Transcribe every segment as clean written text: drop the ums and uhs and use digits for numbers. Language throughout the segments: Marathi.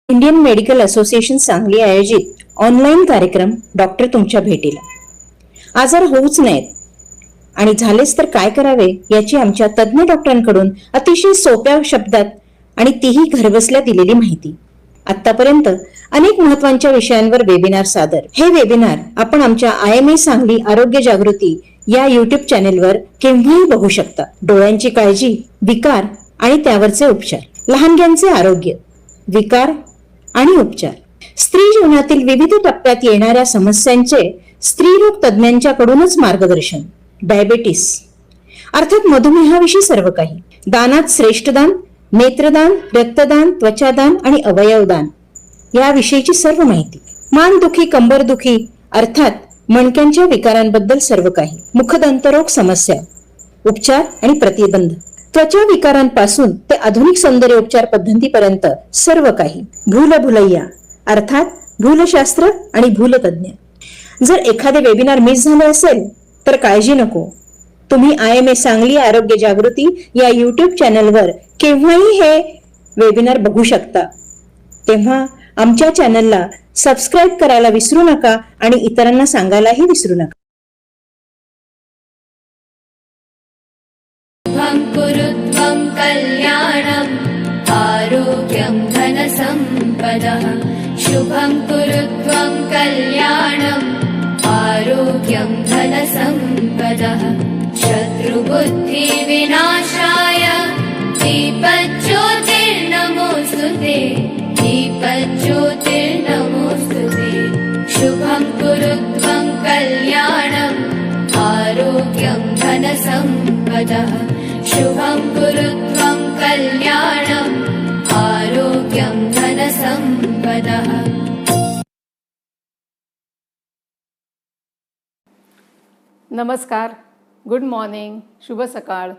इंडियन मेडिकल असोसिएशन सांगली आयोजित ऑनलाईन कार्यक्रम डॉक्टर तुमच्या भेटीला. आजार होऊच नयेत आणि झालेच तर काय करावे याची आमच्या तज्ज्ञ डॉक्टरांकडून अतिशय सोप्या शब्दात आणि तीही घरबसल्या दिलेली माहिती. आतापर्यंत अनेक महत्वाच्या विषयांवर वेबिनार सादर. हे वेबिनार आपण आमच्या IMA सांगली आरोग्य जागृती या YouTube चॅनेलवर केव्हाही बघू शकता. डोळ्यांची काळजी, विकार आणि त्यावरचे उपचार, लहानग्यांचे आरोग्य, विकार आणि उपचार, स्त्री जीवनातील विविध टप्प्यात येणाऱ्या समस्यांचे स्त्रीरोग तज्ज्ञांच्याकडूनच मार्गदर्शन, डायबेटीस अर्थात मधुमेहाविषयी सर्व काही, दानात श्रेष्ठ दान, नेत्रदान, रक्तदान, त्वचादान आणि अवयवदान याविषयीची सर्व माहिती, मानदुखी, कंबरदुखी अर्थात मणक्यांच्या विकारांबद्दल सर्व काही, मुखदंतरोग समस्या, उपचार आणि प्रतिबंध, त्वचा विकारांपासून ते आधुनिक सौंदर्य उपचार पद्धतीपर्यंत सर्व काही, भूलभुलैया अर्थात भूलशास्त्र आणि भूलतज्ञ. जर एखादे वेबिनार मिस झाले असेल तर काळजी नको. तुम्ही IMA सांगली आरोग्य जागृती या YouTube चॅनलवर केव्हाही हे वेबिनार बघू शकता. तेव्हा आमच्या चॅनलला सबस्क्राईब करायला विसरू नका आणि इतरांना सांगायलाही विसरू नका. कुरुत्वं कल्याणं आरोग्यं धनसम्पदः. शुभं कुरुत्वं कल्याणं आरोग्यं धनसम्पदः. शत्रुबुद्धिविनाशाय दीपज्योतिर्नमोऽस्तुते. दीपज्योतिर्नमोऽस्तुते. शुभं कुरुत्वं कल्याणं आरोग्यं धनसम्पदः. शुभं कुरुत्वं कल्याणं आरोग्यं धनसम्पदः. नमस्कार, गुड मॉर्निंग, शुभ सकाळ.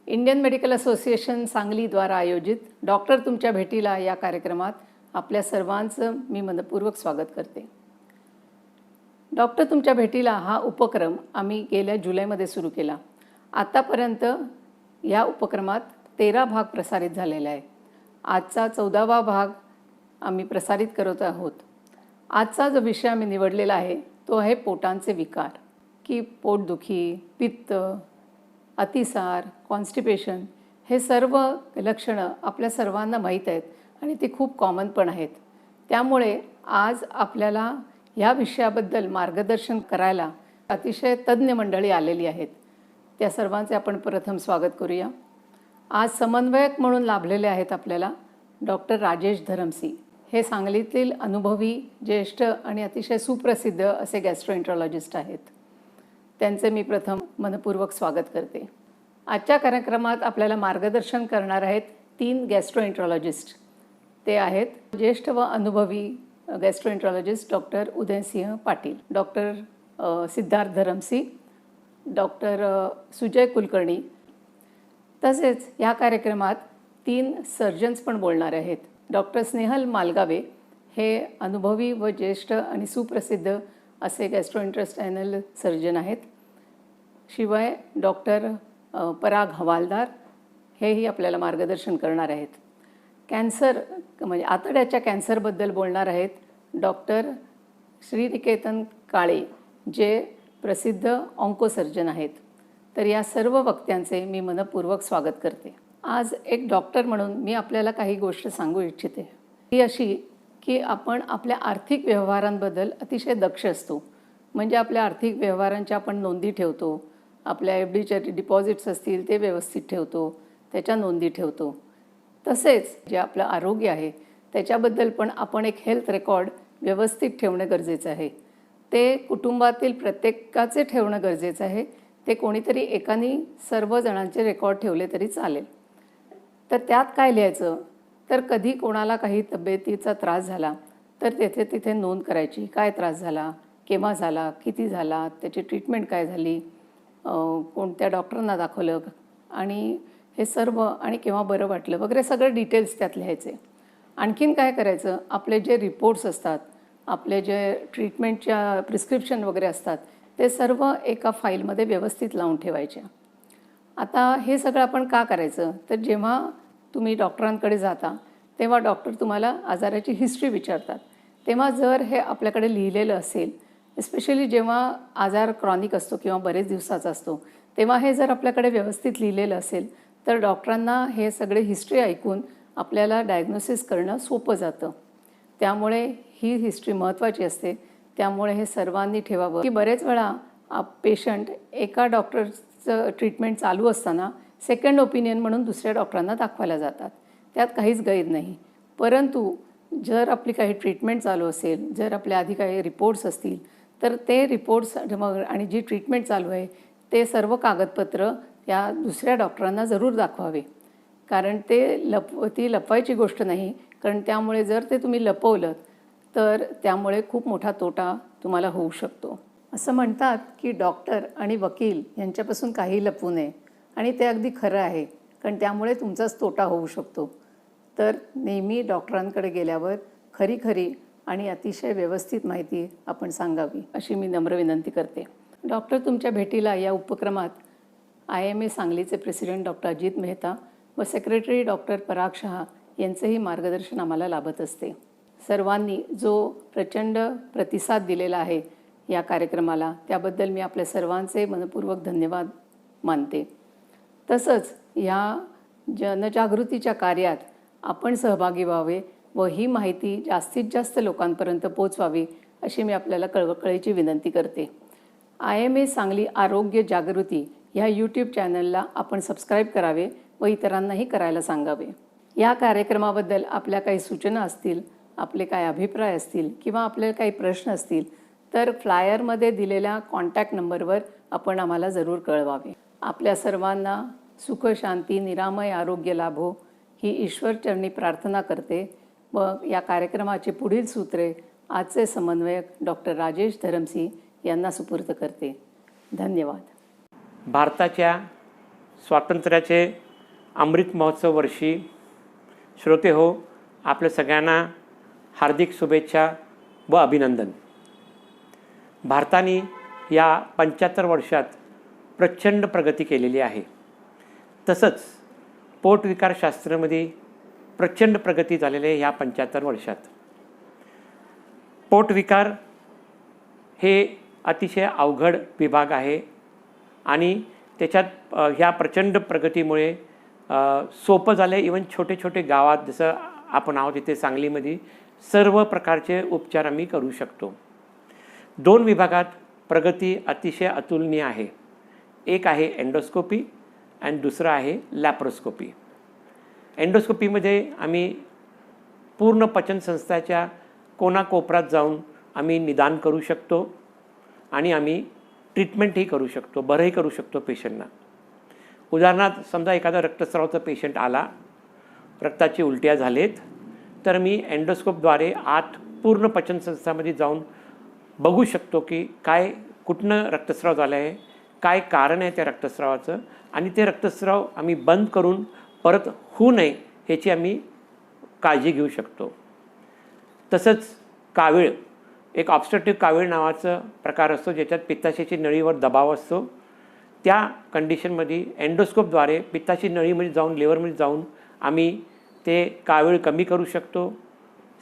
इंडियन मेडिकल असोसिएशन सांगलीद्वारा आयोजित डॉक्टर तुमच्या भेटीला या कार्यक्रमात आपल्या सर्वांचं मी मनपूर्वक स्वागत करते. डॉक्टर तुमच्या भेटीला हा उपक्रम आम्ही गेल्या जुलैमध्ये सुरू केला. आतापर्यंत या उपक्रमात 13 भाग प्रसारित झालेले आहे. आजचा 14वा भाग आम्ही प्रसारित करत आहोत. आजचा जो विषय आम्ही निवडलेला आहे तो आहे पोटांचे विकार, की पोटदुखी, पित्त, अतिसार, कॉन्स्टिपेशन हे सर्व लक्षणं आपल्या सर्वांना माहीत आहेत आणि ती खूप कॉमन पण आहेत. त्यामुळे आज आपल्याला या विषयाबद्दल मार्गदर्शन करायला अतिशय तज्ज्ञ मंडळी आलेली आहेत. त्या सर्वांचे आपण प्रथम स्वागत करूया. आज समन्वयक म्हणून लाभलेले आहेत आपल्याला डॉक्टर राजेश धरमसी. हे सांगलीतील अनुभवी, ज्येष्ठ आणि अतिशय सुप्रसिद्ध असे गॅस्ट्रोएंट्रोलॉजिस्ट आहेत. त्यांचे मी प्रथम मनपूर्वक स्वागत करते. आजच्या कार्यक्रमात आपल्याला मार्गदर्शन करणार आहेत 3 गॅस्ट्रोएंट्रोलॉजिस्ट. ते आहेत ज्येष्ठ व अनुभवी gastroenterologist doctor Udaysinh Patil, doctor Siddharth Dharamsi, doctor Sujay Kulkarni. तसेच या कार्यक्रमात 3 सर्जन्स पण बोलणार आहेत. डॉक्टर स्नेहल मालगावे हे अनुभवी व ज्येष्ठ आणि सुप्रसिद्ध असे गॅस्ट्रोएंट्रेस्टायनल सर्जन आहेत. शिवाय डॉक्टर पराग हवालदार हेही आपल्याला मार्गदर्शन करणार आहेत. कॅन्सर म्हणजे आतड्याच्या कॅन्सरबद्दल बोलणार आहेत डॉक्टर श्रीनिकेतन काळे, जे प्रसिद्ध ऑन्कोसर्जन आहेत. तर या सर्व वक्त्यांचे मी मनपूर्वक स्वागत करते. आज एक डॉक्टर म्हणून मी आपल्याला काही गोष्ट सांगू इच्छिते. ती अशी की आपण आपल्या आर्थिक व्यवहारांबद्दल अतिशय दक्ष असतो. म्हणजे आपल्या आर्थिक व्यवहारांच्या आपण नोंदी ठेवतो. आपल्या FDचे डिपॉझिट्स असतील ते व्यवस्थित ठेवतो, त्याच्या नोंदी ठेवतो. तसेच जे आपलं आरोग्य आहे त्याच्याबद्दल पण आपण एक हेल्थ रेकॉर्ड व्यवस्थित ठेवणं गरजेचं आहे. ते कुटुंबातील प्रत्येकाचे ठेवणं गरजेचं आहे. ते कोणीतरी एकाने सर्व जणांचे रेकॉर्ड ठेवले तरी चालेल. तर त्यात काय लिहायचं, तर कधी कोणाला काही तब्येतीचा त्रास झाला तर तिथे नोंद करायची. काय त्रास झाला, केव्हा झाला, किती झाला, त्याची ट्रीटमेंट काय झाली, कोणत्या डॉक्टरांना दाखवलं आणि हे सर्व, आणि केव्हा बरं वाटलं वगैरे सगळे डिटेल्स त्यात लिहायचे. आणखीन काय करायचं, आपले जे रिपोर्ट्स असतात, आपले जे ट्रीटमेंटच्या प्रिस्क्रिप्शन वगैरे असतात ते सर्व एका फाईलमध्ये व्यवस्थित लावून ठेवायचे. आता हे सगळं आपण का करायचं, तर जेव्हा तुम्ही डॉक्टरांकडे जाता तेव्हा डॉक्टर तुम्हाला आजाराची हिस्ट्री विचारतात. तेव्हा जर हे आपल्याकडे लिहिलेलं असेल, एस्पेशली जेव्हा आजार क्रॉनिक असतो किंवा बरेच दिवसाचा असतो, तेव्हा हे जर आपल्याकडे व्यवस्थित लिहिलेलं असेल तर डॉक्टरांना हे सगळे हिस्ट्री ऐकून आपल्याला डायग्नोसिस करणं सोपं जातं. त्यामुळे ही हिस्ट्री महत्त्वाची असते. त्यामुळे हे सर्वांनी ठेवावं की बरेच वेळा पेशंट एका डॉक्टरचं ट्रीटमेंट चालू असताना सेकंड ओपिनियन म्हणून दुसऱ्या डॉक्टरांना दाखवायला जातात. त्यात काहीच गैर नाही. परंतु जर आपली काही ट्रीटमेंट चालू असेल, जर आपल्या आधी काही रिपोर्ट्स असतील तर ते रिपोर्ट्स आणि जी ट्रीटमेंट चालू आहे ते सर्व कागदपत्र त्या दुसऱ्या डॉक्टरांना जरूर दाखवावे. कारण ती लपवायची गोष्ट नाही. कारण त्यामुळे जर ते तुम्ही लपवलं तर त्यामुळे खूप मोठा तोटा तुम्हाला होऊ शकतो. असं म्हणतात की डॉक्टर आणि वकील यांच्यापासून काही लपवू नये आणि ते अगदी खरं आहे. कारण त्यामुळे तुमचाच तोटा होऊ शकतो. तर नेहमी डॉक्टरांकडे गेल्यावर खरी आणि अतिशय व्यवस्थित माहिती आपण सांगावी अशी मी नम्र विनंती करते. डॉक्टर तुमच्या भेटीला या उपक्रमात IMA सांगलीचे प्रेसिडेंट डॉक्टर अजित मेहता व सेक्रेटरी डॉक्टर पराग शहा यांचेही मार्गदर्शन आम्हाला लाभत असते. सर्वांनी जो प्रचंड प्रतिसाद दिलेला आहे या कार्यक्रमाला त्याबद्दल मी आपल्या सर्वांचे मनपूर्वक धन्यवाद मानते. तसंच ह्या जनजागृतीच्या कार्यात आपण सहभागी व्हावे व ही माहिती जास्तीत जास्त लोकांपर्यंत पोचवावी अशी मी आपल्याला कळकळीची विनंती करते. IMA सांगली आरोग्य जागृती ह्या YouTube चॅनलला आपण सबस्क्राईब करावे व इतरांनाही करायला सांगावे. या कार्यक्रमाबद्दल आपल्या काही सूचना असतील, आपले काही अभिप्राय असतील किंवा आपले काही प्रश्न असतील तर फ्लायरमध्ये दिलेल्या कॉन्टॅक्ट नंबरवर आपण आम्हाला जरूर कळवावे. आपल्या सर्वांना सुख शांती निरामय आरोग्य लाभो ही ईश्वरचरणी प्रार्थना करते व या कार्यक्रमाचे पुढील सूत्रे आजचे समन्वयक डॉक्टर राजेश धरमसिंह यांना सुपूर्द करते. धन्यवाद. भारताच्या स्वातंत्र्याचे अमृत महोत्सव वर्षी श्रोते हो, आपल्या सगळ्यांना हार्दिक शुभेच्छा व अभिनंदन. भारताने या 75 वर्षात प्रचंड प्रगती केलेली आहे. तसंच पोटविकारशास्त्रामध्ये प्रचंड प्रगती झालेली आहे. ह्या 75 वर्षात पोटविकार हे अतिशय अवघड विभाग आहे आणि त्याच्यात ह्या प्रचंड प्रगतीमुळे सोपं झालं आहे. इवन छोटे छोटे गावात जसं आपण आहोत इथे सांगलीमध्ये सर्व प्रकारचे उपचार आम्ही करू शकतो. 2 विभागात प्रगती अतिशय अतुलनीय आहे. एक आहे एंडोस्कोपी आणि दुसरं आहे लॅप्रोस्कोपी. एंडोस्कोपीमध्ये आम्ही पूर्ण पचनसंस्थेच्या कोनाकोपऱ्यात जाऊन आम्ही निदान करू शकतो आणि आम्ही ट्रीटमेंटही करू शकतो, बरंही करू शकतो पेशंटना. उदाहरणार्थ समजा एखादा रक्तस्रावाचा पेशंट आला, रक्ताची उलट्या झालेत, तर मी एंडोस्कोपद्वारे आत पूर्ण पचनसंस्थेमध्ये जाऊन बघू शकतो की कुठनं रक्तस्राव झाला आहे, काय कारण आहे त्या रक्तस्रावाचं आणि ते रक्तस्राव आम्ही बंद करून परत होऊ नये ह्याची आम्ही काळजी घेऊ शकतो. तसंच कावीळ, एक ऑब्स्ट्रक्टिव्ह कावीळ नावाचा प्रकार असतो ज्याच्यात पित्ताशयाची नळीवर दबाव असतो. त्या कंडिशनमध्ये एंडोस्कोपद्वारे पित्ताची नळीमध्ये जाऊन लिव्हरमध्ये जाऊन आम्ही ते कावीळ कमी करू शकतो.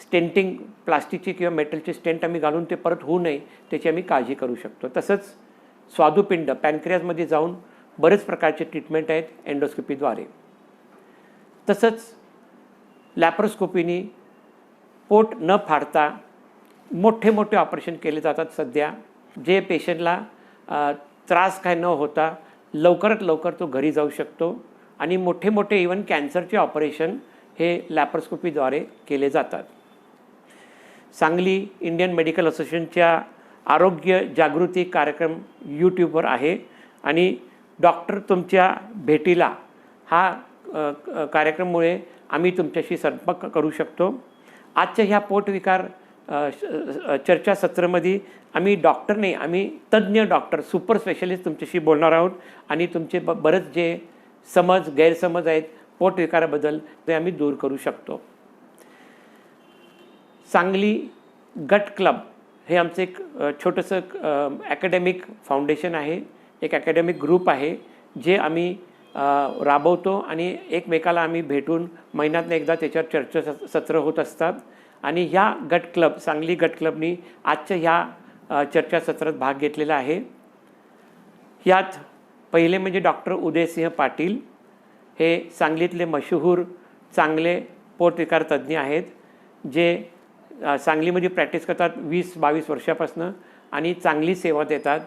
स्टेंटिंग प्लास्टिकची किंवा मेटलची स्टेंट आम्ही घालून ते परत होऊ नये त्याची आम्ही काळजी करू शकतो. तसंच स्वादुपिंड पॅनक्रियाजमध्ये जाऊन बरेच प्रकारचे ट्रीटमेंट आहेत एंडोस्कोपीद्वारे. तसंच लॅप्रोस्कोपीनी पोट न फाडता मोठे मोठे ऑपरेशन केले जातात सध्या, जे पेशंटला त्रास काय न होता लवकरात लवकर तो घरी जाऊ शकतो आणि मोठे मोठे इवन कॅन्सरचे ऑपरेशन हे लॅप्रोस्कोपीद्वारे केले जातात. सांगली इंडियन मेडिकल असोसिएशनच्या आरोग्य जागृती कार्यक्रम यूट्यूबवर आहे आणि डॉक्टर तुमच्या भेटीला हा कार्यक्रमामुळे आम्ही तुमच्याशी संपर्क करू शकतो. आजच्या ह्या पोटविकार चर्चासत्रामध्ये आम्ही डॉक्टर नाही, आम्ही तज्ज्ञ डॉक्टर सुपर स्पेशलिस्ट तुमच्याशी बोलणार आहोत आणि तुमचे बरेच जे गैरसमज आहेत पोटविकाराबद्दल ते आम्ही दूर करू शकतो. सांगली गट क्लब हे आमचं एक छोटंसं ॲकॅडमिक फाउंडेशन आहे, एक ॲकॅडमिक ग्रुप आहे जे आम्ही राबवतो आणि एकमेकाला आम्ही भेटून महिन्यातनं एकदा त्याच्यावर चर्चासत्र होत असतात. आणि ह्या गट क्लब, सांगली गट क्लबनी आजच्या ह्या चर्चासत्रात भाग घेतलेला आहे. यात पहिले म्हणजे डॉक्टर उदयसिंह पाटील, हे सांगलीतले मशहूर चांगले पोटविकार तज्ज्ञ आहेत, जे सांगलीमध्ये प्रॅक्टिस करतात 20-22 वर्षापासून आणि चांगली सेवा देतात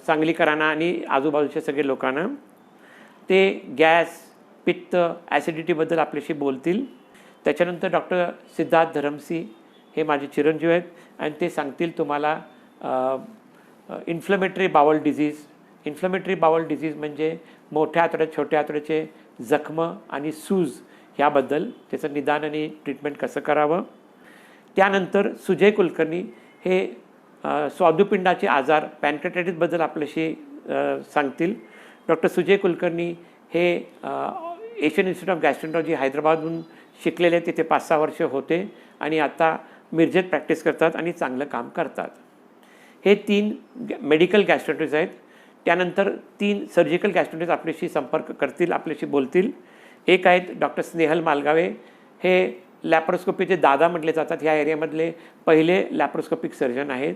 सांगलीकरांना आणि आजूबाजूच्या सगळे लोकांना. ते गॅस, पित्त, ॲसिडिटीबद्दल आपल्याशी बोलतील. त्याच्यानंतर डॉक्टर सिद्धार्थ धरमसी, हे माझे चिरंजीव आहेत आणि ते सांगतील तुम्हाला inflammatory bowel disease. Inflammatory bowel disease म्हणजे मोठ्या आतड्यात छोट्या आतड्याचे जखम आणि सूज ह्याबद्दल, त्याचं निदान आणि ट्रीटमेंट कसं करावं. त्यानंतर सुजय कुलकर्णी हे स्वादुपिंडाचे आजार, पॅनक्रेटायटिसबद्दल आपल्याशी सांगतील. डॉक्टर सुजय कुलकर्णी हे एशियन इन्स्टिट्यूट ऑफ गॅस्ट्रोएंटरॉलॉजी हैदराबादहून शिकलेले, तिथे 5-6 वर्ष होते आणि आता मिरजेत प्रॅक्टिस करतात आणि चांगलं काम करतात. हे 3 मेडिकल गॅस्ट्रोएंटरॉलॉजिस्ट आहेत. त्यानंतर 3 सर्जिकल गॅस्ट्रोएंटरॉलॉजिस्ट आपल्याशी संपर्क करतील, आपल्याशी बोलतील. एक आहेत डॉक्टर स्नेहल मालगावे, हे लॅप्रोस्कोपीचे दादा म्हटले जातात, ह्या एरियामधले पहिले लॅप्रोस्कोपिक सर्जन आहेत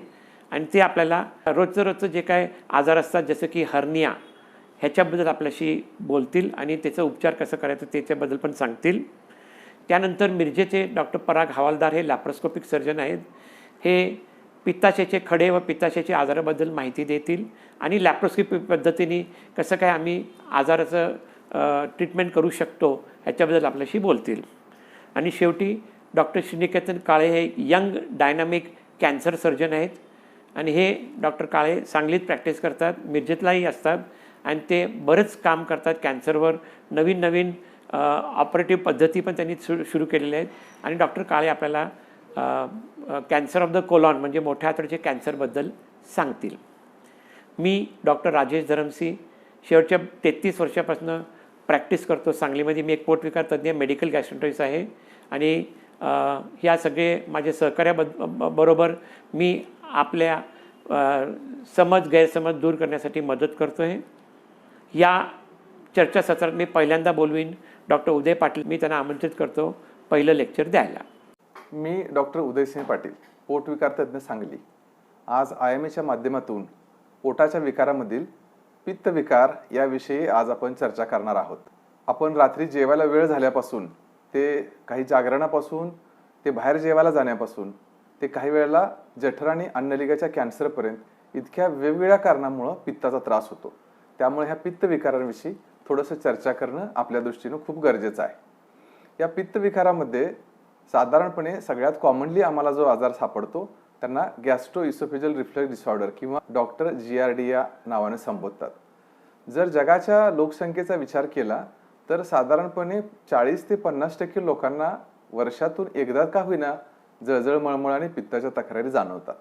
आणि ते आपल्याला रोजचं जे काय आजार असतात जसं की हर्निया ह्याच्याबद्दल आपल्याशी बोलतील आणि त्याचा उपचार कसं करायचं त्याच्याबद्दल पण सांगतील. त्यानंतर मिरजेचे डॉक्टर पराग हवालदार, हे लॅप्रोस्कोपिक सर्जन आहेत. हे पित्ताशयाचे खडे व पित्ताशयाच्या आजाराबद्दल माहिती देतील आणि लॅप्रोस्कोपी पद्धतीने कसं काय आम्ही आजाराचं ट्रीटमेंट करू शकतो ह्याच्याबद्दल आपल्याशी बोलतील. आणि शेवटी डॉक्टर श्रीनिकेतन काळे, हे यंग डायनामिक कॅन्सर सर्जन आहेत आणि हे डॉक्टर काळे सांगलीत प्रॅक्टिस करतात, मिरजेतलाही असतात आणि ते बरंच काम करतात कॅन्सरवर. नवीन ऑपरेटिव्ह पद्धती पण त्यांनी सुरू केलेल्या आहेत. आणि डॉक्टर काळे आपल्याला कॅन्सर ऑफ द कोलॉन म्हणजे मोठ्या आतड्याचे कॅन्सरबद्दल सांगतील. मी डॉक्टर राजेश धरमसी, शेवटच्या 33 वर्षापासून प्रॅक्टिस करतो सांगलीमध्ये. मी एक पोटविकार तज्ज्ञ मेडिकल गॅस्ट्रोएंटरॉलॉजिस्ट आहे आणि ह्या सगळे माझे सहकार्याबरोबर मी आपल्या गैरसमज दूर करण्यासाठी मदत करतो आहे. या चर्चासत्रात मी पहिल्यांदा बोलवीन डॉक्टर उदय पाटील. मी त्यांना आमंत्रित करतो पहिलं लेक्चर द्यायला. मी डॉक्टर उदयसिंह पाटील, पोटविकार तज्ज्ञ सांगली. आज IMAच्या माध्यमातून पोटाच्या विकारामधील पित्तविकार याविषयी आज आपण चर्चा करणार आहोत. आपण रात्री जेवायला वेळ झाल्यापासून ते काही जागरणापासून ते बाहेर जेवायला जाण्यापासून ते काही वेळेला जठर आणि अन्नलिकाच्या कॅन्सरपर्यंत इतक्या वेगवेगळ्या कारणामुळं पित्ताचा त्रास होतो. त्यामुळे ह्या पित्तविकारांविषयी थोडंसं चर्चा करणं आपल्या दृष्टीनं खूप गरजेचं आहे. या पित्तविकारामध्ये साधारणपणे सगळ्यात कॉमनली आम्हाला जो आजार सापडतो त्यांना गॅस्ट्रोइसोफेजल रिफ्लक्स डिसऑर्डर किंवा डॉक्टर GERD या नावाने संबोधतात. जर जगाच्या लोकसंख्येचा विचार केला तर साधारणपणे 40 ते 50% लोकांना वर्षातून एकदा का होईना जळजळ, मळमळ आणि पित्ताच्या तक्रारी जाणवतात.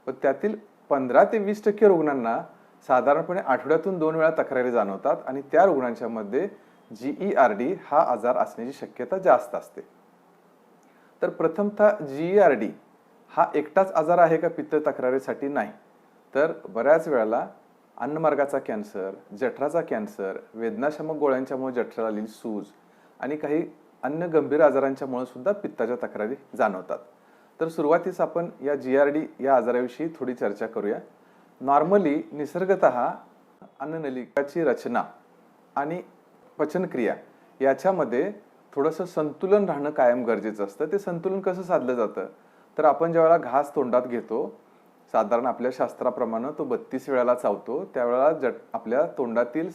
पण त्यातील 15 ते 20% रुग्णांना साधारणपणे आठवड्यातून 2 वेळा तक्रारी जाणवतात आणि त्या रुग्णांच्या मध्ये GERD हा आजार असण्याची शक्यता जास्त असते. तर प्रथमतः GERD हा एकटाच आजार आहे का पित्त तक्रारीसाठी? नाही. तर बऱ्याच वेळेला अन्नमार्गाचा कॅन्सर, जठराचा कॅन्सर, वेदनाशामक गोळ्यांच्यामुळे जठराला सूज आणि काही अन्य गंभीर आजारांच्यामुळे सुद्धा पित्ताच्या तक्रारी जाणवतात. तर सुरुवातीस आपण या GERD या आजाराविषयी थोडी चर्चा करूया. नॉर्मली निसर्गतः अन्ननलिकाची रचना आणि पचनक्रिया याच्यामध्ये थोडंसं संतुलन राहणं कायम गरजेचं असतं. ते संतुलन कसं साधलं जातं तर आपण ज्यावेळेला घास तोंडात घेतो, साधारण आपल्या शास्त्राप्रमाणे तो 32 वेळाला चावतो, त्यावेळेला आपल्या तोंडातील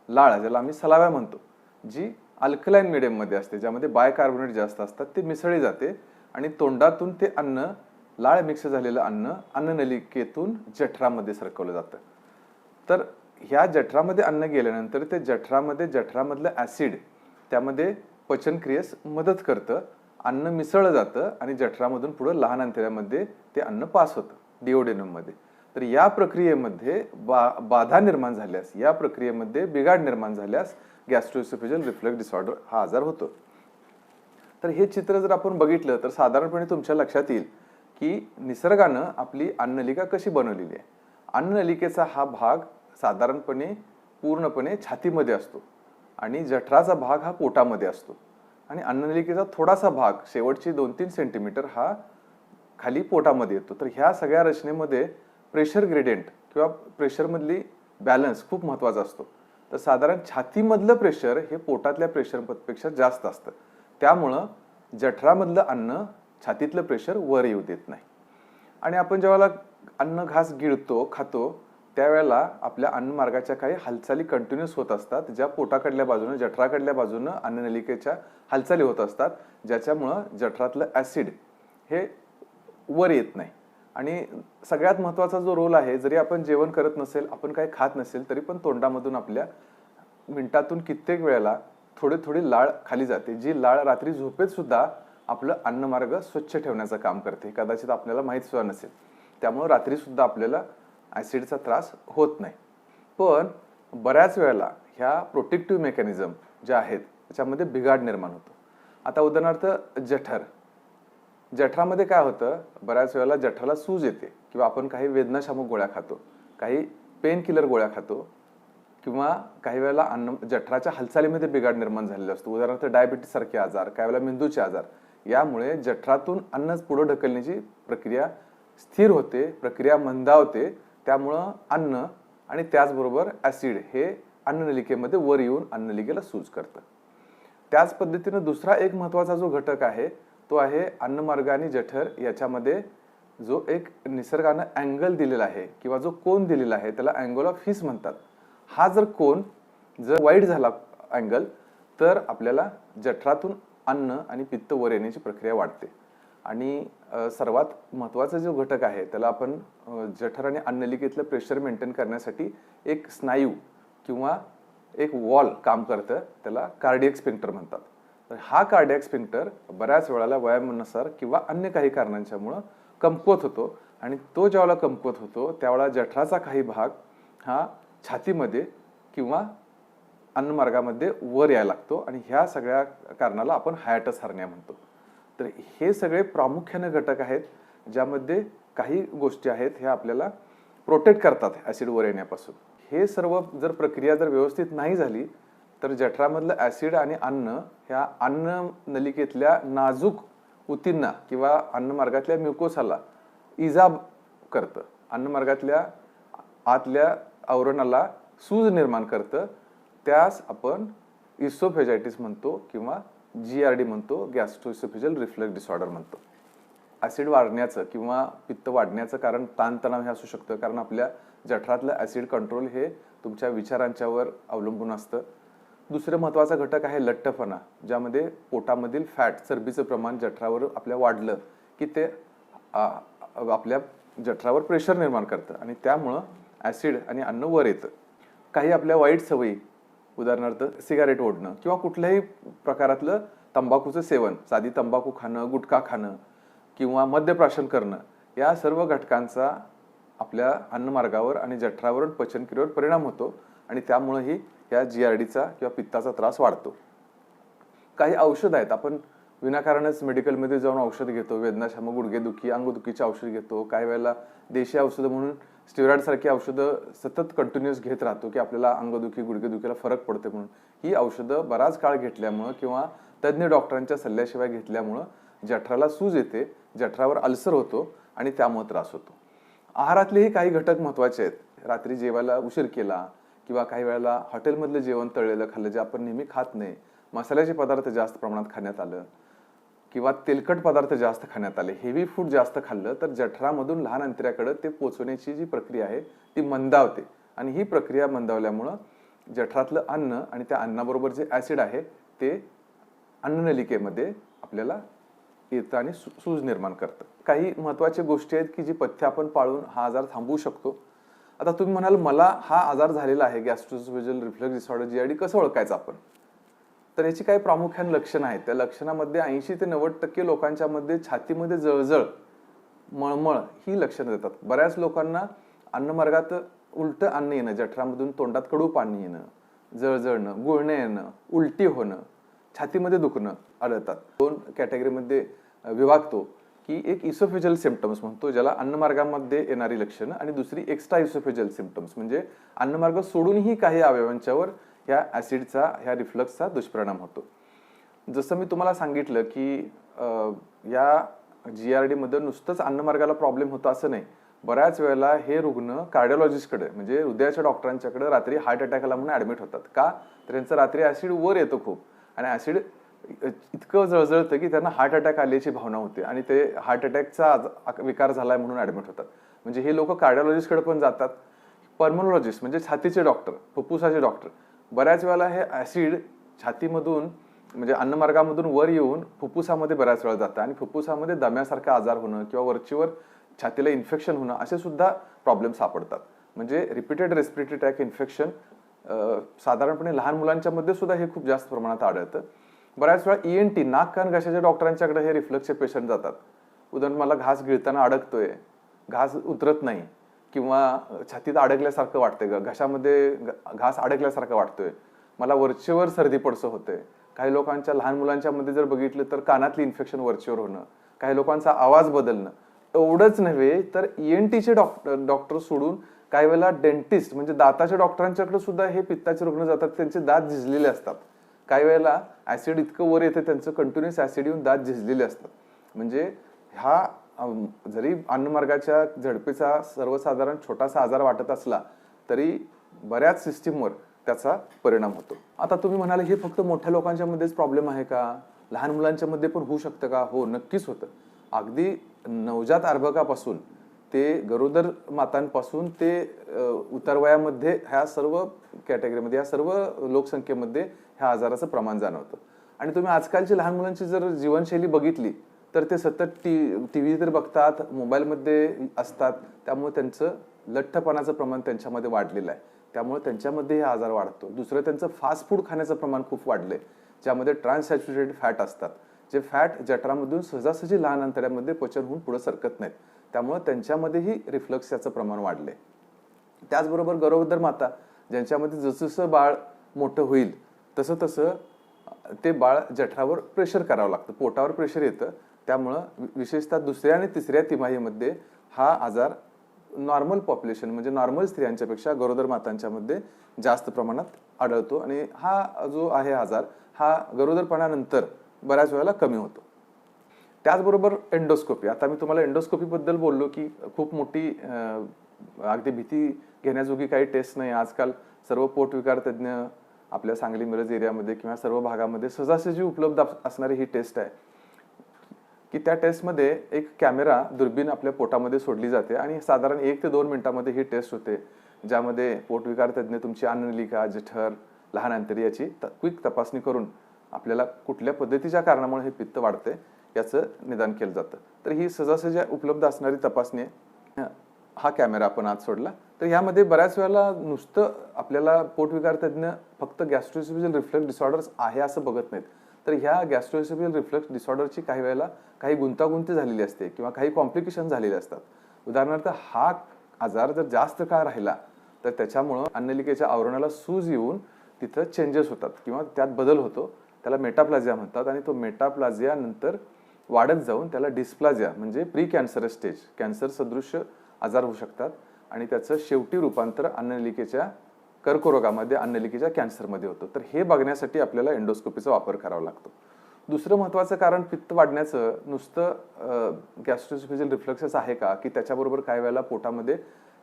लाळ, ज्याला आम्ही सलावा म्हणतो, जी अल्कलाइन मीडियममध्ये असते, ज्यामध्ये बायकार्बोनेट जास्त असतात, ते मिसळली जाते आणि तोंडातून ते अन्न, लाळ मिक्स झालेलं अन्न अन्ननलिकेतून जठरामध्ये सरकवलं जातं. तर ह्या जठरामध्ये अन्न गेल्यानंतर ते जठरामधलं ॲसिड त्यामध्ये पचनक्रियेस मदत करतं, अन्न मिसळलं जातं आणि जठरामधून पुढे लहान अंतरामध्ये ते अन्न पास होतं डिओडेनममध्ये. तर या प्रक्रियेमध्ये बाधा निर्माण झाल्यास, या प्रक्रियेमध्ये बिघाड निर्माण झाल्यास गॅस्ट्रोइसोफेजल रिफ्लक्स डिसऑर्डर हा आजार होतो. तर हे चित्र जर आपण बघितलं तर साधारणपणे तुमच्या लक्षात येईल की निसर्गानं आपली अन्ननलिका कशी बनवलेली आहे. अन्ननलिकेचा हा भाग साधारणपणे पूर्णपणे छातीमध्ये असतो आणि जठराचा भाग हा पोटामध्ये असतो आणि अन्ननलिकेचा थोडासा भाग शेवटची 2-3 सेंटीमीटर हा खाली पोटामध्ये येतो. तर ह्या सगळ्या रचनेमध्ये प्रेशर ग्रेडियंट किंवा प्रेशरमधली बॅलन्स खूप महत्त्वाचा असतो. तर साधारण छातीमधलं प्रेशर हे पोटातल्या प्रेशरपेक्षा जास्त असतं. त्यामुळं जठरामधलं अन्न छातीतलं प्रेशर वर येऊ देत नाही. आणि आपण जेव्हा अन्न घास गिळतो खातो त्यावेळेला आपल्या अन्नमार्गाच्या काही हालचाली कंटिन्यूस होत असतात, ज्या पोटाकडल्या बाजूनं जठराकडल्या बाजूनं अन्ननलिकेच्या हालचाली होत असतात, ज्याच्यामुळं जठरातलं ॲसिड हे वर येत नाही. आणि सगळ्यात महत्त्वाचा जो रोल आहे, जरी आपण जेवण करत नसेल, आपण काही खात नसेल, तरी पण तोंडामधून आपल्या मिनिटातून कित्येक वेळेला थोडी थोडी लाळ खाली जाते, जी लाळ रात्री झोपेत सुद्धा आपलं अन्नमार्ग स्वच्छ ठेवण्याचं काम करते. कदाचित आपल्याला माहीत सुद्धा नसेल. त्यामुळं रात्री सुद्धा आपल्याला ॲसिडचा त्रास होत नाही. पण बऱ्याच वेळेला ह्या प्रोटेक्टिव्ह मेकॅनिझम ज्या आहेत त्याच्यामध्ये बिघाड निर्माण होतो. आता उदाहरणार्थ जठरामध्ये काय होतं, बऱ्याच वेळेला जठराला सूज येते किंवा आपण काही वेदनाशामक गोळ्या खातो, काही पेन किलर गोळ्या खातो किंवा काही वेळेला जठराच्या हालचालीमध्ये बिघाड निर्माण झालेला असतो. उदाहरणार्थ डायबिटीस सारखे आजार, काही वेळेला मेंदूचे आजार. यामुळे जठरातून अन्न पुढे ढकलण्याची प्रक्रिया स्थिर होते, प्रक्रिया मंदावते. त्यामुळं अन्न आणि त्याचबरोबर ॲसिड हे अन्ननलिकेमध्ये वर येऊन अन्ननलिकेला सूज करतं. त्याच पद्धतीनं दुसरा एक महत्त्वाचा जो घटक आहे तो आहे अन्नमार्ग आणि जठर याच्यामध्ये जो एक निसर्गानं अँगल दिलेला आहे किंवा जो कोन दिलेला आहे त्याला अँगल ऑफ हिस म्हणतात. हा जर कोन जर वाईट झाला अँगल तर आपल्याला जठरातून अन्न आणि पित्त वर येण्याची प्रक्रिया वाढते. आणि सर्वात महत्त्वाचा जो घटक आहे त्याला आपण जठर आणि अन्ननलिकेतलं प्रेशर मेंटेन करण्यासाठी एक स्नायू किंवा एक वॉल काम करतं, त्याला कार्डियक स्फिंक्टर म्हणतात. तर हा कार्डियक स्फिंक्टर बऱ्याच वेळेला वयानुसार किंवा अन्य काही कारणांच्यामुळं कमकुवत होतो आणि तो ज्यावेळेला कमकुवत होतो त्यावेळेला जठराचा काही भाग हा छातीमध्ये किंवा अन्नमार्गामध्ये वर यायला लागतो आणि ह्या सगळ्या कारणाला आपण हायॅटस हर्निया म्हणतो. तर हे सगळे प्रामुख्याने घटक आहेत ज्यामध्ये काही गोष्टी आहेत ह्या आपल्याला प्रोटेक्ट करतात ॲसिड वर येण्यापासून. हे सर्व जर प्रक्रिया जर व्यवस्थित नाही झाली तर जठरामधलं ॲसिड आणि अन्न ह्या अन्न नलिकेतल्या नाजूक उतींना किंवा अन्नमार्गातल्या म्युकोसाला इजा करतं, अन्नमार्गातल्या आतल्या आवरणाला सूज निर्माण करतं. त्यास आपण इसोफेजायटिस म्हणतो किंवा GERD म्हणतो, गॅस्ट्रोइसोफेजियल रिफ्लक्स डिसऑर्डर म्हणतो. ॲसिड वाढण्याचं किंवा पित्त वाढण्याचं कारण ताणतणाव हे असू शकतं, कारण आपल्या जठरातलं ॲसिड कंट्रोल हे तुमच्या विचारांच्यावर अवलंबून असतं. दुसरं महत्त्वाचा घटक आहे लठ्ठपणा, ज्यामध्ये पोटामधील फॅट चरबीचं प्रमाण जठरावर आपल्या वाढलं की ते आपल्या जठरावर प्रेशर निर्माण करतं आणि त्यामुळं ॲसिड आणि अन्न वर येतं. काही आपल्या वाईट सवयी, उदाहरणार्थ सिगारेट ओढणं किंवा कुठल्याही प्रकारातलं तंबाखूचं सेवन, साधी तंबाखू खाणं, गुटखा खाणं किंवा मद्यप्राशन करणं, या सर्व घटकांचा आपल्या अन्नमार्गावर आणि जठरावर पचनक्रियेवर परिणाम होतो आणि त्यामुळेही या GERDचा किंवा पित्ताचा त्रास वाढतो. काही औषध आहेत, आपण विनाकारणच मेडिकलमध्ये जाऊन औषध घेतो, वेदनाशामक, गुडघेदुखी, अंगदुखीची औषध घेतो. काही वेळेला देशी औषधं म्हणून स्टेरॉइड सारखी औषधं सतत कंटिन्युअस घेत राहतो की आपल्याला अंगदुखी, गुडघेदुखीला फरक पडते म्हणून. ही औषधं बराच काळ घेतल्यामुळं किंवा तज्ज्ञ डॉक्टरांच्या सल्ल्याशिवाय घेतल्यामुळं जठराला सूज येते, जठरावर अल्सर होतो आणि त्यामुळे त्रास होतो. आहारातलेही काही घटक महत्त्वाचे आहेत. रात्री जेवायला उशीर केला किंवा काही वेळेला हॉटेलमधलं जेवण तळलेलं खाल्लं जे आपण नेहमी खात नाही, मसाल्याचे पदार्थ जास्त प्रमाणात खाण्यात आलं किंवा तेलकट पदार्थ जास्त खाण्यात आले, हेवी फूड जास्त खाल्लं तर जठरामधून लहान अंतऱ्याकडे ते पोचवण्याची जी प्रक्रिया आहे ती मंदावते आणि ही प्रक्रिया मंदावल्यामुळं जठरातलं अन्न आणि त्या अन्नाबरोबर जे ॲसिड आहे ते अन्ननलिकेमध्ये आपल्याला येतं आणि सूज निर्माण करतं. काही महत्त्वाच्या गोष्टी आहेत की जी पथ्य आपण पाळून हा आजार थांबवू शकतो. आता तुम्ही म्हणाल मला हा आजार झालेला आहे गॅस्ट्रोइसोफेजियल रिफ्लक्स डिसऑर्डर GERD, कसं ओळखायचं आपण? तर याची काही प्रामुख्याने लक्षणं आहेत. त्या लक्षणामध्ये 80 ते 90% लोकांच्या मध्ये छातीमध्ये जळजळ, मळमळ ही लक्षणं देतात. बऱ्याच लोकांना अन्नमार्गात उलटं अन्न येणं, जठरामधून तोंडात कडू पाणी येणं, जळजळणं, गुळणे येणं, उलटी होणं, छातीमध्ये दुखणं आढळतात. दोन कॅटेगरीमध्ये विभागतो की एक इसोफेजियल सिम्पटम्स म्हणतो ज्याला अन्नमार्गामध्ये येणारी लक्षणं, आणि दुसरी एक्स्ट्रा इसोफेजियल सिम्पटम्स म्हणजे अन्नमार्ग सोडूनही काही अवयवांच्यावर ह्या ॲसिडचा, ह्या रिफ्लक्सचा दुष्परिणाम होतो. जसं मी तुम्हाला सांगितलं की या GRD मध्ये नुसतंच अन्नमार्गाला प्रॉब्लेम होतो असं नाही. बऱ्याच वेळेला हे रुग्ण कार्डिओलॉजिस्टकडे म्हणजे हृदयाच्या डॉक्टरांच्याकडे रात्री हार्ट अटॅक आला म्हणून ॲडमिट होतात. का? तर यांचं रात्री ॲसिड वर येतो खूप आणि ॲसिड इतकं जळजळतं की त्यांना हार्ट अटॅक आल्याची भावना होते आणि ते हार्ट अटॅकचा विकार झालाय म्हणून ॲडमिट होतात. म्हणजे हे लोक कार्डिओलॉजिस्टकडे पण जातात. पल्मोनॉलॉजिस्ट म्हणजे छातीचे डॉक्टर, फुफ्फुसाचे डॉक्टर, बऱ्याच वेळेला हे ॲसिड छातीमधून म्हणजे अन्नमार्गामधून वर येऊन फुफ्फुसामध्ये बऱ्याच वेळा जातं आणि फुफ्फुसामध्ये दम्यासारखा आजार होणं किंवा वरचीवर छातीला इन्फेक्शन होणं असे सुद्धा प्रॉब्लेम सापडतात. म्हणजे रिपीटेड रेस्पिरेटरी ट्रॅक इन्फेक्शन साधारणपणे लहान मुलांच्या मध्ये सुद्धा हे खूप जास्त प्रमाणात आढळतं. बऱ्याच वेळा ENT नाक कान घशाच्या डॉक्टरांच्याकडे हे रिफ्लक्सचे पेशंट जातात. उदाहरण मला घास गिळताना अडकतोय, घास उतरत नाही किंवा छातीत अडकल्यासारखं वाटतंय, घशामध्ये घास अडकल्यासारखं वाटतोय, मला वरचेवर सर्दी पडसं होतंय. काही लोकांच्या लहान मुलांच्या मध्ये जर बघितलं तर कानातली इन्फेक्शन वरचेवर होणं, काही लोकांचा आवाज बदलणं. एवढंच नव्हे तर ENTचे डॉक्टर सोडून काही वेळेला डेंटिस्ट म्हणजे दाताच्या डॉक्टरांच्याकडे सुद्धा हे पित्ताचे रुग्ण जातात. त्यांचे दात झिजलेले असतात. काही वेळेला ऍसिड इतकं वर येते त्यांचं कंटिन्युअस ऍसिड येऊन दात झिजलेले असतात. म्हणजे हा जरी अन्नमार्गाच्या झडपेचा सर्वसाधारण छोटासा आजार वाटत असला तरी बऱ्याच सिस्टीमवर त्याचा परिणाम होतो. आता तुम्ही म्हणाले हे फक्त मोठ्या लोकांच्या मध्येच प्रॉब्लेम आहे का? लहान मुलांच्या मध्ये पण होऊ शकतं का? हो, नक्कीच होतं. अगदी नवजात अर्भकापासून ते गरोदर मातांपासून ते उतारवयामध्ये ह्या सर्व कॅटेगरीमध्ये, या सर्व लोकसंख्येमध्ये ह्या आजाराचं प्रमाण जाणवतं. आणि तुम्ही आजकालची लहान मुलांची जर जीवनशैली बघितली तर ते सतत टीव्ही तर बघतात, मोबाईलमध्ये असतात, त्यामुळे त्यांचं लठ्ठपणाचं प्रमाण त्यांच्यामध्ये वाढलेलं आहे. त्यामुळे त्यांच्यामध्ये हे आजार वाढतो. दुसरं त्यांचं फास्ट फूड खाण्याचं प्रमाण खूप वाढलंय, ज्यामध्ये ट्रान्ससॅच्युरेटेड फॅट असतात, जे फॅट जठरामधून सहजासहजी लहान अंतऱ्यामध्ये पचन होऊन पुढे सरकत नाहीत. त्यामुळे त्यांच्यामध्येही रिफ्लक्स याचं प्रमाण वाढलंय. त्याचबरोबर गरोदर माता ज्यांच्यामध्ये जसं बाळ मोठं होईल तसं तसं ते बाळ जठरावर प्रेशर करावं लागतं, पोटावर प्रेशर येतं. त्यामुळं विशेषतः दुसऱ्या आणि तिसऱ्या तिमाहीमध्ये हा आजार नॉर्मल पॉप्युलेशन म्हणजे नॉर्मल स्त्रियांच्या पेक्षा गरोदर मातांच्या मध्ये जास्त प्रमाणात आढळतो. आणि हा जो आहे आजार हा गरोदरपणानंतर बऱ्याच वेळेला कमी होतो. त्याचबरोबर एंडोस्कोपी. आता मी तुम्हाला एंडोस्कोपी बद्दल बोललो की खूप मोठी अगदी भीती घेण्याजोगी काही टेस्ट नाही. आजकाल सर्व पोटविकार तज्ज्ञ आपल्या सांगली मिरज एरियामध्ये किंवा सर्व भागामध्ये सहजासहजी उपलब्ध असणारी ही टेस्ट आहे की त्या टेस्टमध्ये एक कॅमेरा दुर्बीण आपल्या पोटामध्ये सोडली जाते आणि साधारण 1 ते 2 मिनिटांमध्ये ही टेस्ट होते, ज्यामध्ये पोटविकार तज्ज्ञ तुमची अन्ननलिका, जठर, लहान अंतरी याची क्विक तपासणी करून आपल्याला कुठल्या पद्धतीच्या कारणामुळे हे पित्त वाढते याचं निदान केलं जातं. तर ही सहजासहजी उपलब्ध असणारी तपासणी हा कॅमेरा आपण आत सोडला तर यामध्ये बऱ्याच वेळेला नुसतं आपल्याला पोटविकार तज्ज्ञ फक्त गॅस्ट्रोइसोफेजियल रिफ्लक्स डिसऑर्डर्स आहे असं बघत नाहीत. तर ह्या गॅस्ट्रोइसोफेजियल रिफ्लक्स डिसऑर्डरची काही वेळेला काही गुंतागुंती झालेली असते किंवा काही कॉम्प्लिकेशन झालेले असतात. उदाहरणार्थ हा आजार जर जास्त काळ राहिला तर त्याच्यामुळं अन्नलिकेच्या आवरणाला सूज येऊन तिथं चेंजेस होतात किंवा त्यात बदल होतो. त्याला मेटाप्लाझिया म्हणतात आणि तो मेटाप्लाझिया नंतर वाढत जाऊन त्याला डिस्प्लाझिया म्हणजे प्री कॅन्सरस स्टेज, कॅन्सर सदृश आजार होऊ शकतात आणि त्याचं शेवटी रूपांतर अन्ननलिकेच्या कर्करोगामध्ये, अन्ननलिकेच्या कॅन्सरमध्ये होतं. तर हे बघण्यासाठी आपल्याला एंडोस्कोपीचा वापर करावा लागतो. दुसरं महत्त्वाचं कारण पित्त वाढण्याचं नुसतं गॅस्ट्रोइसोफेजियल रिफ्लक्सच आहे का, की त्याच्याबरोबर काही वेळेला पोटामध्ये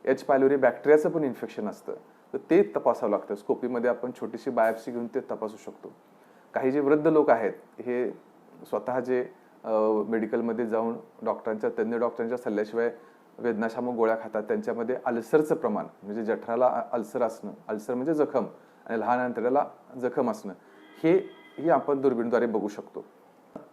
एच पायलोरी बॅक्टेरियाचं पण इन्फेक्शन असतं, तर ते तपासावं लागतं. स्कोपीमध्ये आपण छोटीशी बायोप्सी घेऊन ते तपासू शकतो. काही जे वृद्ध लोक आहेत हे स्वतः जे मेडिकलमध्ये जाऊन तज्ज्ञ डॉक्टरांच्या सल्ल्याशिवाय वेदनाशामक गोळ्या खातात, त्यांच्यामध्ये अल्सरचं प्रमाण म्हणजे जठराला अल्सर असणं, अल्सर म्हणजे जखम आणि लहान अंतराला जखम असणं, हे आपण दुर्बीणद्वारे बघू शकतो.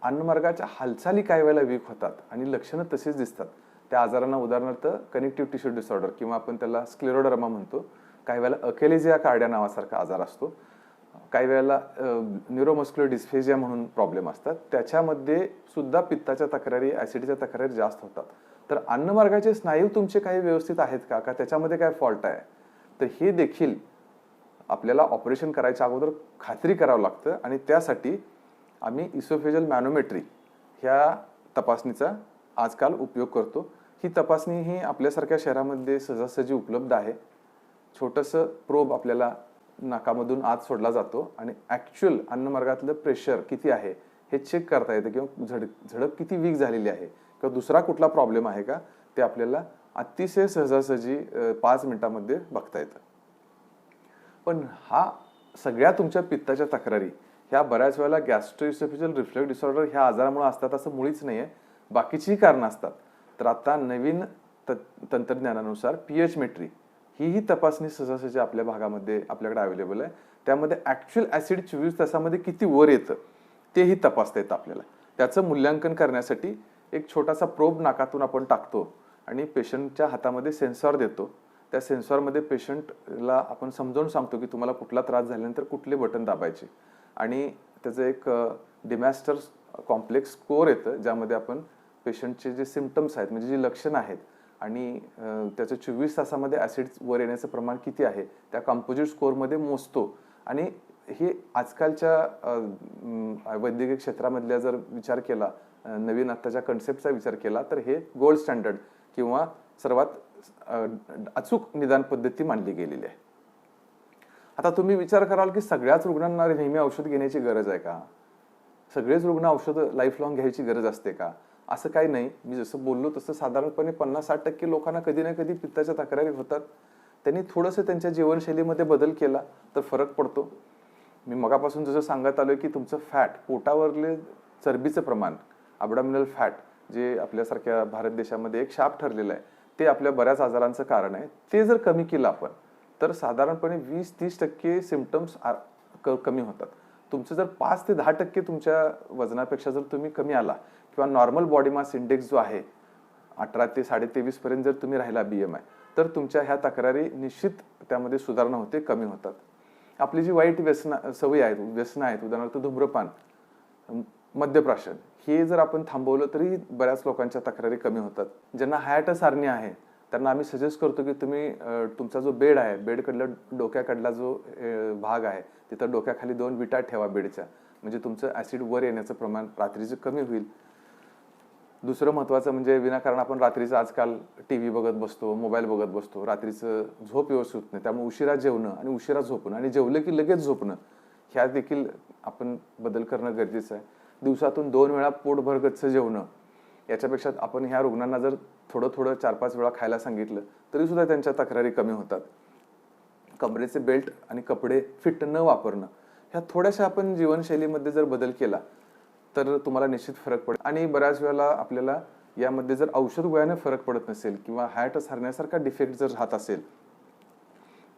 अन्नमार्गाच्या हालचाली काही वेळेला वीक होतात आणि लक्षणं तसेच दिसतात. त्या आजारांना उदाहरणार्थ कनेक्टिव्ह टिश्यू डिसऑर्डर किंवा आपण त्याला स्क्लेरोडर्मा म्हणतो, काही वेळेला अकेलेजिया कार्डिया नावासारखा आजार असतो, काही वेळेला न्यूरोमस्क्युलर डिस्फेजिया म्हणून प्रॉब्लेम असतात. त्याच्यामध्ये सुद्धा पित्ताच्या तक्रारी, ऍसिडच्या तक्रारी जास्त होतात. तर अन्नमार्गाचे स्नायू तुमचे काही व्यवस्थित आहेत का, त्याच्यामध्ये काय फॉल्ट आहे, तर हे देखील आपल्याला ऑपरेशन करायच्या अगोदर खात्री करावं लागतं. आणि त्यासाठी आम्ही इसोफेजियल मॅनोमेट्री ह्या तपासणीचा आजकाल उपयोग करतो. ही तपासणी ही आपल्यासारख्या शहरामध्ये सहजासहजी उपलब्ध आहे. छोटंसं प्रोब आपल्याला नाकामधून आत सोडला जातो आणि ॲक्च्युअल अन्नमार्गातलं प्रेशर किती आहे हे चेक करता येतं, किंवा झडप किती वीक झालेली आहे किंवा दुसरा कुठला प्रॉब्लेम आहे का ते आपल्याला अतिशय सहजासहजी 5 मिनिटांमध्ये बघता येतं. पण हा सगळ्या तुमच्या पित्ताच्या तक्रारी ह्या बऱ्याच वेळेला गॅस्ट्रोइसोफेजियल रिफ्लक्स डिसऑर्डर ह्या आजारामुळे असतात असं मुळीच नाही आहे, बाकीचीही कारणं असतात. तर आता नवीन तंत्रज्ञानानुसार pH-मेट्री ही तपासणी सहजासहजी आपल्या भागामध्ये आपल्याकडे अवेलेबल आहे. त्यामध्ये ॲक्च्युअल ॲसिड 24 तासामध्ये किती वर येतं तेही तपासता येतं आपल्याला. त्याचं मूल्यांकन करण्यासाठी एक छोटासा प्रोब नाकातून आपण टाकतो आणि पेशंटच्या हातामध्ये सेन्सॉर देतो. त्या सेन्सॉरमध्ये पेशंटला आपण समजावून सांगतो की तुम्हाला कुठला त्रास झाल्यानंतर कुठले बटन दाबायचे, आणि त्याचं एक डिमॅस्टर कॉम्प्लेक्स स्कोअर येतं ज्यामध्ये आपण पेशंटचे जे सिम्पटम्स आहेत म्हणजे जी लक्षणं आहेत आणि त्याचं 24 तासामध्ये ॲसिड वर येण्याचं प्रमाण किती आहे त्या कंपोजिट स्कोअरमध्ये मोजतो. आणि हे आजकालच्या वैद्यकीय क्षेत्रामधल्या जर विचार केला, नवीन आत्ताच्या कन्सेप्टचा विचार केला तर हे गोल्ड स्टँडर्ड किंवा सर्वात अचूक निदान पद्धती मानली गेलेली आहे. आता तुम्ही विचार कराल की सगळ्याच रुग्णांना नेहमी औषध घेण्याची गरज आहे का, सगळेच रुग्ण औषधं लाईफ लॉंग घ्यायची गरज असते का, असं काही नाही. मी जसं बोललो तसं साधारणपणे 50-60% लोकांना कधी ना कधी पित्ताच्या तक्रारी होतात. त्यांनी थोडंसं त्यांच्या जीवनशैलीमध्ये बदल केला तर फरक पडतो. मी मगापासून जसं सांगत आलोय की तुमचं फॅट, पोटावरले चरबीचं प्रमाण, अबडॉमिनल फॅट जे आपल्यासारख्या भारत देशामध्ये एक शाप ठरलेलं आहे, ते आपल्या बऱ्याच आजारांचं कारण आहे. ते जर कमी केलं आपण तर साधारणपणे 20-30% सिम्पटम्स कमी होतात. तुमचं जर 5 ते 10% तुमच्या वजनापेक्षा जर तुम्ही कमी आला किंवा नॉर्मल बॉडी मास इंडेक्स जो आहे 18 ते 23.5 पर्यंत जर तुम्ही राहिला BMI, तर तुमच्या ह्या तक्रारी निश्चित त्यामध्ये सुधारणा होते, कमी होतात. आपली जी वाईट सवयी आहेत, व्यसनं आहेत, उदाहरणार्थ धूम्रपान, मद्यप्राशन, हे जर आपण थांबवलं तरी बऱ्याच लोकांच्या तक्रारी कमी होतात. ज्यांना हायॅटस हार्निया आहे त्यांना आम्ही सजेस्ट करतो की तुम्ही तुमचा जो बेड आहे, बेडकडलं डोक्याकडला जो भाग आहे तिथं डोक्याखाली 2 विटा ठेवा बेडच्या, म्हणजे तुमचं ॲसिड वर येण्याचं प्रमाण रात्रीचं कमी होईल. दुसरं महत्त्वाचं म्हणजे विनाकारण आपण रात्रीचं आजकाल TV बघत बसतो, मोबाईल बघत बसतो, रात्रीचं झोप व्यवस्थित नाही, त्यामुळे उशिरा जेवणं आणि उशिरा झोपणं आणि जेवलं की लगेच झोपणं ह्या देखील आपण बदल करणं गरजेचं आहे. दिवसातून 2 वेळा पोटभर गच्च जेवणं, याच्यापेक्षा आपण ह्या रुग्णांना जर थोडं 4-5 वेळा खायला सांगितलं तरी सुद्धा त्यांच्या तक्रारी कमी होतात. कमरेचे बेल्ट आणि कपडे फिट न वापरणं, ह्या थोड्याशा आपण जीवनशैलीमध्ये जर बदल केला तर तुम्हाला निश्चित फरक पडेल. आणि बऱ्याच वेळेला आपल्याला यामध्ये जर औषध गोळ्याने फरक पडत नसेल किंवा हायॅटस हार्नियासारखा डिफेक्ट जर राहत असेल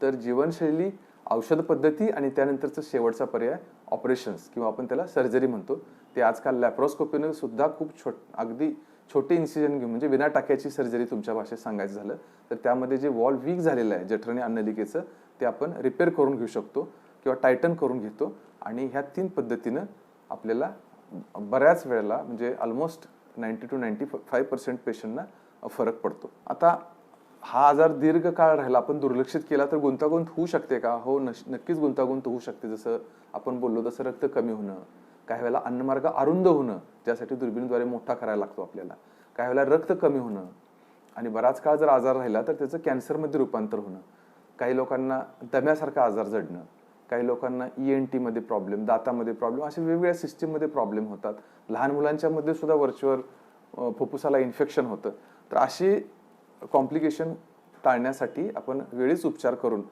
तर जीवनशैली, औषध पद्धती आणि त्यानंतरचं शेवटचा पर्याय ऑपरेशन्स किंवा आपण त्याला सर्जरी म्हणतो. ते आजकाल लॅप्रोस्कोपीने सुद्धा खूप अगदी छोटे इन्सिजन घेऊन, म्हणजे विना टाक्याची सर्जरी तुमच्या भाषेत सांगायचं झालं तर त्यामध्ये जे वॉल वीक झालेलं आहे जठरणी अन्नलिकेचं ते आपण रिपेअर करून घेऊ शकतो किंवा टायटन करून घेतो. आणि ह्या 3 पद्धतीनं आपल्याला बऱ्याच वेळेला म्हणजे ऑलमोस्ट 90 to 95% पेशंटना फरक पडतो. आता हा आजार दीर्घ काळ राहिला, आपण दुर्लक्षित केला तर गुंतागुंत होऊ शकते का? हो, नक्कीच गुंतागुंत होऊ शकते. जसं आपण बोललो तसं रक्त कमी होणं, काही वेळेला अन्नमार्ग अरुंद होणं ज्यासाठी दुर्बिणीद्वारे मोठा करायला लागतो आपल्याला, काही वेळेला रक्त कमी होणं आणि बराच काळ जर आजार राहिला तर त्याचं कॅन्सरमध्ये रूपांतर होणं, काही लोकांना दम्यासारखा आजार जडणं, काही लोकांना ENT मध्ये प्रॉब्लेम, दातामध्ये प्रॉब्लेम, अशा वेगवेगळ्या सिस्टीममध्ये प्रॉब्लेम होतात. लहान मुलांच्या मध्ये सुद्धा वरचेवर फुफ्फुसाला इन्फेक्शन होतं. तर अशी कॉम्प्लिकेशन टाळण्यासाठी आपण वेळीच उपचार करून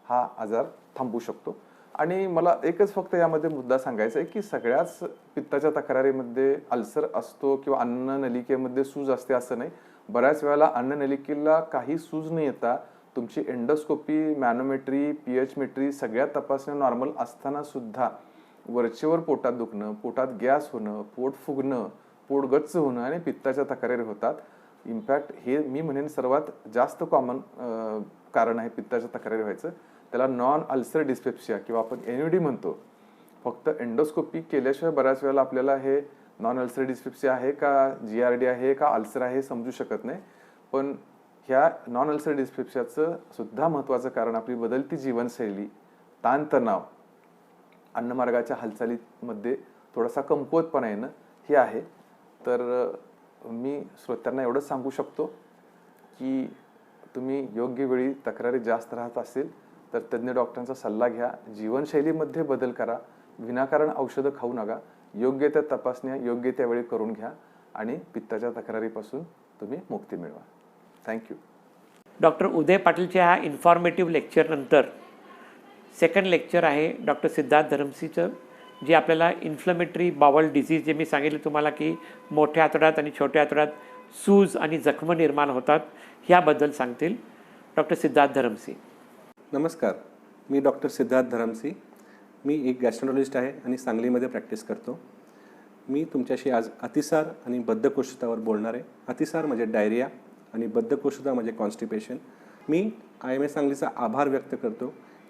हा आजार थांबवू शकतो. आणि मला एकच फक्त यामध्ये मुद्दा सांगायचा आहे की सगळ्याच पित्ताच्या तक्रारीमध्ये अल्सर असतो किंवा अन्ननलिकेमध्ये सूज असते असं नाही. बऱ्याच वेळेला अन्ननलिकेला काही सूज न येता तुमची एंडोस्कोपी, मॅनोमेट्री, pH-मेट्री सगळ्या तपासण्या नॉर्मल असताना सुद्धा वरचेवर पोटात दुखणं, पोटात गॅस होणं, पोट फुगणं, पोट गच्च होणं आणि पित्ताच्या तक्रारी होतात. इनफॅक्ट हे मी म्हणेन सर्वात जास्त कॉमन कारण आहे पित्ताच्या तक्रारी व्हायचं. त्याला नॉन अल्सर डिस्पेप्सिया किंवा आपण NUD म्हणतो. फक्त एंडोस्कोपी केल्याशिवाय बऱ्याच वेळेला आपल्याला हे नॉन अल्सर डिस्पेप्सिया आहे का, GRD आहे का, अल्सर आहे हे समजू शकत नाही. पण ह्या नॉन अल्सर डिस्पेप्सियाचं सुद्धा महत्त्वाचं कारण आपली बदलती जीवनशैली, ताणतणाव, अन्नमार्गाच्या हालचालीमध्ये थोडासा कमकुवतपणा येणं हे आहे. तर मी श्रोत्यांना एवढंच सांगू शकतो की तुम्ही योग्य वेळी तक्रारी जास्त राहत असेल तर तज्ज्ञ डॉक्टरांचा सल्ला घ्या, जीवनशैलीमध्ये बदल करा, विनाकारण औषधं खाऊ नका, योग्य त्या तपासण्या योग्य त्या वेळी करून घ्या आणि पित्ताच्या तक्रारीपासून तुम्ही मुक्ती मिळवा. थँक्यू. डॉक्टर उदय पाटीलच्या ह्या इन्फॉर्मेटिव्ह लेक्चरनंतर सेकंड लेक्चर आहे डॉक्टर सिद्धार्थ धरमसीचं, जे आपल्याला इन्फ्लमेटरी बावल डिसीज, जे मी सांगितलं तुम्हाला की मोठ्या आतड्यात आणि छोट्या आतड्यात सूज आणि जखम निर्माण होतात, ह्याबद्दल सांगतील डॉक्टर सिद्धार्थ धरमसी. नमस्कार, मी डॉक्टर सिद्धार्थ धरमसी. मी एक गॅस्ट्रोलॉजिस्ट आहे आणि सांगलीमध्ये प्रॅक्टिस करतो. मी तुमच्याशी आज अतिसार आणि बद्धकोष्ठतावर बोलणार आहे. अतिसार म्हणजे डायरिया आणि बद्धकोष्ठता म्हणजे कॉन्स्टिपेशन. मी IMS सांगलीचा आभार व्यक्त करतो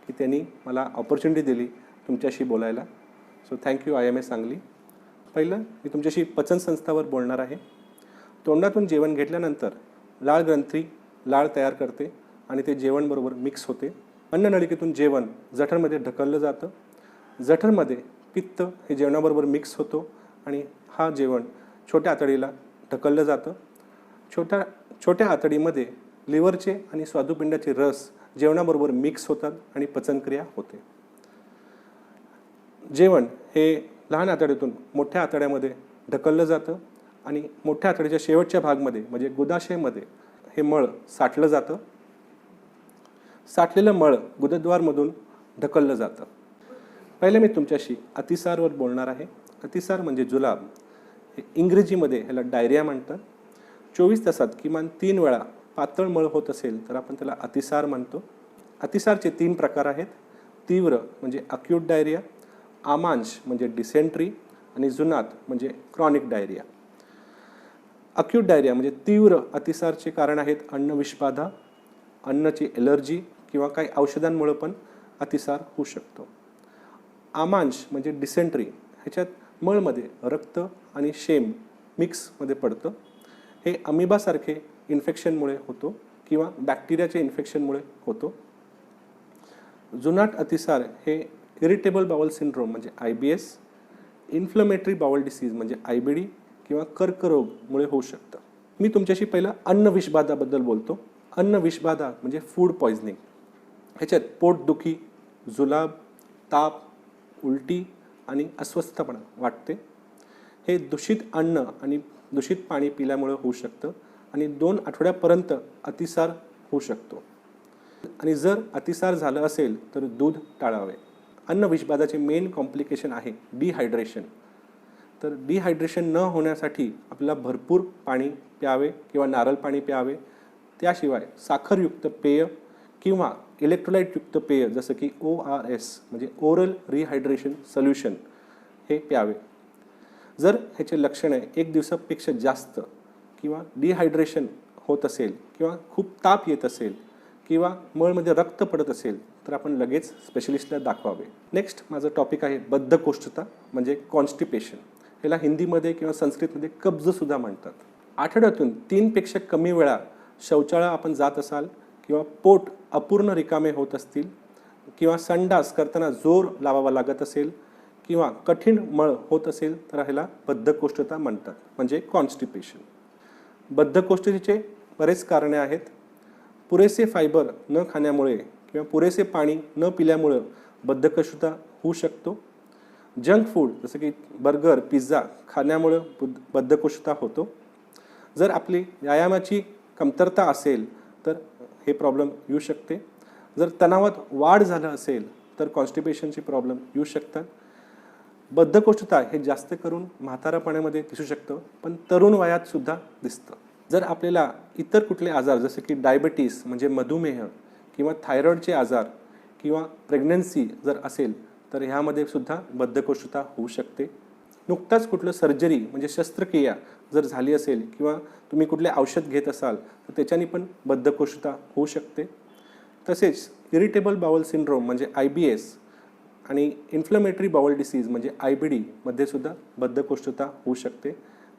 की त्यांनी मला ऑपॉर्च्युनिटी दिली तुमच्याशी बोलायला. So thank you IMS Sangli. पहिलं मी तुमच्याशी पचन संस्थावर बोलणार आहे. तोंडातून जेवण घेतल्यानंतर लाळ ग्रंथी लाळ तयार करते आणि ते जेवणबरोबर मिक्स होते. अन्ननलिकेतून जेवण जठरमध्ये ढकललं जातं. जठरमध्ये पित्त हे जेवणाबरोबर मिक्स होतो आणि हा जेवण छोट्या आतडीला ढकललं जातं. छोट्या आतडीमध्ये लिव्हरचे आणि स्वादुपिंडाचे रस जेवणाबरोबर मिक्स होतात आणि पचनक्रिया होते. जेवण हे लहान आतड्यातून मोठ्या आतड्यामध्ये ढकललं जातं आणि मोठ्या आतड्याच्या शेवटच्या भागमध्ये म्हणजे गुदाशयमध्ये हे मळ साठलं जातं. साठलेलं मळ गुदद्वारमधून ढकललं जातं. पहिले मी तुमच्याशी अतिसारवर बोलणार आहे. अतिसार म्हणजे जुलाब. हे इंग्रजीमध्ये ह्याला डायरिया म्हणतात. 24 तासात किमान 3 वेळा पातळ मळ होत असेल तर आपण त्याला अतिसार म्हणतो. अतिसारचे 3 प्रकार आहेत. तीव्र म्हणजे अक्यूट डायरिया, आमांश म्हणजे डिसेंट्री आणि जुनात म्हणजे क्रॉनिक डायरिया. अक्यूट डायरिया म्हणजे तीव्र अतिसारचे कारण आहेत अन्नविषबाधा, अन्नाची एलर्जी किंवा काही औषधांमुळे पण अतिसार होऊ शकतो. आमांश म्हणजे डिसेंट्री, ह्याच्यात मळमध्ये रक्त आणि शेम मिक्समध्ये पडतं. हे अमिबासारखे इन्फेक्शनमुळे होतो किंवा बॅक्टेरियाच्या इन्फेक्शनमुळे होतो. जुनाट अतिसार हे इरिटेबल बाउल सिंड्रोम म्हणजे IBS, इन्फ्लमेटरी बाउल डिसीज म्हणजे IBD किंवा कर्करोगमुळे होऊ शकतं. मी तुमच्याशी पहिला अन्न विषबाधाबद्दल बोलतो. अन्न विषबाधा म्हणजे फूड पॉयझनिंग. ह्याच्यात पोटदुखी, जुलाब, ताप, उलटी आणि अस्वस्थपणा वाटते. हे दूषित अन्न आणि दूषित पाणी पिल्यामुळे होऊ शकतं आणि 2 आठवड्यापर्यंत अतिसार होऊ शकतो. आणि जर अतिसार झालं असेल तर दूध टाळावे. अन्न विषबाधाचे मेन कॉम्प्लिकेशन आहे डिहायड्रेशन. तर डिहायड्रेशन न होण्यासाठी आपल्याला भरपूर पाणी प्यावे किंवा नारळ पाणी प्यावे. त्याशिवाय साखरयुक्त पेय किंवा इलेक्ट्रोलाइटयुक्त पेय जसं की ORS म्हणजे ओरल रिहायड्रेशन सोल्युशन हे प्यावे. जर ह्याचे लक्षणे 1 दिवसापेक्षा जास्त किंवा डिहायड्रेशन होत असेल किंवा खूप ताप येत असेल किंवा मळमध्ये रक्त पडत असेल तर आपण लगेच स्पेशलिस्टला दाखवावे. नेक्स्ट माझं टॉपिक आहे बद्धकोष्ठता म्हणजे कॉन्स्टिपेशन. ह्याला हिंदीमध्ये किंवा संस्कृतमध्ये कब्जसुद्धा म्हणतात. आठवड्यातून 3 पेक्षा कमी वेळा शौचालय आपण जात असाल किंवा पोट अपूर्ण रिकामे होत असतील किंवा संडास करताना जोर लावावा लागत असेल किंवा कठीण मळ होत असेल तर ह्याला बद्धकोष्ठता म्हणतात म्हणजे कॉन्स्टिपेशन. बद्धकोष्ठतेचे बरेच कारणे आहेत. पुरेसे फायबर न खाण्यामुळे किंवा पुरेसे पाणी न पिल्यामुळं बद्धकोष्ठता होऊ शकतो. जंक फूड जसं की बर्गर, पिझ्झा खाण्यामुळं बद्धकोष्ठता होतो. जर आपली व्यायामाची कमतरता असेल तर हे प्रॉब्लेम येऊ शकते. जर तणावात वाढ झालं असेल तर कॉन्स्टिपेशनचे प्रॉब्लेम येऊ शकतात. बद्धकोष्ठता हे जास्त करून म्हातारपणामध्ये दिसू शकतं पण तरुण वयात सुद्धा दिसतं. जर आपल्याला इतर कुठले आजार जसे की डायबिटीस म्हणजे मधुमेह किंवा थायरॉईडचे आजार किंवा प्रेग्नन्सी जर असेल तर ह्यामध्ये सुद्धा बद्धकोष्ठता होऊ शकते. नुकताच कुठलं सर्जरी म्हणजे शस्त्रक्रिया जर झाली असेल किंवा तुम्ही कुठले औषध घेत असाल तर त्याच्याने पण बद्धकोष्ठता होऊ शकते. तसेच इरिटेबल बाउल सिंड्रोम म्हणजे IBS आणि इन्फ्लमेटरी बाउल डिसीज म्हणजे IBD मध्ये सुद्धा बद्धकोष्ठता होऊ शकते.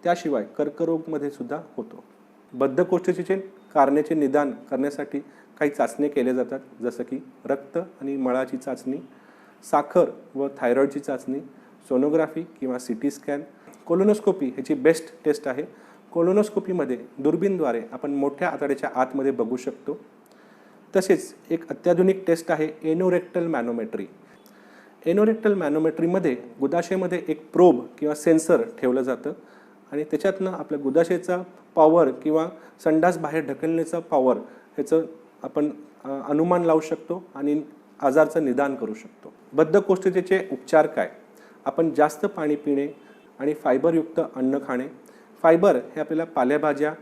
त्याशिवाय कर्करोगमध्ये सुद्धा होतो. बद्धकोष्ठतेचे कारणाचे निदान करण्यासाठी काही चाचणी केल्या जातात जसं की रक्त आणि मळाची चाचणी, साखर व थायरॉईडची चाचणी, सोनोग्राफी किंवा CT स्कॅन. कोलोनोस्कोपी ह्याची बेस्ट टेस्ट आहे. कोलोनोस्कोपीमध्ये दुर्बीनद्वारे आपण मोठ्या आतड्याच्या आतमध्ये बघू शकतो. तसेच एक अत्याधुनिक टेस्ट आहे एनोरेक्टल मॅनोमेट्री. एनोरेक्टल मॅनोमेट्रीमध्ये गुदाशेमध्ये एक प्रोब किंवा सेन्सर ठेवलं जातं आणि त्याच्यातनं आपल्या गुदाशेचा पॉवर किंवा संडास बाहेर ढकलण्याचा पॉवर ह्याचं आपण अनुमान लावू शकतो आणि आजारचं निदान करू शकतो. बद्धकोष्ठतेचे उपचार काय? आपण जास्त पाणी पिणे आणि फायबरयुक्त अन्न खाणे. फायबर हे आपल्याला पालेभाज्या,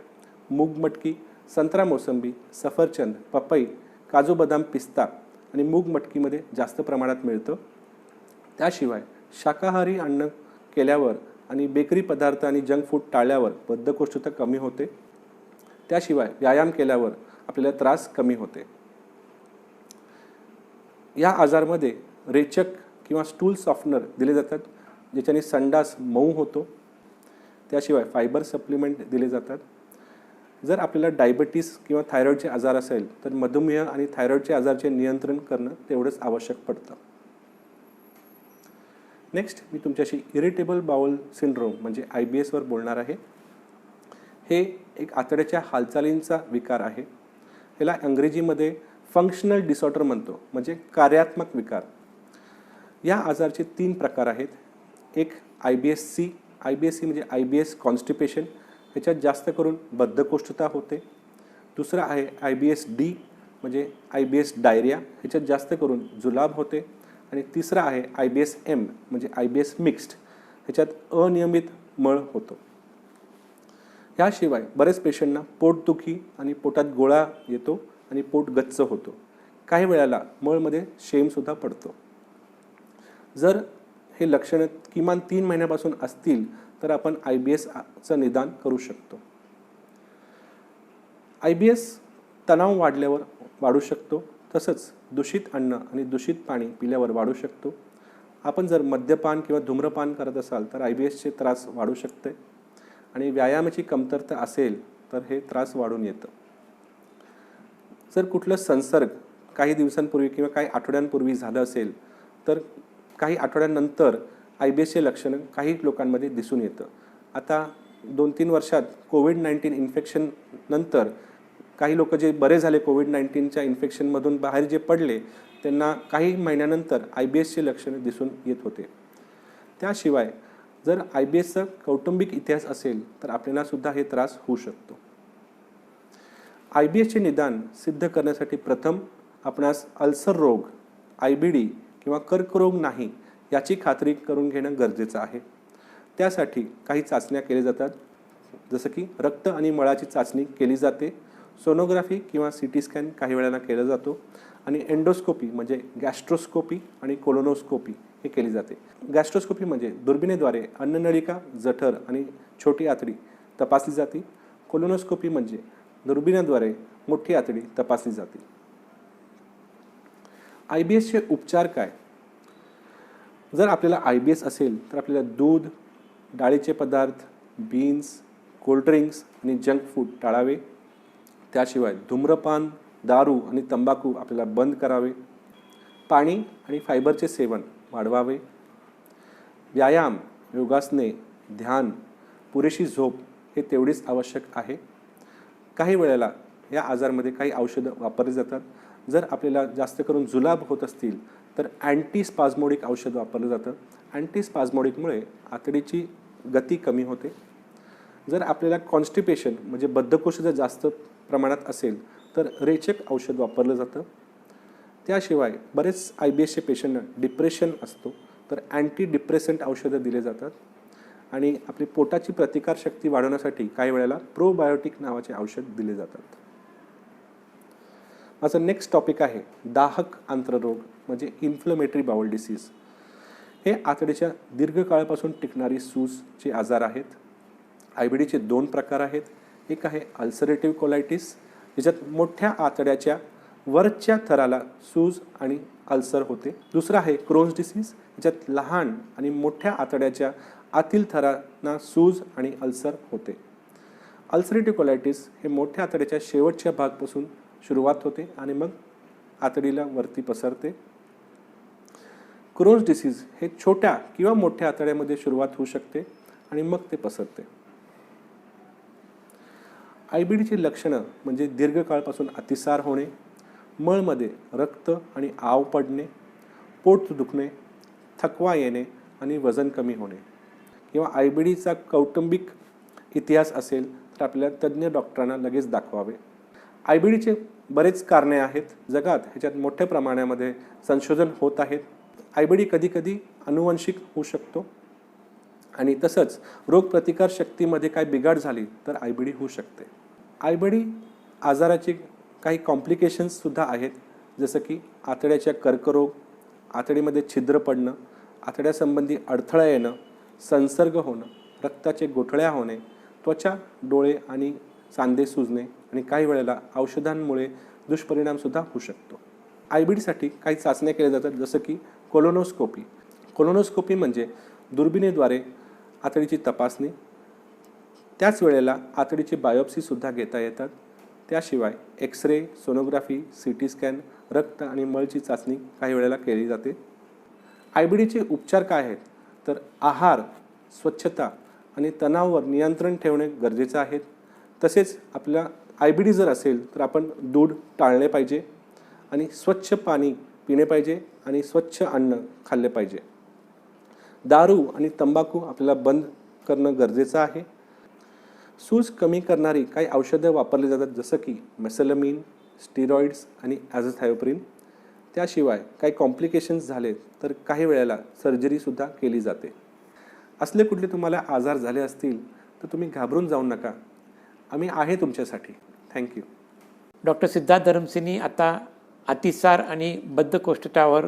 मूग मटकी, संत्रा मोसंबी, सफरचंद, पपई, काजू बदाम, पिस्ता आणि मूग मटकीमध्ये जास्त प्रमाणात मिळतं. त्याशिवाय शाकाहारी अन्न केल्यावर आणि बेकरी पदार्थ आणि जंक फूड टाळल्यावर बद्धकोष्ठता कमी होते. त्याशिवाय व्यायाम केल्यावर आपल्याला त्रास कमी होते. या आजारमध्ये रेचक किंवा स्टूल सॉफ्टनर दिले जातात ज्याच्याने संडास मऊ होतो. त्याशिवाय फायबर सप्लिमेंट दिले जातात. जर आपल्याला डायबिटीस किंवा थायरॉईडचे आजार असेल तर मधुमेह आणि थायरॉईडचे आजारचे नियंत्रण करणं तेवढंच आवश्यक पडतं. नेक्स्ट मी तुमच्याशी इरिटेबल बाउल सिंड्रोम म्हणजे IBS वर बोलणार आहे. हे एक आतड्याच्या हालचालींचा विकार आहे. ह्याला इंग्रजीमध्ये फंक्शनल डिसऑर्डर म्हणतो, म्हणजे कार्यात्मक विकार. या आजारचे 3 प्रकार आहेत. एक IBS-C. IBS-C म्हणजे IBS कॉन्स्टिपेशन, ह्याच्यात जास्त करून बद्धकोष्ठता होते. दुसरा आहे IBS-D म्हणजे IBS डायरिया, ह्याच्यात जास्त करून जुलाब होते. आणि तिसरा आहे IBS-M म्हणजे IBS मिक्स्ड, ह्याच्यात अनियमित मळ होतो. याशिवाय बरेच पेशंटना पोटदुखी आणि पोटात गोळा येतो आणि पोट गच्च होतो. काही वेळेला मळमध्ये शेमसुद्धा पडतो. जर हे लक्षणं किमान 3 महिन्यापासून असतील तर आपण IBSचं निदान करू शकतो. IBS तणाव वाढल्यावर वाढू शकतो. तसंच दूषित अन्न आणि दूषित पाणी पिल्यावर वाढू शकतो. आपण जर मद्यपान किंवा धूम्रपान करत असाल तर IBSचे त्रास वाढू शकते. आणि व्यायामाची कमतरता असेल तर हे त्रास वाढून येतं. जर कुठलं संसर्ग काही दिवसांपूर्वी किंवा काही आठवड्यांपूर्वी झालं असेल तर काही आठवड्यांनंतर IBSचे लक्षणं काही लोकांमध्ये दिसून येतं. आता 2-3 वर्षात कोविड-19 इन्फेक्शन नंतर काही लोक जे बरे झाले कोविड-19च्या इन्फेक्शनमधून बाहेर जे पडले त्यांना काही महिन्यानंतर IBSचे लक्षणं दिसून येत होते. त्याशिवाय जर IBSचा कौटुंबिक इतिहास असेल तर आपल्याला सुद्धा हे त्रास होऊ शकतो. IBSचे निदान सिद्ध करण्यासाठी प्रथम आपणास अल्सर रोग, IBD किंवा कर्करोग नाही याची खात्री करून घेणं गरजेचं आहे. त्यासाठी काही चाचण्या केल्या जातात, जसं की रक्त आणि मळाची चाचणी केली जाते. सोनोग्राफी किंवा CT स्कॅन काही वेळेला केला जातो. आणि एंडोस्कोपी म्हणजे गॅस्ट्रोस्कोपी आणि कोलोनोस्कोपी हे केली जाते. गॅस्ट्रोस्कोपी म्हणजे दुर्बिणीद्वारे अन्ननळिका, जठर आणि छोटी आतडी तपासली जाते. कोलोनोस्कोपी म्हणजे दुर्बिणीद्वारे मोठी आतडी तपासली जाते. IBSचे उपचार काय? जर आपल्याला IBS असेल तर आपल्याला दूध, डाळीचे पदार्थ, बीन्स, कोल्ड्रिंक्स आणि जंक फूड टाळावे. त्याशिवाय धूम्रपान, दारू आणि तंबाखू आपल्याला बंद करावे. पाणी आणि फायबरचे सेवन वाढवावे. व्यायाम, योगासने, ध्यान, पुरेशी झोप हे तेवढीच आवश्यक आहे. काही वेळेला या आजारमध्ये काही औषधं वापरली जातात. जर आपल्याला जास्त करून जुलाब होत असतील तर अँटीस्पाझमोडिक औषध वापरलं जातं. अँटीस्पाझमोडिकमुळे आतडीची गती कमी होते. जर आपल्याला कॉन्स्टिपेशन म्हणजे बद्धकोष्ठता जास्त प्रमाणात असेल तर रेचक औषध वापरलं जातं. त्याशिवाय बरेच IBSचे पेशंटना डिप्रेशन असतो तर अँटी डिप्रेसंट औषधं दिले जातात. आणि आपली पोटाची प्रतिकारशक्ती वाढवण्यासाठी काही वेळेला प्रोबायोटिक नावाचे औषध दिले जातात. माझं नेक्स्ट टॉपिक आहे दाहक आंत्ररोग म्हणजे इन्फ्लमेटरी बाउल डिसीज. हे आतडीच्या दीर्घकाळापासून टिकणारी सूजचे आजार आहेत. IBDचे 2 प्रकार आहेत. एक आहे अल्सरेटिव्ह कोलायटिस, ज्याच्यात मोठ्या आतड्याच्या वरच्या थराला सूज आणि अल्सर होते. दुसरा आहे क्रोन्स डिसीज, ज्याच्यात लहान आणि मोठ्या आतड्याच्या आतील थरांना सूज आणि अल्सर होते. अल्सरेटिव्ह कोलायटिस हे मोठ्या आतड्याच्या शेवटच्या भागापासून सुरुवात होते आणि मग आतडीला वरती पसरते. क्रोन्स डिसीज हे छोट्या किंवा मोठ्या आतड्यामध्ये सुरुवात होऊ शकते आणि मग ते पसरते. IBDची लक्षणं म्हणजे दीर्घकाळापासून अतिसार होणे, मळमध्ये रक्त आणि आव पडणे, पोट दुखणे, थकवा येणे आणि वजन कमी होणे किंवा IBDचा कौटुंबिक इतिहास असेल तर आपल्या तज्ज्ञ डॉक्टरांना लगेच दाखवावे. IBDचे बरेच कारणे आहेत. जगात ह्याच्यात मोठ्या प्रमाणामध्ये संशोधन होत आहेत. IBD कधीकधी अनुवंशिक होऊ शकतो आणि तसंच रोगप्रतिकार शक्तीमध्ये काय बिघाड झाली तर IBD होऊ शकते. IBD आजाराचे काही कॉम्प्लिकेशन्ससुद्धा आहेत, जसं की आतड्याच्या कर्करोग, आतडीमध्ये छिद्र पडणं, आतड्यासंबंधी अडथळा येणं, संसर्ग होणं, रक्ताचे गोठळ्या होणे, त्वचा, डोळे आणि सांधे सुजणे आणि काही वेळेला औषधांमुळे दुष्परिणामसुद्धा होऊ शकतो. IBDसाठी काही चाचण्या केल्या जातात, जसं की कोलोनोस्कोपी. कोलोनोस्कोपी म्हणजे दुर्बिणीद्वारे आतडीची तपासणी. त्याच वेळेला आतडीची बायोप्सीसुद्धा घेता येतात. त्याशिवाय एक्सरे, सोनोग्राफी, CT स्कॅन, रक्त आणि मळची चाचणी काही वेळेला केली जाते. IBDचे उपचार काय आहेत तर आहार, स्वच्छता आणि तणावावर नियंत्रण ठेवणे गरजेचं आहे. तसेच आपल्या IBD जर असेल तर आपण दूध टाळले पाहिजे आणि स्वच्छ पाणी पिणे पाहिजे आणि स्वच्छ अन्न खाल्ले पाहिजे. दारू आणि तंबाखू आपल्याला बंद करणं गरजेचं आहे. सूज कमी करणारी काही औषधं वापरली जातात, जसं की मेसेलमिन, स्टिरॉइड्स आणि ॲझोथायोप्रिन. त्याशिवाय काही कॉम्प्लिकेशन्स झाले तर काही वेळेला सर्जरीसुद्धा केली जाते. असले कुठले तुम्हाला आजार झाले असतील तर तुम्ही घाबरून जाऊ नका. आम्ही आहे तुमच्यासाठी. थँक्यू. डॉक्टर सिद्धार्थ धरमसेनी आता अतिसार आणि बद्धकोष्ठतावर,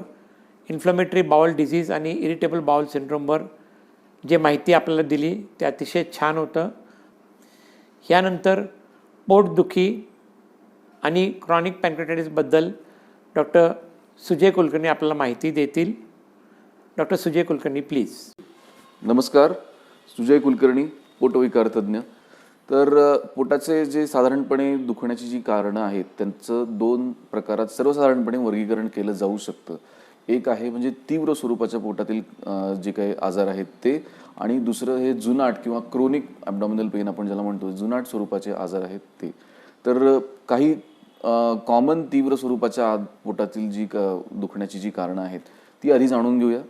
इन्फ्लमेटरी बाउल डिझीज आणि इरिटेबल बाउल सिंड्रोमवर जे माहिती आपल्याला दिली ते अतिशय छान होतं. यानंतर पोटदुखी आणि क्रॉनिक पॅनक्रियाटायटिसबद्दल डॉक्टर सुजय कुलकर्णी आपल्याला माहिती देतील. Doctor Sujay Kulkarni, please. नमस्कार, सुजय कुलकर्णी, पोटविकार तज्ज्ञ. तर पोटाचे जे साधारणपणे दुखण्याची जी कारणं आहेत त्यांचं 2 प्रकारात सर्वसाधारणपणे वर्गीकरण केलं जाऊ शकतं. एक आहे म्हणजे तीव्र स्वरूपाच्या पोटातील जे काही आजार आहेत ते, आणि दुसरं हे जुनाट किंवा क्रोनिक ॲब्डॉमिनल पेन आपण ज्याला म्हणतो, जुनाट स्वरूपाचे आजार आहेत ते. तर काही कॉमन तीव्र स्वरूपाच्या पोटातील जी दुखण्याची जी कारणं आहेत ती आधी जाणून घेऊया.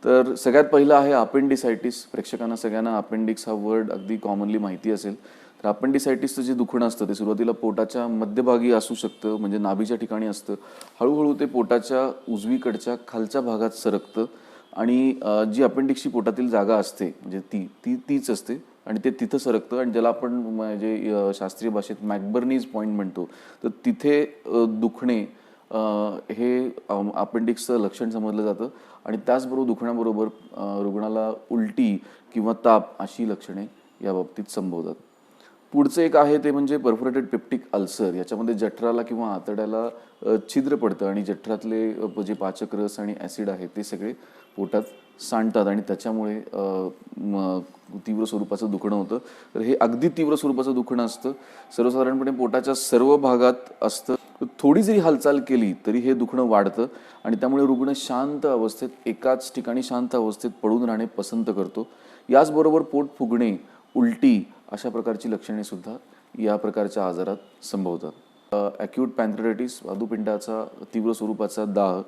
तर सगळ्यात पहिलं आहे अपेंडिसायटिस. प्रेक्षकांना सगळ्यांना अपेंडिक्स हा वर्ड अगदी कॉमनली माहिती असेल. तर अपेंडिसायटिसचं जे दुखणं असतं ते सुरुवातीला पोटाच्या मध्यभागी असू शकतं, म्हणजे नाभीच्या ठिकाणी असतं. हळूहळू ते पोटाच्या उजवीकडच्या खालच्या भागात सरकतं आणि जी अपेंडिक्सची पोटातील जागा असते म्हणजे तीच असते आणि ते तिथं सरकतं आणि ज्याला आपण म्हणजे शास्त्रीय भाषेत मॅकबर्नीज पॉईंट म्हणतो. तर तिथे दुखणे हे अपेंडिक्सचं लक्षण समजलं जातं आणि त्याचबरोबर दुखण्याबरोबर रुग्णाला उलटी किंवा ताप अशी लक्षणे या बाबतीत संभवतात. पुढचं एक आहे ते म्हणजे परफोरेटेड पेप्टिक अल्सर. याच्यामध्ये जठराला किंवा आतड्याला छिद्र पडतं आणि जठरातले जे पाचक रस आणि ॲसिड आहे ते सगळे पोटात सांडतात आणि त्याच्यामुळे तीव्र स्वरूपाचं दुखणं होतं. तर हे अगदी तीव्र स्वरूपाचं दुखणं असतं. सर्वसाधारणपणे पोटाच्या सर्व भागात असतं. थोडी जरी हालचाल केली तरी हे दुखणं वाढतं आणि त्यामुळे रुग्ण शांत अवस्थेत एकाच ठिकाणी शांत अवस्थेत पडून राहणे पसंत करतो. याचबरोबर पोट फुगणे, उलटी अशा प्रकारची लक्षणे सुद्धा या प्रकारच्या आजारात संभवतात. ॲक्यूट पॅनक्रियाटायटिस, स्वादुपिंडाचा तीव्र स्वरूपाचा दाह,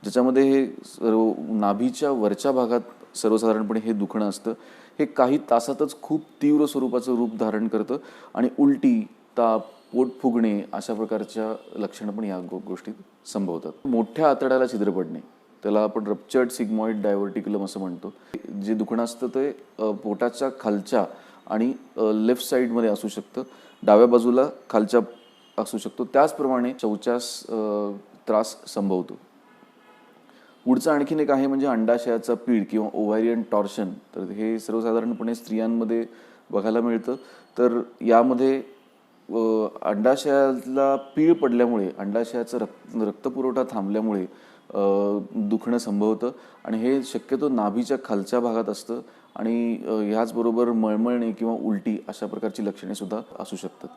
ज्याच्यामध्ये हे सर्व नाभीच्या वरच्या भागात सर्वसाधारणपणे हे दुखणं असतं. हे काही तासातच खूप तीव्र स्वरूपाचं रूप धारण करतं आणि उलटी, ताप, पोट फुगणे अशा प्रकारच्या लक्षणं पण या गोष्टीत संभवतात. मोठ्या आतड्याला छिद्र पडणे, त्याला आपण रप्चर्ड सिग्मॉइड डायव्हर्टिक्युलम असं म्हणतो. जे दुखणं असतं ते पोटाच्या खालच्या आणि लेफ्ट साईडमध्ये असू शकतं, डाव्या बाजूला खालच्या असू शकतो. त्याचप्रमाणे शौचास त्रास संभवतो. पुढचं आणखीन एक आहे म्हणजे अंडाशयाचा पीळ किंवा ओव्हारियन टॉर्शन. तर हे सर्वसाधारणपणे स्त्रियांमध्ये बघायला मिळतं. तर यामध्ये अंडाशयाला पीळ पडल्यामुळे, अंडाशयाचा रक्तपुरवठा थांबल्यामुळे दुखणं संभवतं आणि हे शक्यतो नाभीच्या खालच्या भागात असतं आणि ह्याचबरोबर मळमळणे किंवा उलटी अशा प्रकारची लक्षणे सुद्धा असू शकतात.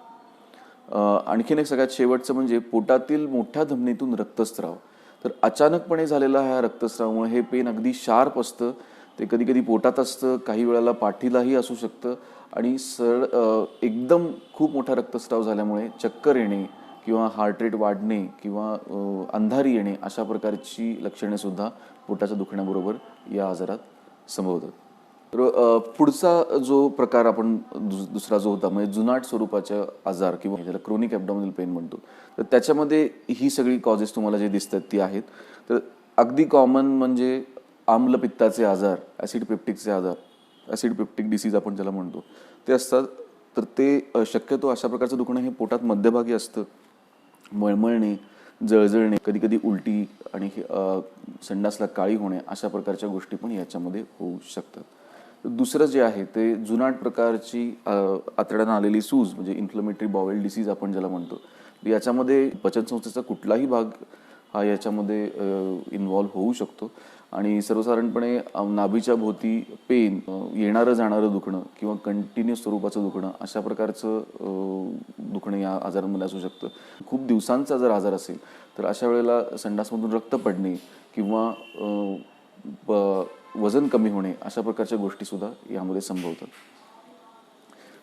आणखीन एक सगळ्यात शेवटचं म्हणजे पोटातील मोठ्या धमनीतून रक्तस्राव. तर अचानकपणे झालेला ह्या रक्तस्रावामुळे हे पेन अगदी शार्प असतं. ते कधी कधी पोटात असतं, काही वेळेला पाठीलाही असू शकतं आणि एकदम खूप मोठा रक्तस्राव झाल्यामुळे चक्कर येणे किंवा हार्ट रेट वाढणे किंवा अंधारी येणे अशा प्रकारची लक्षणे सुद्धा पोटाच्या दुखण्याबरोबर या आजारात संभवतात. तर पुढचा जो प्रकार आपण दुसरा जो होता म्हणजे जुनाट स्वरूपाच्या आजार किंवा ज्याला क्रोनिक ॲब्डॉमिनल पेन म्हणतो, तर त्याच्यामध्ये ही सगळी कॉजेस तुम्हाला जे दिसतात ती आहेत. तर अगदी कॉमन म्हणजे आम्लपित्ताचे आजार, ॲसिड पेप्टिकचे आजार, ॲसिड पेप्टिक डिसीज आपण ज्याला म्हणतो ते असतात. तर ते शक्यतो अशा प्रकारचं दुखणं हे पोटात मध्यभागी असतं. मळमळणे, जळजळणे, कधी कधी उलटी आणि संडासला काळी होणे अशा प्रकारच्या गोष्टी पण याच्यामध्ये होऊ शकतात. दुसरं जे आहे ते जुनाट प्रकारची आतड्यानं आलेली सूज म्हणजे इन्फ्लमेटरी बाउल डिसीज आपण ज्याला म्हणतो. याच्यामध्ये पचनसंस्थेचा कुठलाही भाग हा याच्यामध्ये इन्व्हॉल्व होऊ शकतो आणि सर्वसाधारणपणे नाभीच्या भोवती पेन, येणारं जाणारं दुखणं किंवा कंटिन्युअस स्वरूपाचं दुखणं अशा प्रकारचं दुखणं या आजारांमध्ये असू शकतं. खूप दिवसांचा जर आजार असेल तर अशा वेळेला संडासमधून रक्त पडणे किंवा वजन कमी होणे अशा प्रकारच्या गोष्टीसुद्धा यामध्ये संभवतात.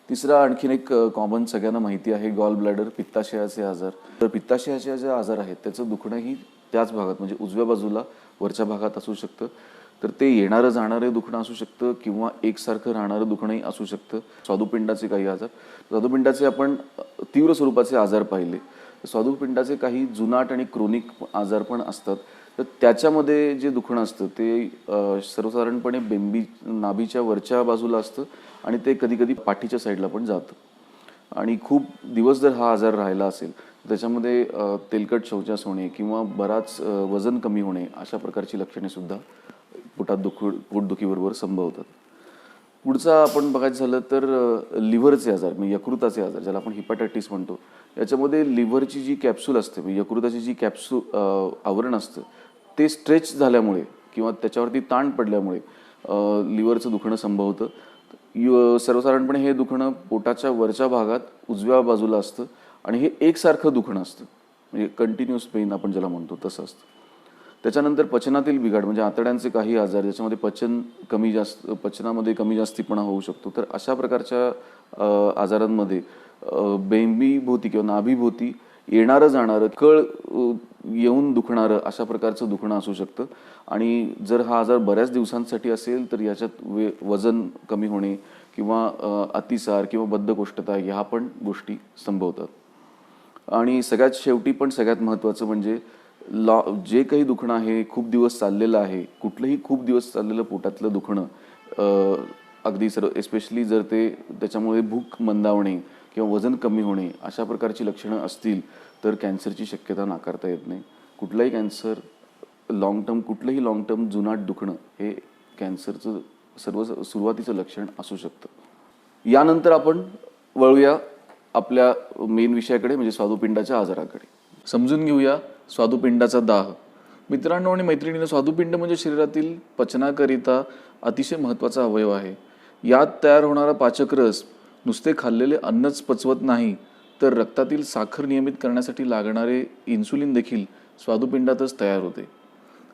तिसरा आणखीन एक कॉमन सगळ्यांना माहिती आहे गॉल ब्लॅडर, पित्ताशयाचे आजार. तर पित्ताशयाचे जे आजार आहेत त्याचं दुखणंही त्याच भागात म्हणजे उजव्या बाजूला वरच्या भागात असू शकतं. तर ते येणारं जाणारं दुखणं असू शकतं किंवा एकसारखं राहणारं दुखणंही असू शकतं. स्वादुपिंडाचे काही आजार, स्वादुपिंडाचे आपण तीव्र स्वरूपाचे आजार पाहिले. स्वादुपिंडाचे काही जुनाट आणि क्रोनिक आजार पण असतात. तर त्याच्यामध्ये जे दुखणं असतं ते सर्वसाधारणपणे नाभीच्या वरच्या बाजूला असतं आणि ते कधी कधी पाठीच्या साईडला पण जातं. आणि खूप दिवस जर हा आजार राहिला असेल त्याच्यामध्ये तेलकट शौचास होणे किंवा बराच वजन कमी होणे अशा प्रकारची लक्षणे सुद्धा पोटदुखीबरोबर संभवतात. पुढचा आपण बघायचं झालं तर लिव्हरचे आजार म्हणजे यकृताचे आजार ज्याला आपण हिपॅटायटिस म्हणतो. याच्यामध्ये लिव्हरची जी कॅप्सूल असते म्हणजे यकृताची जी आवरण असतं ते स्ट्रेच झाल्यामुळे किंवा त्याच्यावरती ताण पडल्यामुळे लिव्हरचं दुखणं संभवतं. सर्वसाधारणपणे हे दुखणं पोटाच्या वरच्या भागात उजव्या बाजूला असतं आणि हे एकसारखं दुखणं असतं म्हणजे कंटिन्युअस पेन आपण ज्याला म्हणतो तसं असतं. त्याच्यानंतर पचनातील बिघाड म्हणजे आतड्यांचे काही आजार ज्याच्यामध्ये पचनामध्ये कमी जास्तीपणा होऊ शकतो. तर अशा प्रकारच्या आजारांमध्ये बेंबीभोवती किंवा नाभीभोवती येणारं जाणारं कळ येऊन दुखणारं अशा प्रकारचं दुखणं असू शकतं. आणि जर हा आजार बऱ्याच दिवसांसाठी असेल तर याच्यात वजन कमी होणे किंवा अतिसार किंवा बद्धकोष्ठता ह्या पण गोष्टी संभवतात. आणि सगळ्यात शेवटी पण सगळ्यात महत्त्वाचं म्हणजे जे काही दुखणं आहे खूप दिवस चाललेलं आहे, कुठलंही खूप दिवस चाललेलं पोटातलं दुखणं अगदी एस्पेशली जर त्याच्यामुळे भूक मंदावणे किंवा वजन कमी होणे अशा प्रकारची लक्षणं असतील तर कॅन्सरची शक्यता नाकारता येत नाही. कुठलाही कॅन्सर कुठलंही लॉंग टर्म जुनाट दुखणं हे कॅन्सरचं सुरुवातीचं लक्षण असू शकतं. यानंतर आपण वळूया आपल्या मेन विषयाकडे म्हणजे स्वादुपिंडाच्या आजाराकडे. समजून घेऊया स्वादुपिंडाचा दाह. मित्रांनो आणि मैत्रिणींनो, स्वादुपिंड म्हणजे शरीरातील पचनाकरिता अतिशय महत्त्वाचा अवयव आहे. यात तयार होणारा पाचक रस नुसते खाल्लेले अन्नच पचवत नाही तर रक्तातील साखर नियमित करण्यासाठी लागणारे इन्सुलिन देखील स्वादुपिंडातच तयार होते.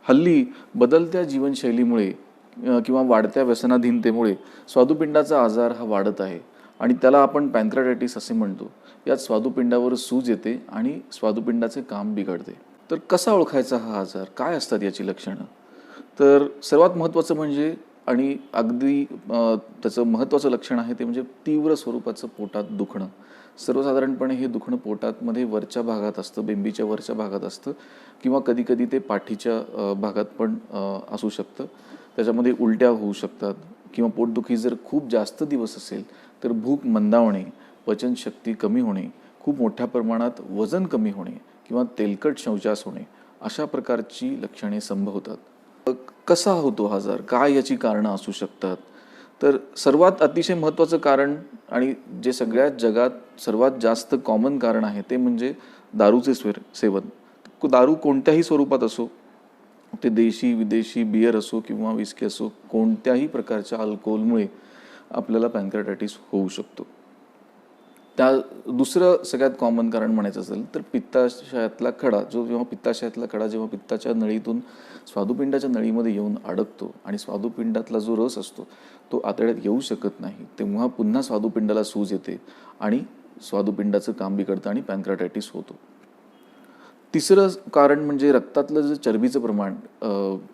हल्ली बदलत्या जीवनशैलीमुळे किंवा वाढत्या व्यसनाधीनतेमुळे स्वादुपिंडाचा आजार हा वाढत आहे आणि त्याला आपण पॅनक्रियाटायटिस असे म्हणतो. यात स्वादुपिंडावर सूज येते आणि स्वादुपिंडाचे काम बिघडते. तर कसा ओळखायचा हा आजार, काय असतात याची लक्षणं? तर सर्वात महत्त्वाचं म्हणजे आणि अगदी त्याचं महत्त्वाचं लक्षण आहे ते म्हणजे तीव्र स्वरूपाचं पोटात दुखणं. सर्वसाधारणपणे हे दुखणं पोटातमध्ये वरच्या भागात असतं, बेंबीच्या वरच्या भागात असतं किंवा कधी कधी ते पाठीच्या भागात पण असू शकतं. त्याच्यामध्ये उलट्या होऊ शकतात किंवा पोटदुखी जर खूप जास्त दिवस असेल तर भूक मंदावणे, पचनशक्ती कमी होणे, खूप मोठ्या प्रमाणात वजन कमी होणे किंवा तेलकट शौचास होणे अशा प्रकारची लक्षणे संभवतात. कसा होतो हा आजार, काय याची कारणं असू शकतात? तर सर्वात अतिशय महत्त्वाचं कारण आणि जे सगळ्यात जगात सर्वात जास्त कॉमन कारण आहे ते म्हणजे दारूचे सेवन. दारू कोणत्याही स्वरूपात असो, ते देशी विदेशी बियर असो किंवा विस्की असो, कोणत्याही प्रकारच्या अल्कोहोलमुळे आपल्याला पॅनक्रियाटायटिस होऊ शकतो. दुसरं सगळ्यात कॉमन कारण म्हणायचं असेल तर पित्ताशयातला खडा जेव्हा पित्ताच्या नळीतून स्वादुपिंडाच्या नळीमध्ये येऊन अडकतो आणि स्वादुपिंडातला जो रस असतो तो आतड्यात येऊ शकत नाही, तेव्हा पुन्हा स्वादुपिंडाला सूज येते आणि स्वादुपिंडाचं काम बिघडतं आणि पॅनक्रियाटायटिस होतो. तिसरं कारण म्हणजे रक्तातलं जे चरबीचं प्रमाण,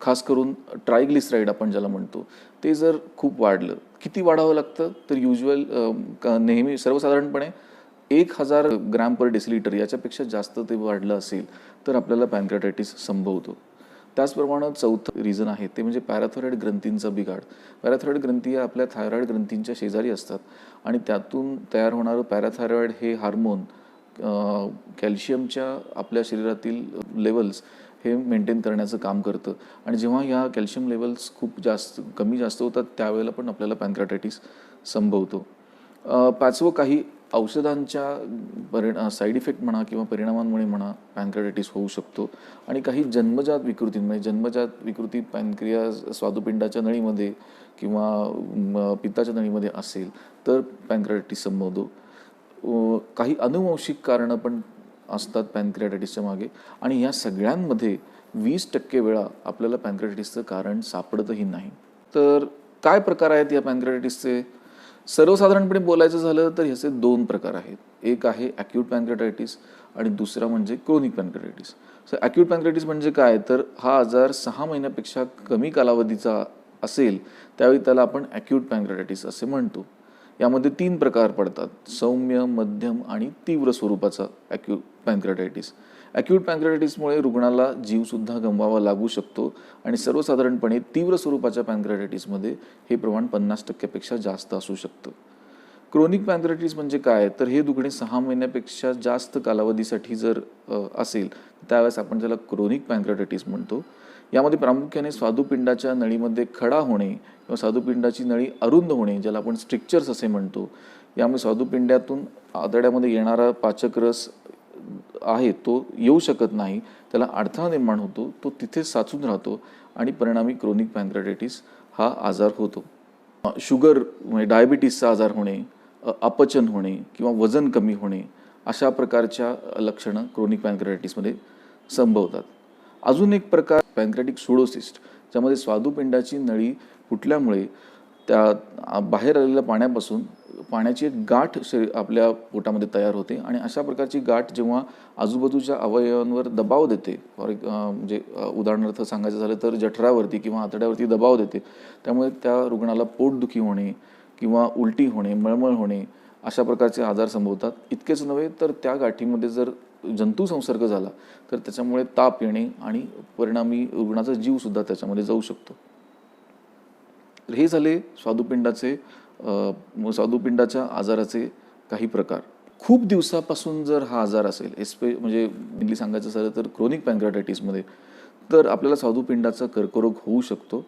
खास करून ट्रायग्लिसराईड आपण ज्याला म्हणतो, ते जर खूप वाढलं. किती वाढावं लागतं तर नेहमी सर्वसाधारणपणे 1000 ग्रॅम पर डेसिलिटर याच्यापेक्षा जास्त ते वाढलं असेल तर आपल्याला पॅनक्रियाटायटिस संभवतो. त्याचप्रमाणे चौथं रिझन आहे ते म्हणजे पॅराथायरॉईड ग्रंथींचा बिघाड. पॅराथायरॉईड ग्रंथी या आपल्या थायरॉईड ग्रंथींच्या शेजारी असतात आणि त्यातून तयार होणारं पॅराथायरॉईड हे हार्मोन कॅल्शियमच्या आपल्या शरीरातील लेवल्स हे मेंटेन करण्याचं काम करतं आणि जेव्हा या कॅल्शियम लेवल्स खूप कमी जास्त होतात त्यावेळेला पण आपल्याला पॅनक्रियाटायटिस संभवतो. पाचवं, काही औषधांच्या साईड इफेक्ट म्हणा किंवा परिणामांमुळे म्हणा पॅनक्रियाटायटिस होऊ शकतो आणि काही जन्मजात विकृतींमुळे, जन्मजात विकृती स्वादुपिंडाच्या नळीमध्ये किंवा पित्ताच्या नळीमध्ये असेल तर पॅनक्रियाटायटिस संभवतो. काही अनुवंशिक कारणं पण असतात पॅनक्रियाटायटिसच्या मागे आणि या सगळ्यांमध्ये 20% वेळा आपल्याला पॅनक्रियाटायटिसचं कारण सापडतही नाही. तर काय प्रकार आहेत या पॅनक्रियाटायटिसचे? सर्वसाधारणपणे बोलायचं झालं तर ह्याचे 2 प्रकार आहेत. एक आहे ॲक्यूट पॅनक्रियाटायटिस आणि दुसरा म्हणजे क्रोनिक पॅनक्रियाटायटिस. ॲक्यूट पॅनक्रियाटायटिस म्हणजे काय तर हा आजार 6 महिन्यापेक्षा कमी कालावधीचा असेल त्यावेळी त्याला आपण ॲक्यूट पॅनक्रियाटायटिस असे म्हणतो. यामध्ये 3 प्रकार पडतात: सौम्य, मध्यम आणि तीव्र स्वरूपाचा ॲक्यूट पॅनक्रियाटायटिस. ॲक्यूट पॅनक्रियाटायटिसमुळे रुग्णाला जीवसुद्धा गमवावा लागू शकतो आणि सर्वसाधारणपणे तीव्र स्वरूपाच्या पॅनक्रियाटायटिसमध्ये हे प्रमाण 50% पेक्षा जास्त असू शकतं. क्रोनिक पॅनक्रियाटायटिस म्हणजे काय तर हे दुखणे 6 महिन्यापेक्षा जास्त कालावधीसाठी जर असेल त्यावेळेस आपण त्याला क्रोनिक पॅनक्रियाटायटिस म्हणतो. यामध्ये प्रामुख्याने स्वादुपिंडाच्या नळीमध्ये खडा होणे किंवा स्वादुपिंडाची नळी अरुंद होणे, ज्याला आपण स्ट्रिक्चर्स असे म्हणतो, यामुळे स्वादुपिंडातून आतड्यामध्ये येणारा पाचक रस आहे तो येऊ शकत नाही, त्याला अडथळा निर्माण होतो, तो तिथेच साचून राहतो आणि परिणामी क्रोनिक पॅनक्रियाटायटिस हा आजार होतो. शुगर म्हणजे डायबिटीसचा आजार होणे, अपचन होणे किंवा वजन कमी होणे अशा प्रकारच्या लक्षणं क्रोनिक पॅनक्रियाटायटिसमध्ये संभवतात. अजून एक प्रकार पॅनक्रियाटिक सुडोसिस्ट, ज्यामध्ये स्वादुपिंडाची नळी फुटल्यामुळे त्या बाहेर आलेल्या पाण्यापासून पाण्याची एक गाठ आपल्या पोटामध्ये तयार होते आणि अशा प्रकारची गाठ जेव्हा आजूबाजूच्या अवयवांवर दबाव देते, म्हणजे उदाहरणार्थ सांगायचं झालं तर जठरावरती किंवा आतड्यावरती दबाव देते, त्यामुळे त्या रुग्णाला पोटदुखी होणे किंवा उलटी होणे, मळमळ होणे अशा प्रकारचे आजार संभवतात. इतकेच नव्हे तर त्या गाठीमध्ये जर जंतू संसर्ग झाला तर त्याच्यामुळे ताप येणे आणि परिणामी रुग्णाचा जीवसुद्धा त्याच्यामध्ये जाऊ शकतो. हे झाले स्वादुपिंडाच्या आजाराचे काही प्रकार. खूप दिवसापासून जर हा आजार असेल, म्हणजे मेनली सांगायचं झालं तर क्रोनिक पॅनक्रियाटायटिसमध्ये, तर आपल्याला स्वादुपिंडाचा कर्करोग होऊ शकतो.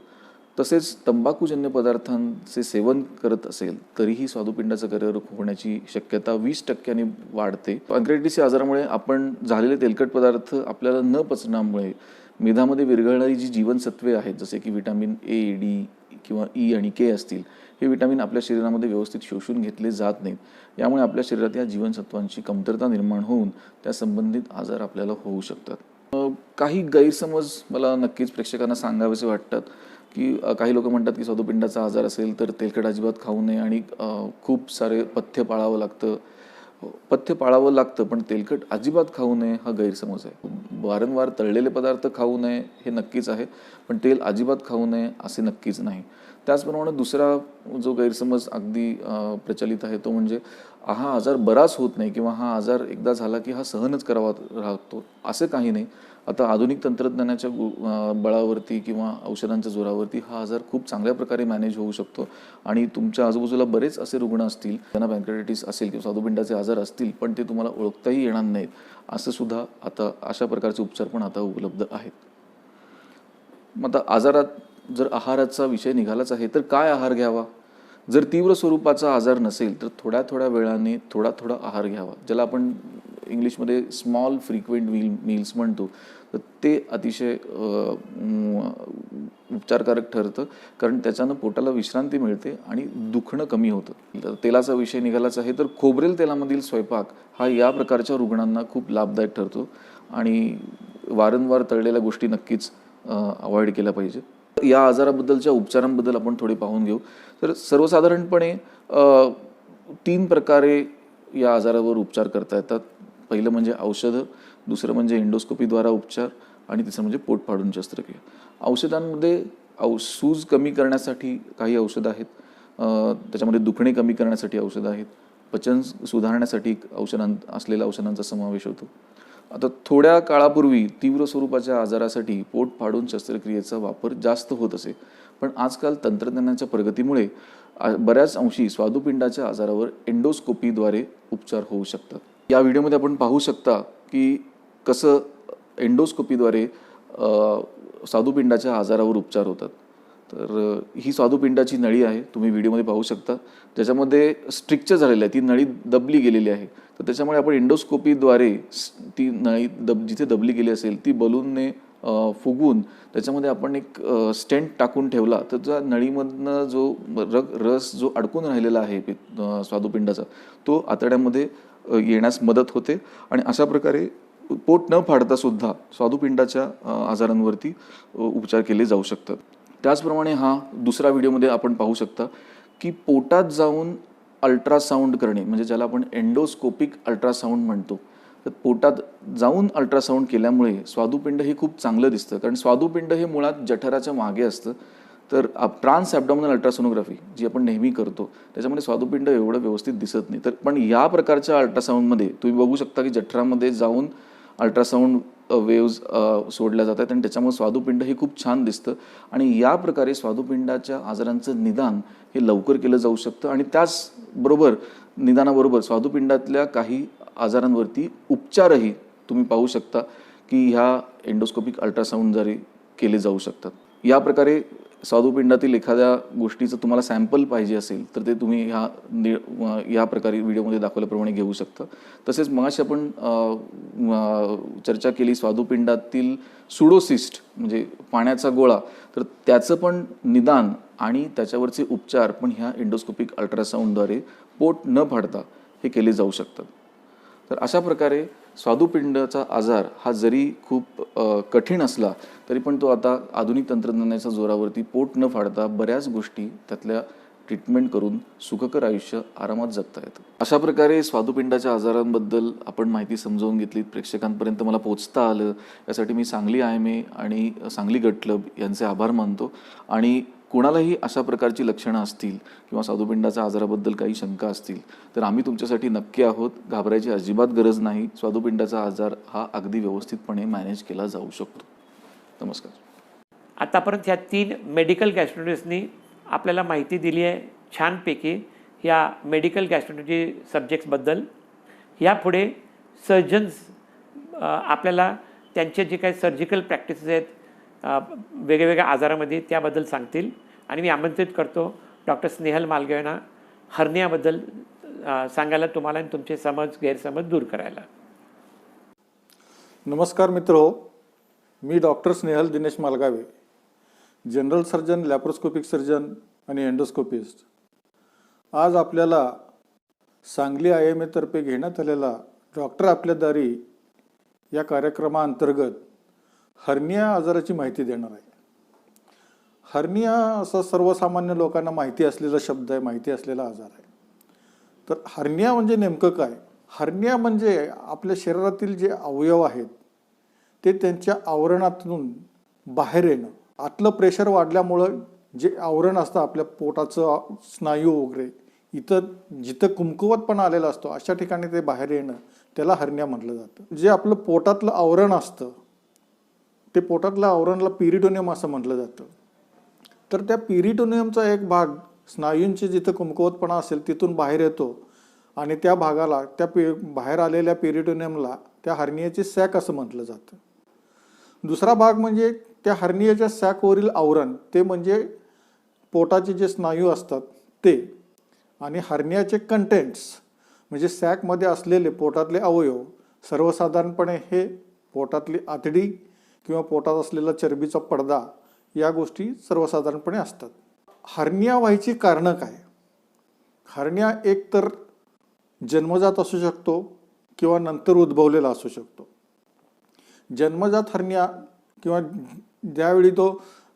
तसेच तंबाखूजन्य पदार्थांचे सेवन करत असेल तरीही स्वादुपिंडाचा कर्करोग होण्याची शक्यता 20% वाढते. पॅनक्रियाटायटिस या आजारामुळे आपण झालेले तेलकट पदार्थ आपल्याला न पचण्यामुळे मेधामध्ये विरघळणारी जी जीवनसत्वे आहेत, जसे की व्हिटॅमिन ए, डी किंवा ई आणि के असतील, हे व्हिटॅमिन आपल्या शरीरामध्ये व्यवस्थित शोषून घेतले जात नाहीत. यामुळे आपल्या शरीरात या जीवनसत्वांची कमतरता निर्माण होऊन त्या संबंधित आजार आपल्याला होऊ शकतात. काही गैरसमज मला नक्कीच प्रेक्षकांना सांगावेसे वाटतात की काही लोक म्हणतात की स्वादुपिंडाचा आजार असेल तर तेलकट अजिबात खाऊ नये आणि खूप सारे पथ्य पाळावं लागतं, पण तेलकट अजिबात खाऊ नये हा गैरसमज आहे. वारंवार तळलेले पदार्थ खाऊ नये हे नक्कीच आहे, पण तेल अजिबात खाऊ नये असे नक्कीच नाही. त्याचप्रमाणे दुसरा जो गैरसमज अगदी प्रचलित आहे तो म्हणजे हा आजार बराच होत नाही किंवा हा आजार एकदा झाला की हा सहनच करावा राहतो, असं काही नाही. आता आधुनिक तंत्रज्ञानाच्या बळावरती किंवा औषधांच्या जोरावरती हा आजार खूप चांगल्या प्रकारे मॅनेज होऊ शकतो आणि तुमच्या आजूबाजूला बरेच असे रुग्ण असतील त्यांना पॅनक्रियाटायटिस असेल किंवा स्वादुपिंडाचे आजार असतील पण ते तुम्हाला ओळखताही येणार नाहीत, असं सुद्धा आता अशा प्रकारचे उपचार पण आता उपलब्ध आहेत. मग आता आजारात जर आहाराचा विषय निघालाच आहे तर काय आहार घ्यावा? जर तीव्र स्वरूपाचा आजार नसेल तर थोड्या वेळाने थोडा आहार घ्यावा, ज्याला आपण इंग्लिशमध्ये स्मॉल फ्रिक्वेंट मील्स म्हणतो. तर ते अतिशय उपचारकारक ठरतं, कारण त्याच्यानं पोटाला विश्रांती मिळते आणि दुखणं कमी होतं. तेलाचा विषय निघालाच आहे तर खोबरेल तेलामधील स्वयंपाक हा या प्रकारच्या रुग्णांना खूप लाभदायक ठरतो आणि वारंवार तळलेल्या गोष्टी नक्कीच अवॉइड केल्या पाहिजे. या आजाराबद्दलच्या उपचारांबद्दल आपण थोडे पाहून घेऊ. तर सर्वसाधारणपणे 3 प्रकारे या आजारावर उपचार करता येतात. पहिलं म्हणजे औषधं, दुसरं म्हणजे एंडोस्कोपीद्वारा उपचार आणि तिसरं म्हणजे पोट फाडून शस्त्रक्रिया. औषधांमध्ये सूज कमी करण्यासाठी काही औषधं आहेत, त्याच्यामध्ये दुखणे कमी करण्यासाठी औषधं आहेत, पचन सुधारण्यासाठी असलेल्या औषधांचा समावेश होतो. आता थोड्या काळापूर्वी तीव्र स्वरूपाच्या आजारासाठी पोट फाडून शस्त्रक्रियेचा वापर जास्त होत असे, पण आजकाल तंत्रज्ञानाच्या प्रगतीमुळे बऱ्याच अंशी स्वादुपिंडाच्या आजारावर एंडोस्कोपीद्वारे उपचार होऊ शकतात. या व्हिडिओमध्ये आपण पाहू शकता की कसं एंडोस्कोपीद्वारे स्वादुपिंडाच्या आजारावर उपचार होतात. तर ही स्वादुपिंडाची नळी आहे, तुम्ही व्हिडिओमध्ये पाहू शकता, ज्याच्यामध्ये स्ट्रिक्चर झालेलं आहे, ती नळी दबली गेलेली आहे. तर त्याच्यामुळे आपण एंडोस्कोपीद्वारे ती नळी जिथे दबली गेली असेल ती बलूनने फुगवून त्याच्यामध्ये आपण एक स्टेंट टाकून ठेवला तर त्या नळीमधनं जो रस जो अडकून राहिलेला आहे स्वादुपिंडाचा तो आतड्यामध्ये येण्यास मदत होते आणि अशा प्रकारे पोट न फाडता सुद्धा स्वादुपिंडाच्या आजारांवरती उपचार केले जाऊ शकतात. त्याचप्रमाणे हा दुसरा व्हिडिओमध्ये आपण पाहू शकता की पोटात जाऊन अल्ट्रासाऊंड करणे, म्हणजे ज्याला आपण एंडोस्कोपिक अल्ट्रासाऊंड म्हणतो. तर पोटात जाऊन अल्ट्रासाऊंड केल्यामुळे स्वादुपिंड हे खूप चांगलं दिसतं, कारण स्वादुपिंड हे मुळात जठराच्या मागे असतं. तर ट्रान्स ॲब्डॉमिनल अल्ट्रासोनोग्राफी जी आपण नेहमी करतो त्याच्यामध्ये स्वादुपिंड एवढं व्यवस्थित दिसत नाही. तर पण या प्रकारच्या अल्ट्रासाऊंडमध्ये तुम्ही बघू शकता की जठरामध्ये जाऊन अल्ट्रासाऊंड वेव्ज सोडल्या जातात आणि त्याच्यामुळे स्वादुपिंड हे खूप छान दिसतं आणि या प्रकारे स्वादुपिंडाच्या आजारांचं निदान हे लवकर केलं जाऊ शकतं आणि त्याचबरोबर निदानाबरोबर स्वादुपिंडातल्या काही आजारांवरती उपचारही तुम्ही पाहू शकता की ह्या एंडोस्कोपिक अल्ट्रासाऊंडद्वारे केले जाऊ शकतात. या प्रकारे स्वादुपिंडातील एखाद्या गोष्टीचं तुम्हाला सॅम्पल पाहिजे असेल तर ते तुम्ही या प्रकारे व्हिडिओमध्ये दाखवल्याप्रमाणे घेऊ शकता. तसेच मगाशी आपण चर्चा केली स्वादुपिंडातील सुडोसिस्ट म्हणजे पाण्याचा गोळा, तर त्याचं पण निदान आणि त्याच्यावरचे उपचार पण ह्या एंडोस्कोपिक अल्ट्रासाऊंडद्वारे पोट न फाडता हे केले जाऊ शकतात. तर अशा प्रकारे स्वादुपिंडाचा आजार हा जरी खूप कठीण असला तरी पण तो आता आधुनिक तंत्रज्ञानाच्या जोरावरती पोट न फाडता बऱ्याच गोष्टी त्यातल्या ट्रीटमेंट करून सुखकर आयुष्य आरामात जगता येतं. अशा प्रकारे स्वादुपिंडाच्या आजारांबद्दल आपण माहिती समजावून घेतली, प्रेक्षकांपर्यंत मला पोहोचता आलं, यासाठी मी सांगली IMA आणि सांगली गट क्लब यांचे आभार मानतो. आणि कोणालाही अशा प्रकारची लक्षणं असतील किंवा स्वादुपिंडाच्या आजाराबद्दल काही शंका असतील तर आम्ही तुमच्यासाठी नक्की आहोत. घाबरायची अजिबात गरज नाही. स्वादुपिंडाचा आजार हा अगदी व्यवस्थितपणे मॅनेज केला जाऊ शकतो. नमस्कार. आतापर्यंत ह्या 3 मेडिकल गॅस्ट्रोएंटरोलॉजिस्टनी आपल्याला माहिती दिली आहे छानपैकी ह्या मेडिकल गॅस्ट्रोएंटरोलॉजी सब्जेक्ट्सबद्दल. यापुढे सर्जन्स आपल्याला त्यांचे जे काही सर्जिकल प्रॅक्टिसेस आहेत वेगवेगळ्या आजारामध्ये त्याबद्दल सांगतील आणि मी आमंत्रित करतो डॉक्टर स्नेहल मालगे यांना हर्नियाबद्दल सांगायला तुम्हाला आणि तुमचे गैरसमज दूर करायला. नमस्कार मित्रो, मी doctor Snehal Dinesh Malgave, general surgeon, laparoscopic surgeon आणि एंडोस्कोपिस्ट. आज आपल्याला सांगली IMA तर्फे घेण्यात आलेला डॉक्टर आपल्या दारी या कार्यक्रमाअंतर्गत हर्निया आजाराची माहिती देणार आहे. हर्निया असा सर्वसामान्य लोकांना माहिती असलेला शब्द आहे, माहिती असलेला आजार आहे. तर हर्निया म्हणजे नेमकं काय? हर्निया म्हणजे आपल्या शरीरातील जे अवयव आहेत ते त्यांच्या आवरणातून बाहेर येणं. आतलं प्रेशर वाढल्यामुळं जे आवरण असतं आपल्या पोटाचं स्नायू वगैरे इथं जिथं कुमकुवतपणा आलेला असतो अशा ठिकाणी ते बाहेर येणं त्याला हर्निया म्हटलं जातं. जे आपलं पोटातलं आवरण असतं ते पोटातल्या आवरणाला पेरिटोनियम असं म्हटलं जातं. तर त्या पेरिटोनियमचा एक भाग स्नायूंचे जिथं कमकुवतपणा असेल तिथून बाहेर येतो आणि त्या भागाला बाहेर आलेल्या पेरिटोनियमला त्या हर्नियाची सॅक असं म्हटलं जातं. दुसरा भाग म्हणजे त्या हर्नियाच्या सॅकवरील आवरण, ते म्हणजे पोटाचे जे स्नायू असतात ते, आणि हर्नियाचे कंटेंट्स म्हणजे सॅकमध्ये असलेले पोटातले अवयव. सर्वसाधारणपणे हे पोटातली आतडी किंवा पोटात असलेला चरबीचा पडदा या गोष्टी सर्वसाधारणपणे असतात. हर्निया व्हायची कारणं काय? हर्निया एक तर जन्मजात असू शकतो किंवा नंतर उद्भवलेला असू शकतो. जन्मजात हर्निया किंवा ज्यावेळी तो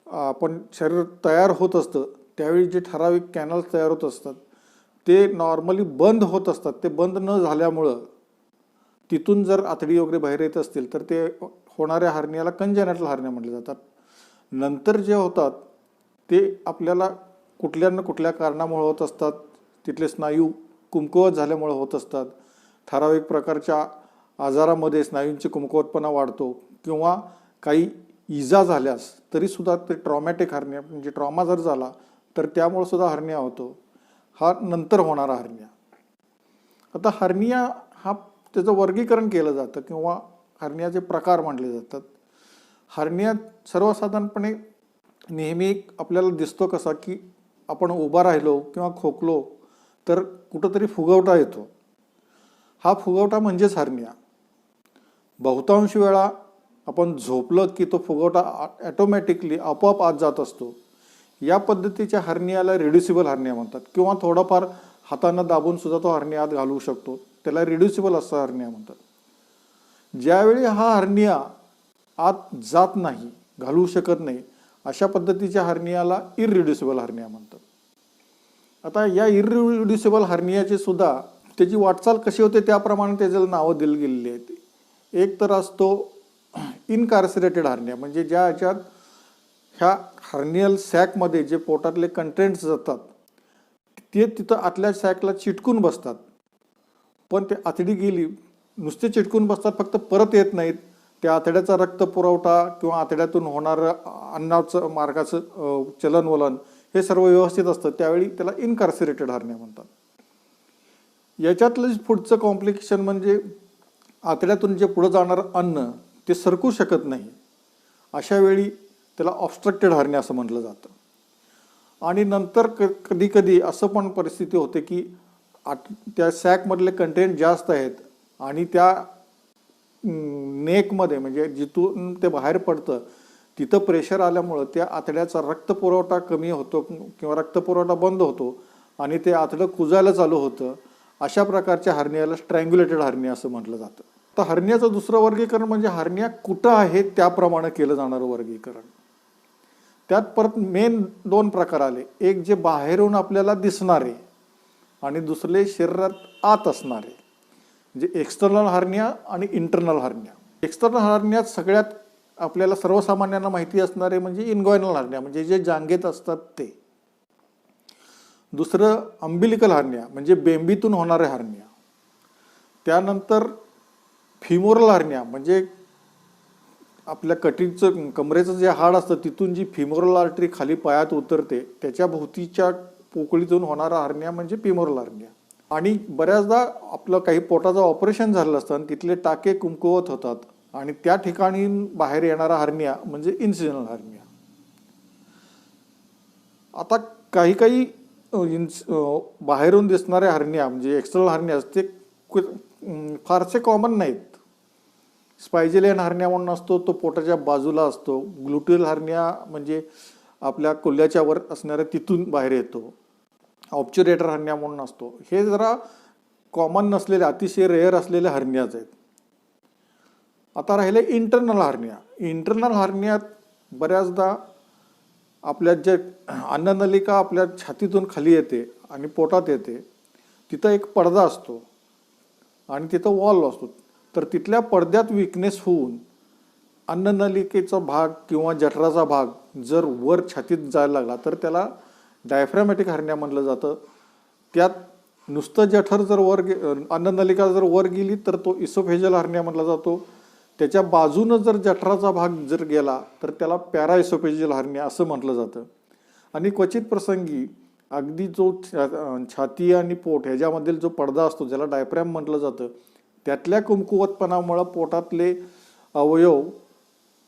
आपण शरीर तयार होत असतं त्यावेळी जे ठराविक कॅनल्स तयार होत असतात ते नॉर्मली बंद होत असतात. ते बंद न झाल्यामुळं तिथून जर आतडी वगैरे बाहेर येत असतील तर ते होणाऱ्या हर्नियाला कंजेनेटल हर्निया म्हटले जातात. नंतर जे होतात ते आपल्याला कुठल्या ना कुठल्या कारणामुळे होत असतात. तिथले स्नायू कमकुवत झाल्यामुळे होत असतात. ठराविक प्रकारच्या आजारामध्ये स्नायूंची कमकुवतपणा वाढतो किंवा काही इजा झाल्यास तरीसुद्धा ते ट्रॉमॅटिक हर्निया म्हणजे ट्रॉमा जर झाला तर त्यामुळे सुद्धा हर्निया होतो. हा नंतर होणारा हर्निया. आता हर्निया हा त्याचं वर्गीकरण केलं जातं किंवा हर्नियाचे प्रकार मानले जातात. हर्निया सर्वसाधारणपणे नेहमी आपल्याला दिसतो कसा की आपण उभा राहिलो किंवा खोकलो तर कुठंतरी फुगवटा येतो. हा फुगवटा म्हणजेच हर्निया. बहुतांश वेळा आपण झोपलं की तो फुगवटा ॲटोमॅटिकली आपोआप आत जात असतो. या पद्धतीच्या हर्नियाला रिड्युसिबल हर्निया म्हणतात किंवा थोडाफार हातानं दाबून सुद्धा तो हर्निया आत घालवू शकतो. त्याला रिड्युसिबल असं हर्निया म्हणतात. ज्यावेळी हा हर्निया आत जात नाही, घालवू शकत नाही, अशा पद्धतीच्या हर्नियाला इररिड्युसिबल हर्निया म्हणतात. आता या इररिड्युसिबल हर्नियाची सुद्धा त्याची वाटचाल कशी होते त्याप्रमाणे त्याच्याला नावं दिली गेलेली आहेत. एक तर असतो इनकार्सिरेटेड हर्निया, म्हणजे ज्या ह्याच्यात ह्या हर्नियल सॅकमध्ये जे पोटातले कंटेंट्स जातात ते तिथं आतल्या सॅकला चिटकून बसतात. पण ते आतडी गेली नुसते चिटकून बसतात, फक्त परत येत नाहीत. त्या आतड्याचा रक्तपुरवठा किंवा आतड्यातून होणारं अन्नाचं मार्गाचं चलनवलन हे सर्व व्यवस्थित असतं. त्यावेळी त्याला इनकार्सिरेटेड हर्निया म्हणतात. याच्यातलं पुढचं कॉम्प्लिकेशन म्हणजे आतड्यातून जे पुढं जाणारं अन्न ते सरकू शकत नाही. अशा वेळी त्याला ऑब्स्ट्रक्टेड हर्निया असं म्हटलं जातं. आणि नंतर कधी कधी असं पण परिस्थिती होते की त्या सॅकमधले कंटेंट जास्त आहेत आणि त्या नेकमध्ये म्हणजे जिथून ते बाहेर पडतं तिथं प्रेशर आल्यामुळं त्या आतड्याचा रक्तपुरवठा कमी होतो किंवा रक्तपुरवठा बंद होतो आणि ते आतडं कुजायला चालू होतं. अशा प्रकारच्या हर्नियाला स्ट्रँग्युलेटेड हर्निया असं म्हटलं जातं. तर हर्नियाचं दुसरं वर्गीकरण म्हणजे हर्निया कुठं आहे त्याप्रमाणे केलं जाणारं वर्गीकरण. त्यात परत मेन 2 प्रकार आले. एक जे बाहेरून आपल्याला दिसणारे आणि दुसरे शरीरात आत असणारे, म्हणजे एक्सटर्नल हर्निया आणि इंटरनल हर्निया. एक्सटर्नल हर्नियात सगळ्यात आपल्याला सर्वसामान्यांना माहिती असणारे म्हणजे इनगॉयनल हर्निया, म्हणजे जे जांघेत असतात ते. दुसरं अंबिलिकल हर्निया म्हणजे बेंबीतून होणारे हर्निया. त्यानंतर फिमोरल हर्निया म्हणजे आपल्या कटीचं कमरेचं जे हाड असतं तिथून जी फिमोरल आर्टरी खाली पायात उतरते त्याच्या भोवतीच्या पोकळीतून होणारा हर्निया म्हणजे फिमोरल हर्निया. आणि बऱ्याचदा आपलं काही पोटाचं ऑपरेशन झालेलं असतं आणि तिथले टाके कमकुवत होतात आणि त्या ठिकाणी बाहेर येणारा हर्निया म्हणजे इन्सिजनल हर्निया. आता काही काही बाहेरून दिसणारे हर्निया म्हणजे एक्सटर्नल हर्निया ते फारसे कॉमन नाहीत. स्पायजेलियन हर्निया म्हणून असतो, तो पोटाच्या बाजूला असतो. ग्लुटियल हर्निया म्हणजे आपल्या कोल्ह्याच्या वर असणाऱ्या तिथून बाहेर येतो. ऑब्च्युरेटर हर्निया म्हणून असतो. हे जरा कॉमन नसलेले अतिशय रेअर असलेले हर्नियाज आहेत. आता राहिले इंटरनल हर्निया. इंटरनल हर्नियात बऱ्याचदा आपल्या जे अन्ननलिका आपल्या छातीतून खाली येते आणि पोटात येते तिथं एक पडदा असतो आणि तिथं वॉल असतो. तर तिथल्या पडद्यात विकनेस होऊन अन्ननलिकेचा भाग किंवा जठराचा भाग जर वर छातीत जायला लागला तर त्याला डायफ्रॅमॅटिक हर्निया म्हटलं जातं. त्यात नुसतं जठर जर अन्ननलिका जर वर गेली तर तो इसोफेजियल हर्निया म्हटला जातो. त्याच्या बाजूनं जर जठराचा भाग जर गेला तर त्याला पॅराइसोफेजियल हर्निया असं म्हटलं जातं. आणि क्वचित प्रसंगी अगदी जो छाती आणि पोट ह्याच्यामधील जो पडदा असतो ज्याला डायफ्रॅम म्हटलं जातं त्यातल्या कमकुवतपणामुळं पोटातले अवयव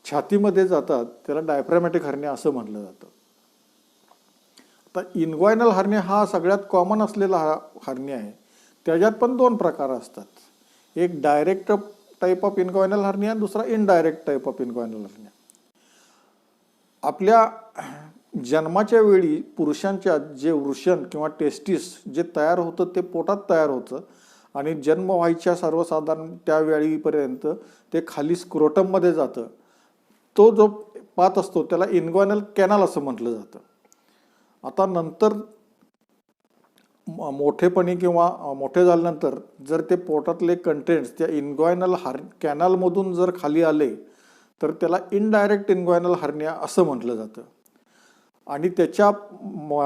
छातीमध्ये जातात, त्याला डायफ्रॅमॅटिक हर्निया असं म्हटलं जातं. आता इनगॉयनल हर्निया हा सगळ्यात कॉमन असलेला हर्निया आहे. त्याच्यात पण 2 प्रकार असतात. एक डायरेक्ट टाईप ऑफ इनगॉयनल हर्निया, दुसरा इनडायरेक्ट टाईप ऑफ इनगॉयनल हर्निया. आपल्या जन्माच्या वेळी पुरुषांच्या जे वृषण किंवा टेस्टिस जे तयार होतं ते पोटात तयार होतं आणि जन्म व्हायच्या सर्वसाधारण त्या वेळीपर्यंत ते खाली स्क्रोटममध्ये जातं. तो जो पाथ असतो त्याला इनगॉयनल कॅनल असं म्हटलं जातं. आता नंतर मोठेपणी किंवा मोठे झाल्यानंतर जर ते पोटातले कंटेंट्स त्या इन्ग्वायनल कॅनलमधून जर खाली आले तर त्याला इनडायरेक्ट इन्ग्वायनल हर्निया असं म्हटलं जातं. आणि त्याच्या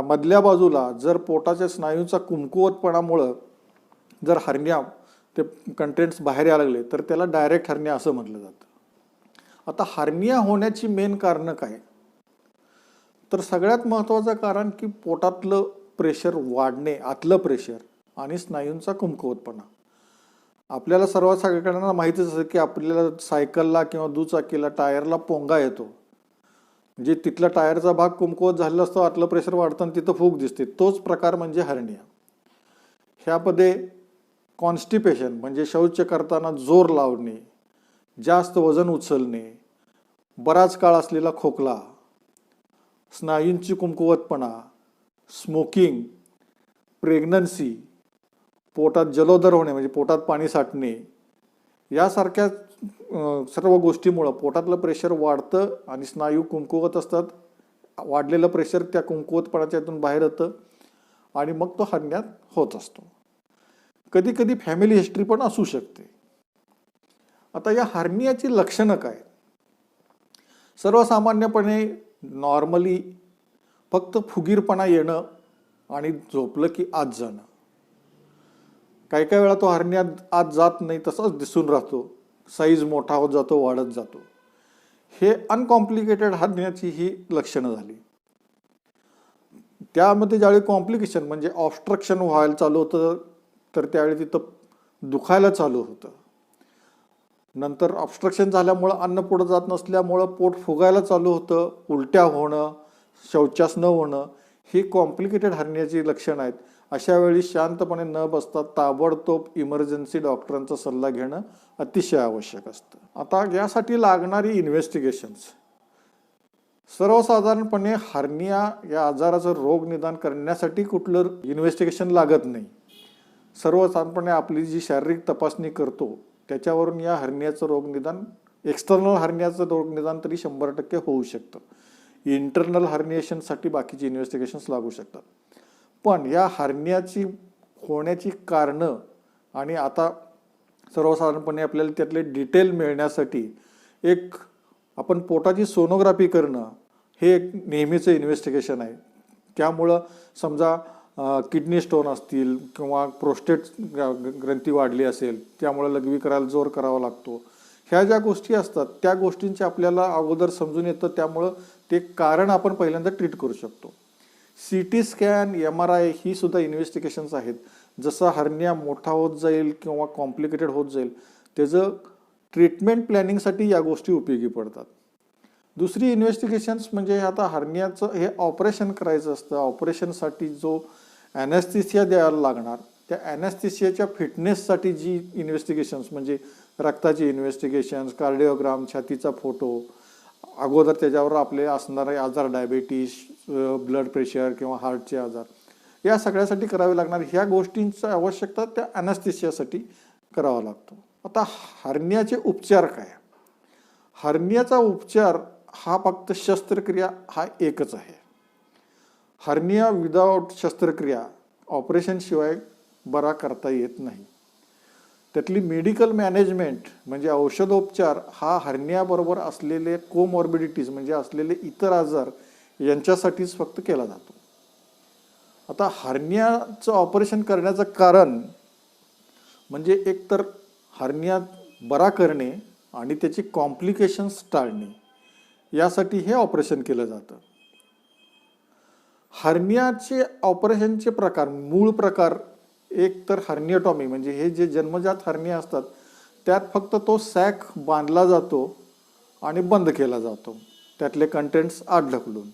मधल्या बाजूला जर पोटाच्या स्नायूंचा कमकुवतपणामुळं जर हर्निया ते कंटेंट्स बाहेर यायला लागले तर त्याला डायरेक्ट हर्निया असं म्हटलं जातं. आता हर्निया होण्याची मेन कारणं काय? तर सगळ्यात महत्त्वाचं कारण की पोटातलं प्रेशर वाढणे, आतलं प्रेशर आणि स्नायूंचा कमकुवतपणा. आपल्याला सगळ्यांना माहितीच असतं की आपल्याला सायकलला किंवा दुचाकीला टायरला पोंगा येतो, म्हणजे तिथला टायरचा भाग कमकुवत झालेला असतो, आतलं प्रेशर वाढतं तिथं फूग दिसते. तोच प्रकार म्हणजे हर्निया. ह्यामध्ये कॉन्स्टिपेशन म्हणजे शौच करताना जोर लावणे, जास्त वजन उचलणे, बराच काळ असलेला खोकला, स्नायूंची कमकुवतपणा, स्मोकिंग, प्रेग्नन्सी, पोटात जलोदर होणे म्हणजे पोटात पाणी साठणे, यासारख्या सर्व गोष्टीमुळं पोटातलं प्रेशर वाढतं आणि स्नायू कमकुवत असतात. वाढलेलं प्रेशर त्या कमकुवतपणाच्या यातून बाहेर येतं आणि मग तो हर्निया होत असतो. कधी कधी फॅमिली हिस्ट्री पण असू शकते. आता या हर्नियाची लक्षणं काय? सर्वसामान्यपणे नॉर्मली फक्त फुगीरपणा येणं आणि झोपलं की आत जाणं. काही काही वेळा तो हर्निया आत जात नाही, तसाच दिसून राहतो, साईज मोठा होत जातो, वाढत जातो. हे अनकॉम्प्लिकेटेड हर्नियाची ही लक्षणं झाली. त्यामध्ये ज्यावेळी कॉम्प्लिकेशन म्हणजे ऑब्स्ट्रक्शन व्हायला चालू होतं तर त्यावेळी तिथं दुखायला चालू होतं. नंतर ऑब्स्ट्रक्शन झाल्यामुळं अन्न पुढं जात नसल्यामुळं पोट फुगायला चालू होतं, उलट्या होणं, शौचास न होणं, ही कॉम्प्लिकेटेड हर्नियाची लक्षणं आहेत. अशा वेळी शांतपणे न बसता ताबडतोब इमर्जन्सी डॉक्टरांचा सल्ला घेणं अतिशय आवश्यक असतं. आता यासाठी लागणारी इन्व्हेस्टिगेशन्स, सर्वसाधारणपणे हर्निया या आजाराचं रोग निदान करण्यासाठी कुठलं इन्व्हेस्टिगेशन लागत नाही. सर्वसाधारणपणे आपली जी शारीरिक तपासणी करतो त्याच्यावरून या हर्नियाचं रोग निदान, एक्सटर्नल हर्नियाचं रोग निदान तरी 100% होऊ शकतं. इंटरनल हर्निएशनसाठी बाकीची इन्व्हेस्टिगेशन्स लागू शकतात. पण या हर्नियाची होण्याची कारणं आणि आता सर्वसाधारणपणे आपल्याला त्यातले डिटेल मिळण्यासाठी एक आपण पोटाची सोनोग्राफी करणं हे एक नेहमीचं इन्व्हेस्टिगेशन आहे. त्यामुळं समजा किडनी स्टोन असतील किंवा प्रोस्टेट ग्रंथी वाढली असेल त्यामुळं लघवी करायला जोर करावा लागतो, ह्या ज्या गोष्टी असतात त्या गोष्टींचे आपल्याला अगोदर समजून येतं. त्यामुळं ते कारण आपण पहिल्यांदा ट्रीट करू शकतो. CT स्कॅन, MRI ही सुद्धा इन्व्हेस्टिगेशन्स आहेत. जसा हर्निया मोठा होत जाईल किंवा कॉम्प्लिकेटेड होत जाईल त्याचं ट्रीटमेंट प्लॅनिंगसाठी या गोष्टी उपयोगी पडतात. दुसरी इन्व्हेस्टिगेशन्स म्हणजे आता हर्नियाचं हे ऑपरेशन करायचं असतं. ऑपरेशनसाठी जो ॲनेस्थेसिया द्यायला लागणार त्या ॲनेस्थेसियाच्या फिटनेससाठी जी इन्व्हेस्टिगेशन्स म्हणजे रक्ताची इन्व्हेस्टिगेशन्स, कार्डिओग्राम, छातीचा फोटो, अगोदर त्याच्यावर आपले असणारे आजार, डायबिटीस, ब्लड प्रेशर किंवा हार्टचे आजार, या सगळ्यासाठी करावे लागणार ह्या गोष्टींची आवश्यकता त्या ॲनेस्थेसियासाठी करावा लागतो. आता हर्नियाचे उपचार काय? हर्नियाचा उपचार हा फक्त शस्त्रक्रिया हा एकच आहे. हर्निया विदाउट शस्त्रक्रिया ऑपरेशनशिवाय बरा करता येत नाही. त्यातली मेडिकल मॅनेजमेंट म्हणजे औषधोपचार हा हर्नियाबरोबर असलेले कोमॉर्बिडिटीज म्हणजे असलेले इतर आजार यांच्यासाठीच फक्त केला जातो. आता हर्नियाचं ऑपरेशन करण्याचं कारण म्हणजे एकतर हर्निया बरा करणे आणि त्याची कॉम्प्लिकेशन्स टाळणे, यासाठी हे ऑपरेशन केलं जातं. हर्नियाचे ऑपरेशनचे प्रकार, मूळ प्रकार, एक तर हर्नियोटॉमी म्हणजे हे जे जन्मजात हर्निया असतात त्यात फक्त तो सॅक बांधला जातो आणि बंद केला जातो, त्यातले कंटेंट्स आत ढकलून.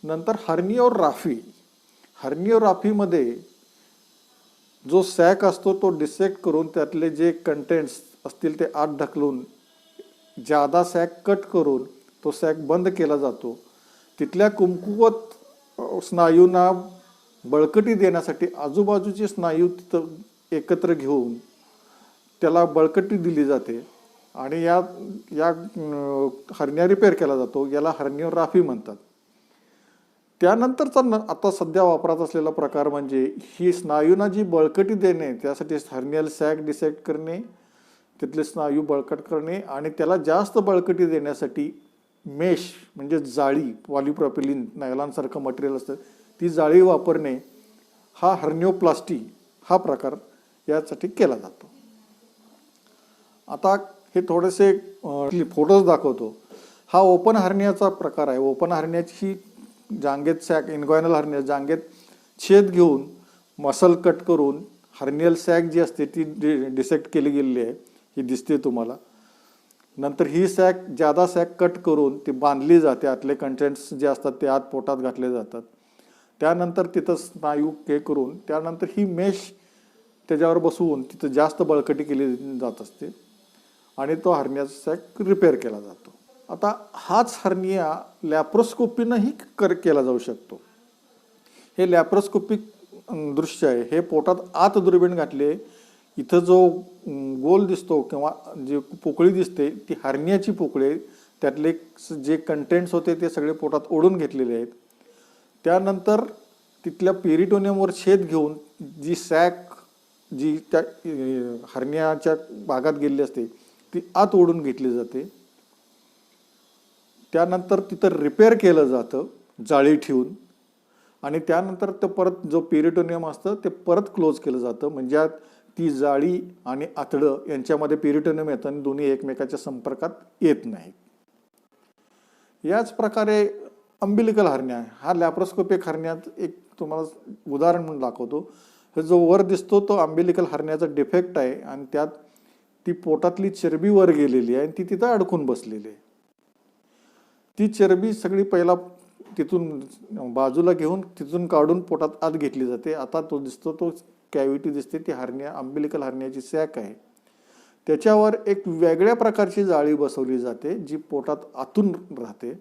नंतर हर्निओग्राफी, हर्निओग्राफीमध्ये जो सॅक असतो तो डिसेक्ट करून त्यातले जे कंटेंट्स असतील ते आत ढकलून जादा सॅक कट करून तो सॅक बंद केला जातो. तिथल्या कमकुवत स्नायूंना बळकटी देण्यासाठी आजूबाजूचे स्नायू तिथं एकत्र घेऊन त्याला बळकटी दिली जाते आणि या हर्निया रिपेअर केला जातो. याला हर्निओग्राफी म्हणतात. त्यानंतरचा आता सध्या वापरात असलेला प्रकार म्हणजे ही स्नायूंना जी बळकटी देणे, त्यासाठी हर्नियल सॅक डिसेक्ट करणे, तिथले स्नायू बळकट करणे आणि त्याला जास्त बळकटी देण्यासाठी मेश म्हणजे जाळी, पॉलिप्रॉपिलिन नायलॉनसारखं मटेरियल असतं, ती जाळी वापरणे, हा हर्निओप्लास्टी हा प्रकार यासाठी केला जातो. आता हे थोडेसे फोटोज दाखवतो. हा ओपन हर्नियाचा प्रकार आहे. ओपन हर्नियाची जांघेत सॅक, इन्ग्वायनल हर्निया जांघेत छेद घेऊन मसल कट करून हर्नियल सॅक जी असते ती डिसेक्ट केली गेलेली आहे, ही दिसते तुम्हाला. नंतर ही सॅक जादा सॅक कट करून ती बांधली जाते, आतले कंटेंट्स जे असतात ते आत पोटात घातले जातात. त्यानंतर तिथं स्नायू हे करून त्यानंतर ही मेश त्याच्यावर बसवून तिथं जास्त बळकटी केली जात असते आणि तो हर्नियाचा सॅक रिपेअर केला जातो. आता हाच हर्निया लॅप्रोस्कोपीनंही केला जाऊ शकतो. हे लॅप्रोस्कोपिक दृश्य आहे. हे पोटात आत दुर्बीण घातले, इथं जो गोल दिसतो किंवा जी पोकळी दिसते ती हर्नियाची पोकळी आहे. त्यातले जे कंटेंट्स होते ते सगळे पोटात ओढून घेतलेले आहेत. त्यानंतर तिथल्या पेरिटोनियमवर छेद घेऊन जी सॅक जी त्या हर्नियाच्या भागात गेलेली असते ती आत ओढून घेतली जाते. त्यानंतर तिथं रिपेअर केलं जातं जाळी ठेवून आणि त्यानंतर ते परत जो पेरिटोनियम असतं ते परत क्लोज केलं जातं. म्हणजे ती जाळी आणि आतडं यांच्यामध्ये पेरिटोनियम येतं आणि दोन्ही एकमेकाच्या संपर्कात येत नाहीत. याच प्रकारे अंबिलिकल हर्निया, हा लॅप्रोस्कोपिक हर्नियात एक तुम्हाला उदाहरण म्हणून दाखवतो. हे जो वर दिसतो तो अंबिलिकल हर्नियाचा डिफेक्ट आहे आणि त्यात ती पोटातली चरबी वर गेलेली आहे आणि ती तिथं अडकून बसलेली आहे. ती चरबी सगळी पहिला तिथून बाजूला घेऊन तिथून काढून पोटात आत घेतली जाते. आता तो दिसतो तो कॅव्हिटी दिसते ती हर्निया अंबिलिकल हर्नियाची सॅक आहे. त्याच्यावर एक वेगळ्या प्रकारची जाळी बसवली जाते जी पोटात आतून राहते.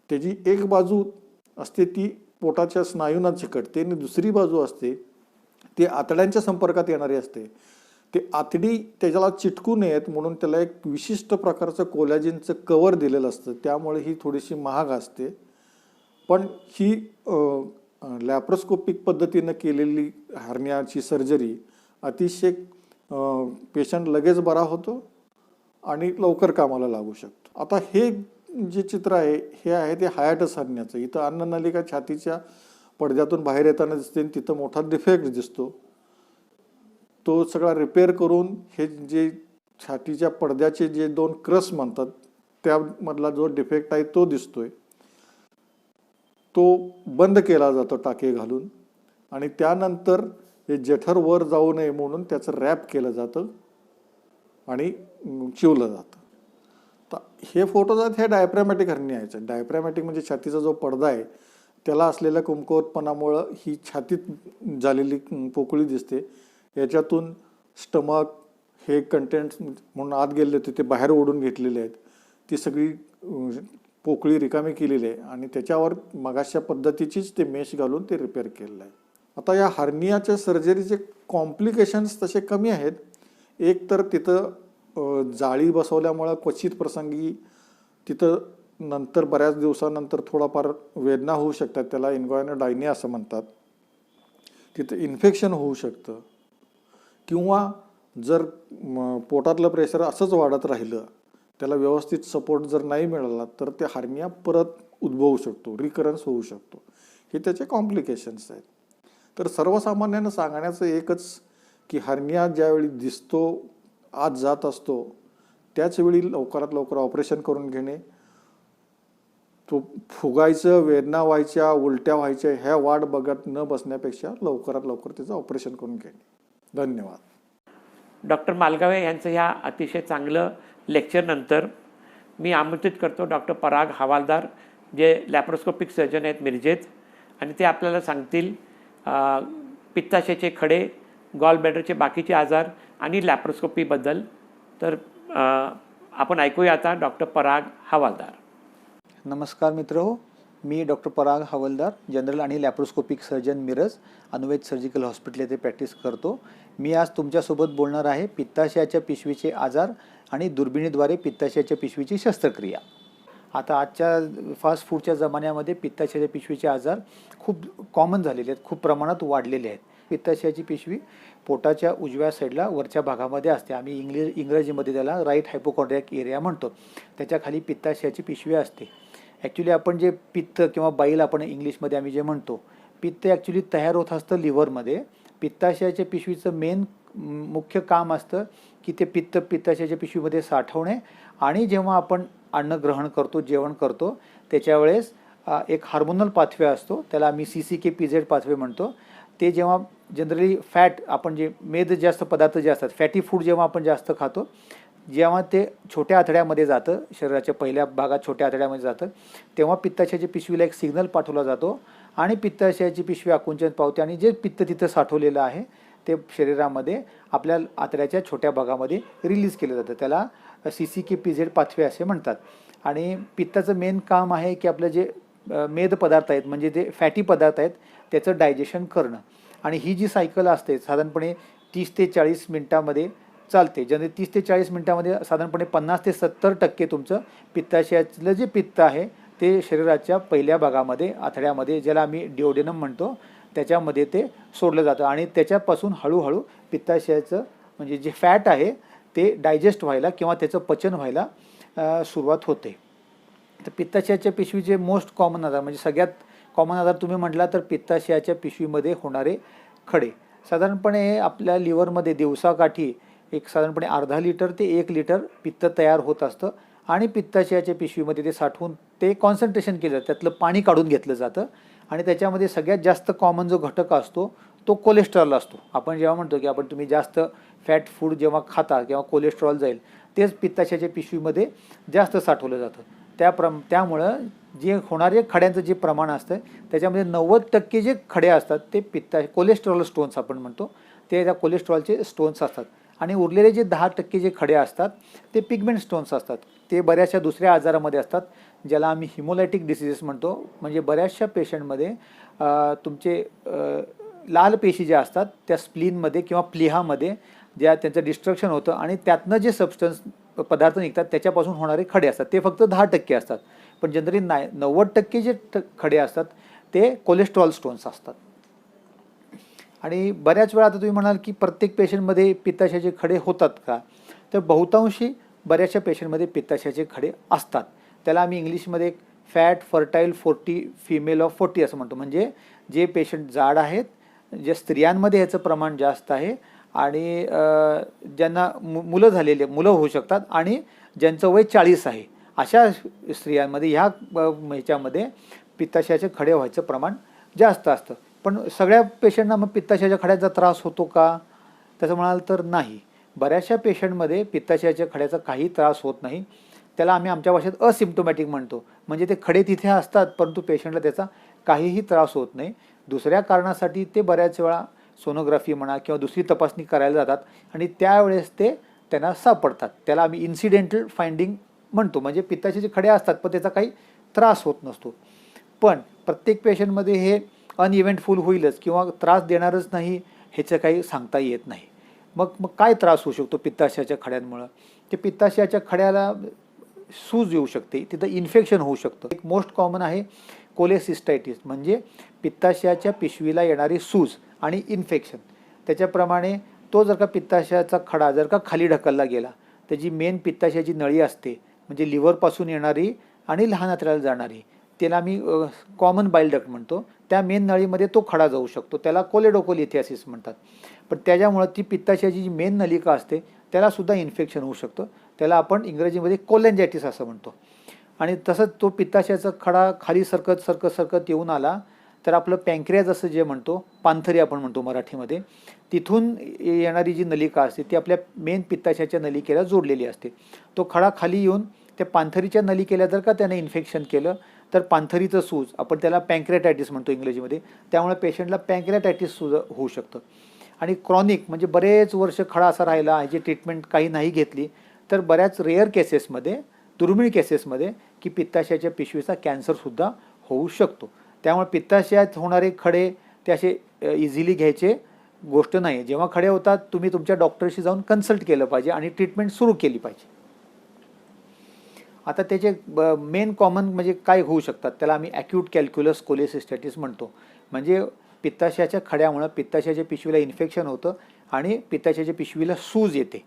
त्याची एक बाजू असते ती पोटाच्या स्नायूंना चिकटते आणि दुसरी बाजू असते ती आतड्यांच्या संपर्कात येणारी असते. ते आतडी त्याच्याला चिटकू नयेत म्हणून त्याला एक विशिष्ट प्रकारचं कोलॅजिनचं कवर दिलेलं असतं. त्यामुळे ही थोडीशी महाग असते. पण ही लॅप्रोस्कोपिक पद्धतीनं केलेली हर्नियाची सर्जरी अतिशय पेशंट लगेच बरा होतो आणि लवकर कामाला लागू शकतो. आता हे जे चित्र आहे हे आहे ते हायॅटस हर्नियाचं. इथं अन्ननलिका छातीच्या पडद्यातून बाहेर येताना दिसते आणि तिथं मोठा डिफेक्ट दिसतो. तो सगळा रिपेअर करून हे जे छातीच्या पडद्याचे जे 2 क्रस म्हणतात त्यामधला जो डिफेक्ट आहे तो दिसतोय. तो बंद केला जातो टाके घालून आणि त्यानंतर हे जठर वर जाऊ नये म्हणून त्याचं रॅप केलं जातं आणि चिवलं जातं. तर हे फोटोज आहेत हे डायफ्रॅमॅटिक हर्नियाचे. डायफ्रॅमॅटिक म्हणजे छातीचा जो पडदा आहे त्याला असलेल्या कमकुवतपणामुळं ही छातीत झालेली पोकळी दिसते. याच्यातून स्टमक हे कंटेंट्स म्हणून आत गेलेले होते ते बाहेर ओढून घेतलेले आहेत. ती सगळी पोकळी रिकामी केलेली आहे आणि त्याच्यावर मगाशा पद्धतीचीच ते मेश घालून ते रिपेअर केलेलं आहे. आता या हर्नियाच्या सर्जरीचे कॉम्प्लिकेशन्स तसे कमी आहेत. एक तर तिथं जाळी बसवल्यामुळं क्वचित प्रसंगी तिथं नंतर बऱ्याच दिवसानंतर थोडाफार वेदना होऊ शकतात. त्याला इन्ग्वायनोडायनिया असं म्हणतात. तिथं इन्फेक्शन होऊ शकतं किंवा जर पोटातलं प्रेशर असंच वाढत राहिलं, त्याला व्यवस्थित सपोर्ट जर नाही मिळाला तर ते हर्निया परत उद्भवू शकतो, रिकरन्स होऊ शकतो. हे त्याचे कॉम्प्लिकेशन्स आहेत. तर सर्वसामान्यानं सांगण्याचं एकच की हर्निया ज्यावेळी दिसतो, आत जात असतो, त्याचवेळी लवकरात लवकर ऑपरेशन करून घेणे. तो फुगायचं, वेदना व्हायच्या, उलट्या व्हायच्या ह्या वाट बघत न बसण्यापेक्षा लवकरात लवकर त्याचं ऑपरेशन करून घेणे. धन्यवाद. डॉक्टर मालगावे यांचं ह्या अतिशय चांगलं लेक्चरनंतर मी आमंत्रित करतो डॉक्टर पराग हवालदार, जे लॅप्रोस्कोपिक सर्जन आहेत मिरजेत, आणि ते आपल्याला सांगतील पित्ताशयाचे खडे, गॉल ब्लॅडरचे बाकीचे आजार आणि लॅप्रोस्कोपीबद्दल. तर आपण ऐकूया आता डॉक्टर पराग हवालदार. नमस्कार मित्रहो, मी डॉक्टर पराग हवालदार, जनरल आणि laparoscopic surgeon Miraj, Anuved surgical hospital येथे प्रॅक्टिस करतो. मी आज तुमच्यासोबत बोलणार आहे पित्ताशयाच्या पिशवीचे आजार आणि दुर्बिणीद्वारे पित्ताशयाच्या पिशवीची शस्त्रक्रिया. आता आजच्या फास्ट फूडच्या जमान्यामध्ये पित्ताशयाच्या पिशवीचे आजार खूप कॉमन झालेले आहेत, खूप प्रमाणात वाढलेले आहेत. पित्ताशयाची पिशवी पोटाच्या उजव्या साईडला वरच्या भागामध्ये असते. आम्ही इंग्रजीमध्ये त्याला राईट हायपोकॉन्ड्रियाक एरिया म्हणतो. त्याच्या खाली पित्ताशयाची पिशवी असते. ॲक्च्युली आपण जे पित्त किंवा बाईल आपण इंग्लिशमध्ये आम्ही जे म्हणतो, पित्त ॲक्च्युली तयार होत असतं लिव्हरमध्ये. पित्ताशयाच्या पिशवीचं मेन मुख्य काम असतं की ते पित्ताशयाच्या पिशवीमध्ये साठवणे, आणि जेव्हा आपण अन्न ग्रहण करतो, जेवण करतो, त्याच्या वेळेस एक हार्मोनल पाथवे असतो, त्याला आम्ही CCK-PZ पाथवे म्हणतो. ते जेव्हा जनरली फॅट, आपण जे मेद जास्त पदार्थ जे असतात, फॅटी फूड जेव्हा आपण जास्त खातो, जेव्हा ते छोट्या आतड्यामध्ये जातं, शरीराच्या पहिल्या भागात छोट्या आतड्यामध्ये जातं, तेव्हा पित्ताशयाच्या पिशवीला एक सिग्नल पाठवला जातो आणि पित्ताशयाची पिशवी आकुंचन पावते आणि जे पित्त तिथं साठवलेलं आहे ते शरीरामध्ये आपल्या आतड्याच्या छोट्या भागामध्ये रिलीज केलं जातं. त्याला CCK-PZ पाथवे असे म्हणतात. आणि पित्ताचं मेन काम आहे की आपलं जे मेद पदार्थ आहेत, म्हणजे जे फॅटी पदार्थ आहेत, त्याचं डायजेशन करणं. आणि ही जी सायकल असते साधारणपणे 30 ते 40 मिनटामध्ये चालते. जनरली 30 ते 40 मिनटामध्ये साधारणपणे 50 ते 70% तुमचं पित्ताशयातलं जे पित्त आहे ते शरीराच्या पहिल्या भागामध्ये, आतड्यामध्ये, ज्याला आम्ही डिओडेनम म्हणतो, त्याच्यामध्ये ते सोडलं जातं आणि त्याच्यापासून हळूहळू पित्ताशयाचं म्हणजे जे फॅट आहे ते डायजेस्ट व्हायला किंवा त्याचं पचन व्हायला सुरुवात होते. तर पित्ताशयाच्या पिशवीचे मोस्ट कॉमन आजार, म्हणजे सगळ्यात कॉमन आजार तुम्ही म्हटला तर पित्ताशयाच्या पिशवीमध्ये होणारे खडे. साधारणपणे आपल्या लिव्हरमध्ये दिवसाकाठी एक साधारणपणे अर्धा लिटर ते 1 लिटर पित्त तयार होत असतं आणि पित्ताशयाच्या पिशवीमध्ये ते साठवून ते कॉन्सन्ट्रेशन केलं, त्यातलं पाणी काढून घेतलं जातं. आणि त्याच्यामध्ये सगळ्यात जास्त कॉमन जो घटक असतो तो कोलेस्ट्रॉल असतो. आपण जेव्हा म्हणतो की तुम्ही जास्त फॅट फूड जेव्हा खाता किंवा कोलेस्ट्रॉल जाईल, तेच पित्ताशयाच्या पिशवीमध्ये जास्त साठवलं जातं. त्यामुळं जे होणारे खड्यांचं जे प्रमाण असतं त्याच्यामध्ये 90% जे खडे असतात ते कोलेस्ट्रॉल स्टोन्स आपण म्हणतो, ते त्या कोलेस्ट्रॉलचे स्टोन्स असतात. आणि उरलेले जे 10% जे खडे असतात ते पिगमेंट स्टोन्स असतात. ते बऱ्याचशा दुसऱ्या आजारामध्ये असतात, ज्याला आम्ही हिमोलायटिक डिसीजेस म्हणतो. म्हणजे बऱ्याचशा पेशंटमध्ये तुमचे लाल पेशी ज्या असतात त्या स्प्लीनमध्ये किंवा प्लिहामध्ये ज्या त्यांचं डिस्ट्रक्शन होतं आणि त्यातनं जे सबस्टन्स पदार्थ निघतात त्याच्यापासून होणारे खडे असतात ते फक्त 10% असतात. पण जनरली 90% जे खडे असतात ते कोलेस्ट्रॉल स्टोन्स असतात. आणि बऱ्याच वेळा आता तुम्ही म्हणाल की प्रत्येक पेशंटमध्ये पित्ताशयाचे खडे होतात का, तर बहुतांशी बऱ्याचशा पेशंटमध्ये पित्ताशयाचे खडे असतात. त्याला आम्ही इंग्लिशमध्ये फॅट फर्टाईल 40 फिमेल ऑफ 40 असं म्हणतो. म्हणजे जे पेशंट जाड आहेत, जे स्त्रियांमध्ये ह्याचं प्रमाण जास्त आहे आणि ज्यांना मुलं होऊ शकतात आणि ज्यांचं वय 40 आहे अशा स्त्रियांमध्ये ह्याच्यामध्ये पित्ताशयाचे खडे व्हायचं प्रमाण जास्त असतं. पण सगळ्या पेशंटना मग पित्ताशयाच्या खड्याचा त्रास होतो का, तसं म्हणाल तर नाही. बऱ्याचशा पेशंटमध्ये पित्ताशयाच्या खड्याचा काही त्रास होत नाही. त्याला आम्ही आमच्या भाषेत असिम्प्टोमॅटिक म्हणतो. म्हणजे ते खडे तिथे असतात परंतु पेशंटला त्याचा काहीही त्रास होत नाही. दुसऱ्या कारणासाठी ते बऱ्याच वेळा सोनोग्राफी म्हणा किंवा दुसरी तपासणी करायला जातात आणि त्यावेळेस ते त्यांना सापडतात. त्याला आम्ही इन्सिडेंटल फाइंडिंग म्हणतो. म्हणजे पित्ताशयाचे खडे असतात पण त्याचा काही त्रास होत नसतो. पण प्रत्येक पेशंटमध्ये हे अनइव्हेंटफुल होईलच किंवा त्रास देणारच नाही ह्याचं काही सांगता येत नाही. मग काय त्रास होऊ शकतो पित्ताशयाच्या खड्यांमुळं, ते पित्ताशयाच्या खड्याला सूज येऊ शकते, तिथं इन्फेक्शन होऊ शकतं. एक मोस्ट कॉमन आहे कोलेसिस्टायटिस, म्हणजे पित्ताशयाच्या पिशवीला येणारी सूज आणि इन्फेक्शन. त्याच्याप्रमाणे तो जर का पित्ताशयाचा खडा जर का खाली ढकलला गेला, त्याची मेन पित्ताशयाची नळी असते, म्हणजे लिव्हरपासून येणारी आणि लहान आतड्याला जाणारी, त्याला आम्ही कॉमन बाईल डक्ट म्हणतो. त्या मेन नळीमध्ये तो खडा जाऊ शकतो, त्याला कोलेडोकोलिथियासिस म्हणतात. पण त्याच्यामुळं ती पित्ताशयाची जी मेन नलिका असते त्यालासुद्धा इन्फेक्शन होऊ शकतं. त्याला आपण इंग्रजीमध्ये कोलेंजायटिस असं म्हणतो. आणि तसंच तो पित्ताशयाचा खडा खाली सरकत येऊन आला तर आपलं पँक्रियाज असं जे म्हणतो, पानथरी आपण म्हणतो मराठीमध्ये, तिथून येणारी जी नलिका असते ती आपल्या मेन पित्ताशयाच्या नलिकेला जोडलेली असते. तो खडा खाली येऊन त्या पानथरीच्या नलिकेला जर का त्याने इन्फेक्शन केलं तर पानथरीचं सूज, आपण त्याला पँक्रियाटायटिस म्हणतो इंग्रजीमध्ये, त्यामुळे पेशंटला पँक्रियाटायटिस सुद्धा होऊ शकतं. आणि क्रॉनिक म्हणजे बरेच वर्ष खडा असा राहिला, ह्याची ट्रीटमेंट काही नाही घेतली तर बऱ्याच रेअर केसेसमध्ये, दुर्मिळ केसेसमध्ये की पित्ताशयाच्या पिशवीचा कॅन्सरसुद्धा होऊ शकतो. त्यामुळे पित्ताशयात होणारे खडे ते असे इझिली घ्यायचे गोष्ट नाही. जेव्हा खडे होतात तुम्ही तुमच्या डॉक्टरशी जाऊन कन्सल्ट केलं पाहिजे आणि ट्रीटमेंट सुरू केली पाहिजे. आता त्याचे मेन कॉमन म्हणजे काय होऊ शकतात, त्याला आम्ही ॲक्यूट कॅल्क्युलस कोलेसिस्टॅटिस म्हणतो. म्हणजे पित्ताशयाच्या खड्यामुळं पित्ताशयाच्या पिशवीला इन्फेक्शन होतं आणि पित्ताशयाच्या पिशवीला सूज येते,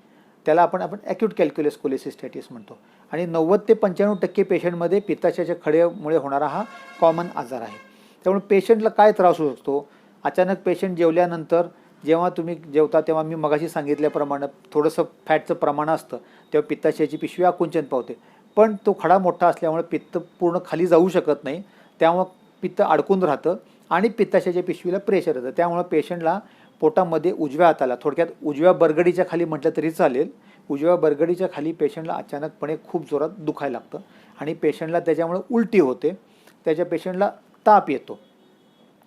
त्याला आपण ॲक्यूट कॅल्क्युलस कोलेसिस्टॅटिस म्हणतो. आणि 90 ते 95% पेशंटमध्ये पित्ताशयाच्या खड्यामुळे होणारा हा कॉमन आजार आहे. त्यामुळे पेशंटला काय त्रास होऊ शकतो, अचानक पेशंट जेवल्यानंतर जेव्हा तुम्ही जेवता तेव्हा मी मगाशी सांगितल्याप्रमाणे थोडंसं फॅटचं प्रमाण असतं, तेव्हा पित्ताशयाची पिशवी आकुंचन पावते. पण तो खडा मोठा असल्यामुळे पित्त पूर्ण खाली जाऊ शकत नाही, त्यामुळं पित्त अडकून राहतं आणि पित्ताशयाच्या पिशवीला प्रेशर येतं. त्यामुळं पेशंटला पोटामध्ये उजव्या हाताला, थोडक्यात उजव्या बरगडीच्या खाली म्हटलं तरी चालेल, उजव्या बरगडीच्या खाली पेशंटला अचानकपणे खूप जोरात दुखायला लागतं आणि पेशंटला त्याच्यामुळे उलटी होते, त्याच्या पेशंटला ताप येतो.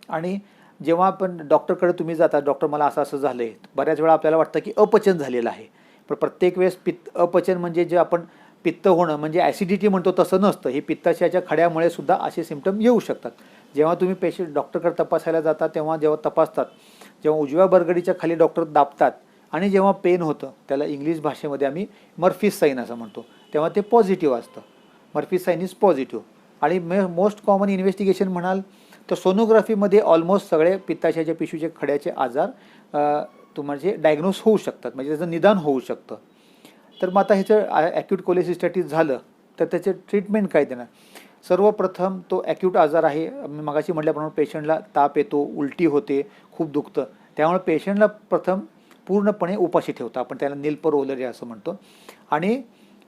आणि जेव्हा आपण डॉक्टरकडे तुम्ही जाता, डॉक्टर मला असं असं झालं आहे, बऱ्याच वेळा आपल्याला वाटतं की अपचन झालेलं आहे. पण प्रत्येक वेळेस अपचन म्हणजे जे आपण पित्त होणं म्हणजे ॲसिडिटी म्हणतो तसं नसतं. हे पित्ताशयाच्या खड्यामुळे सुद्धा असे सिम्पटम येऊ शकतात. जेव्हा तुम्ही पेशंट डॉक्टरकडे तपासायला जाता तेव्हा जेव्हा तपासतात, जेव्हा उजव्या बरगडीच्या खाली डॉक्टर दाबतात आणि जेव्हा पेन होतं, त्याला इंग्लिश भाषेमध्ये आम्ही मर्फीज साईन असं म्हणतो, तेव्हा ते पॉझिटिव्ह असतं. Murphy's sign is positive. आणि मोस्ट कॉमन इन्व्हेस्टिगेशन म्हणाल तर सोनोग्राफीमध्ये ऑलमोस्ट सगळे पित्ताशयाच्या पिशवीचे खड्याचे आजार तुम्हाला डायग्नोज होऊ शकतात, म्हणजे त्याचं निदान होऊ शकतं. तर मग आता ह्याचं ॲक्यूट कोलेसिस्टॅटिस झालं तर त्याचे ट्रीटमेंट काय देणार. सर्वप्रथम तो ॲक्यूट आजार आहे, मी मगाशी म्हटल्याप्रमाणे पेशंटला ताप येतो, उलटी होते, खूप दुखतं, त्यामुळे पेशंटला प्रथम पूर्णपणे उपाशी ठेवतं, आपण त्याला नीलपरोलरी असं म्हणतो. आणि